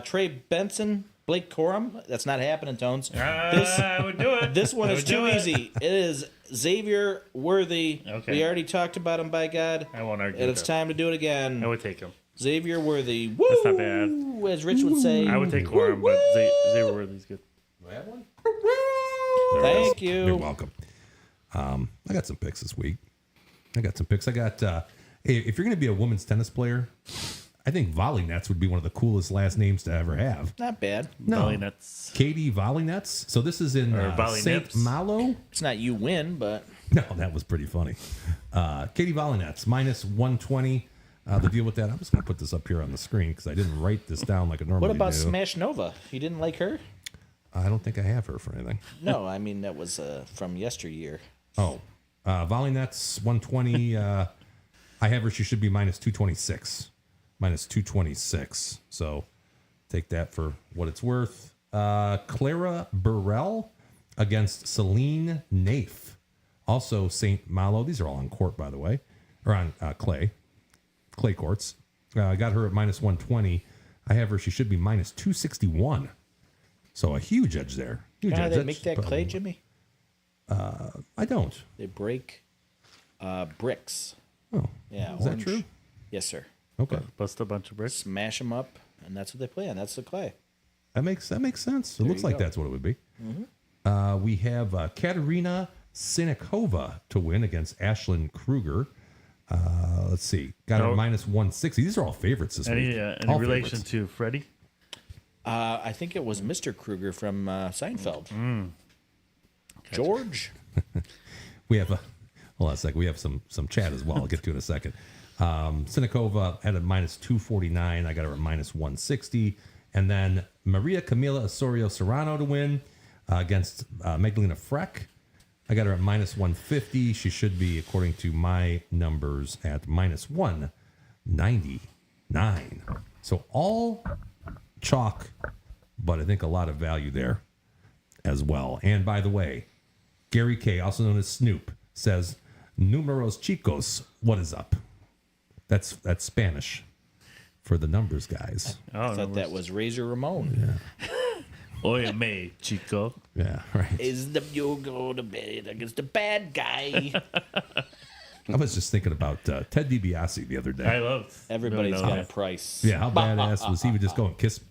Trey Benson, Blake Corum. That's not happening, Tones. I would do it. This one I is would do too it. easy. It is Xavier Worthy. Okay. We already talked about him, by God. I won't argue And with it's that. time to do it again. I would take him. Xavier Worthy. Woo! That's not bad. As Rich would say. I would take Corum, but Xavier Worthy's good. Thank you. You're welcome. I got some picks this week. I got hey, if you're going to be a women's tennis player, I think Volley Nets would be one of the coolest last names to ever have. Not bad. No. Volley Nets. Katie Volley Nets. So this is in Or Volley St. Nips. Malo. It's not you win, but No, that was pretty funny. Katie Volley Nets, minus 120. The deal with that, I'm just going to put this up here on the screen because I didn't write this down like I normally what about do. Smash Nova? You didn't like her? I don't think I have her for anything. No, I mean that was from yesteryear. Oh, Volley Nets 120. I have her. She should be minus 226. Minus 226. So take that for what it's worth. Clara Burrell against Celine Naif. Also St. Malo. These are all on court, by the way, or on clay courts. I got her at minus 120. I have her. She should be minus 261. So a huge edge there. Huge How edge. do they That's make that probably- clay, Jimmy? I don't. They break bricks. Oh, Yeah, is that orange. true? Yes, sir. Okay, Bust a bunch of bricks. Smash them up, and that's what they play on. That's the clay. that makes sense. It There looks you like go. that's what it would be. We have Katerina Sinikova to win against Ashlyn Kruger. Let's see, got her No. minus 160. These are all favorites this Any week. any All relation favorites. to Freddie? I think it was Mr. Kruger from Seinfeld. George. We have hold on a second. We have some chat as well. I'll get to in a second. Sinikova had a minus 249. I got her at minus 160. And then Maria Camila Osorio Serrano to win against Magdalena Freck. I got her at minus 150. She should be, according to my numbers, at minus 199. So all chalk, but I think a lot of value there as well. And by the way, Gary K., also known as Snoop, says, Numeros chicos, what is up? That's Spanish for the numbers guys. I thought that was Razor Ramon. Yeah. Oye me, chico. Yeah, right. Is the you go to bed against the bad guy? I was just thinking about Ted DiBiase the other day. I love. Everybody's got a price. Yeah, how badass was he? Would just go and kiss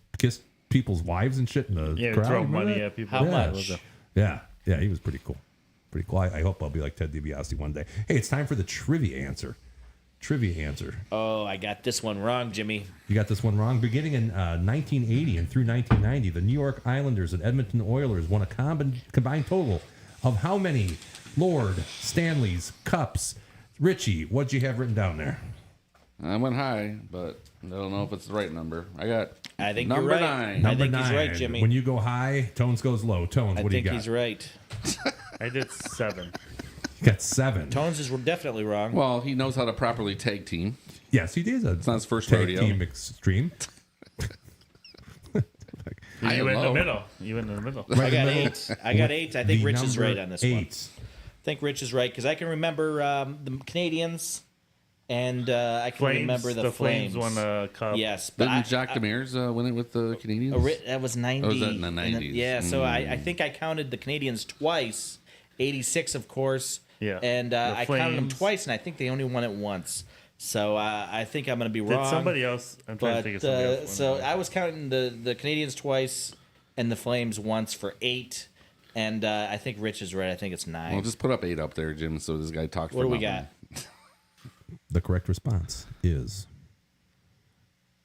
people's wives and shit in the crowd. Throw Remember money that? at people. How much? Yeah, he was pretty cool. Pretty cool. I hope I'll be like Ted DiBiase one day. Hey, it's time for the trivia answer. Oh, I got this one wrong, Jimmy. You got this one wrong. Beginning in 1980 and through 1990, the New York Islanders and Edmonton Oilers won a combined total of how many Lord Stanley's Cups? Richie, what'd you have written down there? I went high, but I don't know if it's the right number. I think you're number right. 9. I think Number he's 9. right, Jimmy. When you go high, Tones goes low. Tones, what do you got? I think he's right. I did 7. You got 7. Tones is definitely wrong. Well, he knows how to properly tag team. Yes, he did. It's not his first tag rodeo. team extreme. You went in the middle. You went in the middle. I got 8. I got 8. I think The Rich is number right on this 8. one. I think Rich is right because I can remember the Canadians and I can remember the Flames won a cup. Yes, but Didn't Jacques Demers win it with the Canadians? that was 90. Oh, was that in the 90s? Yeah, so I think I counted the Canadians twice. 86, of course. Yeah. And I counted them Flames. twice, and I think they only won it once. So I think I'm going to be wrong. Did somebody else? I'm trying to think of somebody else. So I was counting the Canadians twice and the Flames once for 8. And I think Rich is right. I think it's 9. Well, just put up 8 up there, Jim, so this guy talks What for do we nothing. got? The correct response is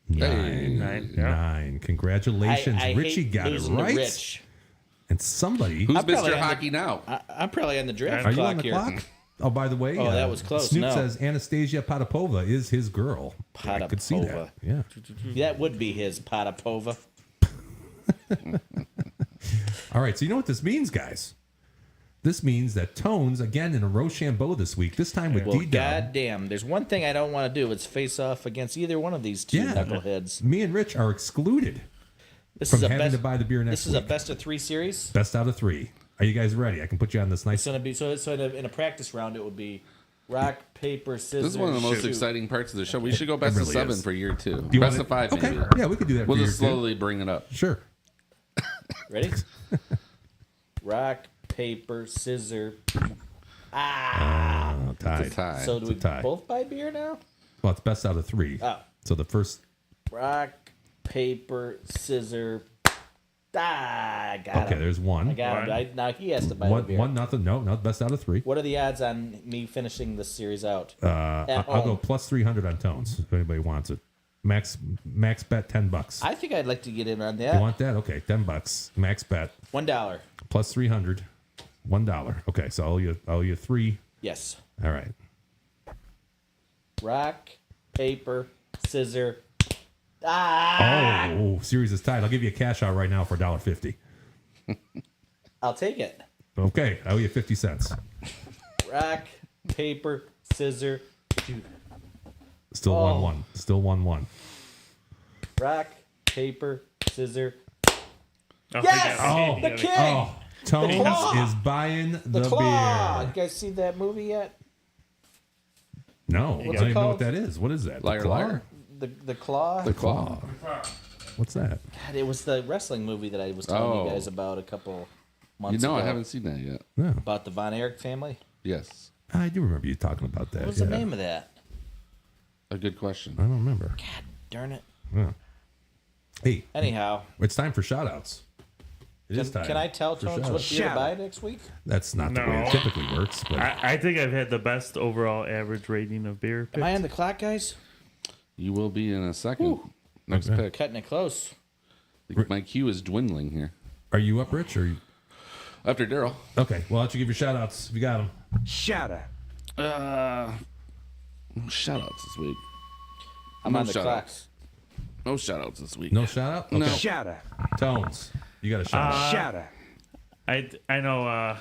9. 9. Yeah. 9. Congratulations. I Richie hate got it losing to right. Rich. And somebody. Who's I'm probably Mr. on the- Hockey now? I'm probably on the draft Are you clock on the here. clock? Oh, by the way, Oh, that was close. Snoop No. says Anastasia Potapova is his girl. I could see that. Potapova. Yeah. That would be his Potapova. All right. So you know what this means, guys? This means that Tones again in a Rochambeau this week. This time with Well, D-Dub. goddamn. There's one thing I don't want to do. It's face off against either one of these two Yeah. knuckleheads. Me and Rich are excluded This from is a having best. to buy the beer next This is a week. best of 3 series. Best out of 3. Are you guys ready? I can put you on this nice. It's gonna be so. In a practice round, it would be rock, paper, scissors. This is one of the most shoot. exciting parts of the show. We should go best really of 7 is. for year 2. Do you Best want of 5, Okay. maybe. Yeah, we could do that We'll for just year 2. slowly bring it up. Sure. Ready? Rock, paper, scissors. Tied. It's a tie. So do we It's a tie. both buy beer now? Well, it's best out of 3. Oh. So the first. Rock, paper, scissors. I got Okay, him. there's 1. I got him. Now he has to buy the One, beer. 1-0. No, not best out of 3. What are the odds on me finishing this series out? At I'll go home? plus 300 on Tones if anybody wants it. Max bet $10. I think I'd like to get in on You that. want that? Okay, $10. Max bet $1. plus 300. $1. Okay, so I'll owe you 3. Yes. All right. Rock, paper, scissors. Oh, series is tied. I'll give you a cash out right now for $1.50. I'll take it. Okay, I owe you 50 cents. Rock, paper, scissors. Still Oh. 1-1. Still 1-1. Rock, paper, scissors. Oh, Yes! you The got it. king! Oh, Tones claw! is buying The the claw! beer. You guys see that movie yet? No, I What's don't it even know what called? that is. What is that? The Liar, Claw? liar. The claw? The claw. What's that? God, it was the wrestling movie that I was telling you Oh. guys about a couple You months know, ago. I haven't seen that yet. No, About the Von Erich family. Yes. I do remember you talking about that. What was the name of that? A good question. I don't remember. God darn it. Yeah. Hey, Anyhow, it's time for shout-outs. It is time. can I tell for Tones what shout-outs. beer to buy next week? That's not the way No. it typically works. But I think I've had the best overall average rating of beer. Am I picked. on the clock, guys? You will be in a second. Next Okay. pick. Cutting it close. My queue is dwindling here. Are you up, Rich? Or you... After Daryl. Okay, well, I'll let you give your shout outs if you got them. Shout out. Shout outs this week. I'm on the clocks. No shout outs this week. No shout out? Okay. No. Shout out. Tones, you got a shout out. Shout out. I know.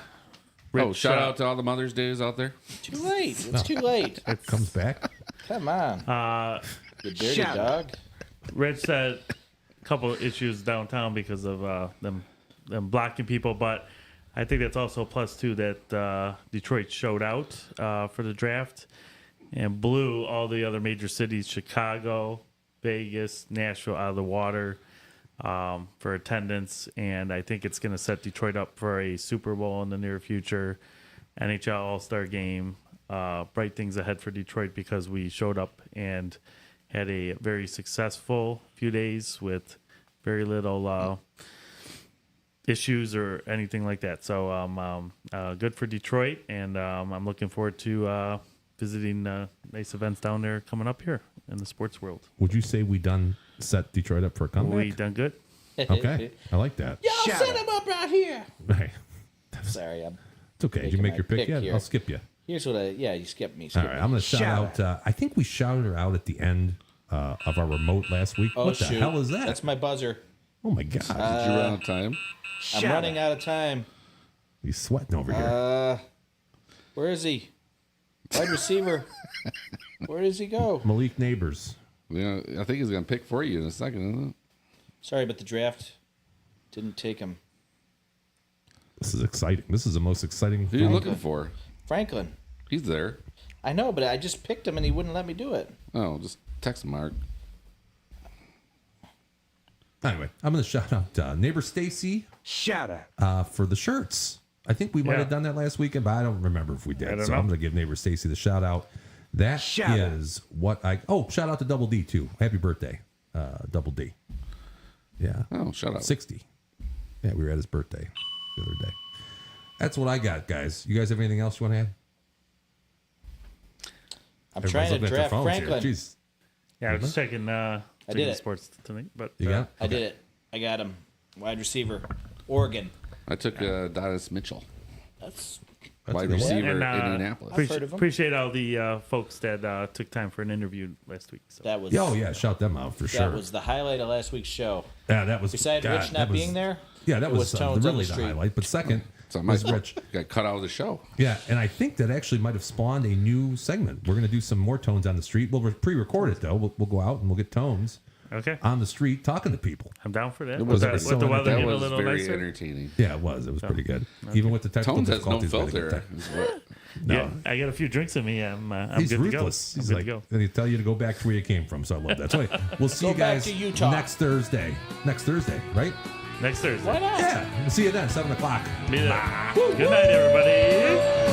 Rich, Shout out to all the Mother's Days out there. Too late. It's too late. It comes back. Come on. You dirty Shout dog. Rich said a couple of issues downtown because of them blocking people, but I think that's also a plus too that Detroit showed out for the draft and blew all the other major cities, Chicago, Vegas, Nashville, out of the water for attendance. And I think it's going to set Detroit up for a Super Bowl in the near future, NHL All-Star game. Bright things ahead for Detroit because we showed up and had a very successful few days with very little issues or anything like that. So good for Detroit, and I'm looking forward to visiting nice events down there coming up here in the sports world. Would you say we done set Detroit up for a comeback? We done good. Okay, I like that. Y'all set him up right here. Right. Sorry, It's okay. Did you making make my your pick yet? here. I'll skip you. Here's what you skipped me. All right, I'm going to shout out. I think we shouted her out at the end of our remote last week. Oh, What the shoot. hell is that? That's my buzzer. Oh my god! Did you run out of time? I'm running out of time. He's sweating over here. Where is he? Wide receiver. Where does he go? Malik Neighbors. Yeah, I think he's gonna pick for you in a second, isn't it? Sorry, but the draft didn't take him. This is exciting. This is the most exciting. Who are you looking for? Franklin. He's there. I know, but I just picked him and he wouldn't let me do it. Oh, just text Mark. Anyway, I'm going to shout out neighbor Stacy. Shout out. For the shirts. I think we might have done that last weekend, but I don't remember if we did. So I'm going to give neighbor Stacy the shout out. That is what I. Oh, shout out to Double D too. Happy birthday, Double D. Yeah. Oh, shout out. 60. Yeah, we were at his birthday the other day. That's what I got, guys. You guys have anything else you want to add? I'm trying to draft Franklin. Jeez. Yeah, I was checking I did it. sports tonight, but You got it? I did it. I got him. Wide receiver. Oregon. I took Donis Mitchell, That's wide a good one. receiver, And, Indianapolis. I've heard of him. Appreciate all the folks that took time for an interview last week. So. that was. Oh, yeah. Shout them out for sure. That was the highlight of last week's show. Yeah, that was. Besides God, Rich that not was- being there. Yeah, that it was Tones on really the the street. highlight. But second So my was Rich. got cut out of the show. Yeah, and I think that actually might have spawned a new segment. We're going to do some more Tones on the street. We'll pre-record it, though. We'll go out and we'll get Tones Okay, on the street talking to people. I'm down for that. It was With the weather that getting a was little very nicer. entertaining. Yeah, it was. It was pretty good. Even with the technical Tones has no difficulties. we had a good filter. time. is what- No. Yeah, I got a few drinks in me. I'm He's good ruthless. to go. He's I'm like, good to go. and he'll tell you to go back to where you came from. So I love that. So we'll see Go you back guys to Utah. next Thursday. Next Thursday, right? Next Thursday. Why not? Yeah. We'll see you then, 7 o'clock. Be there. Good night, everybody.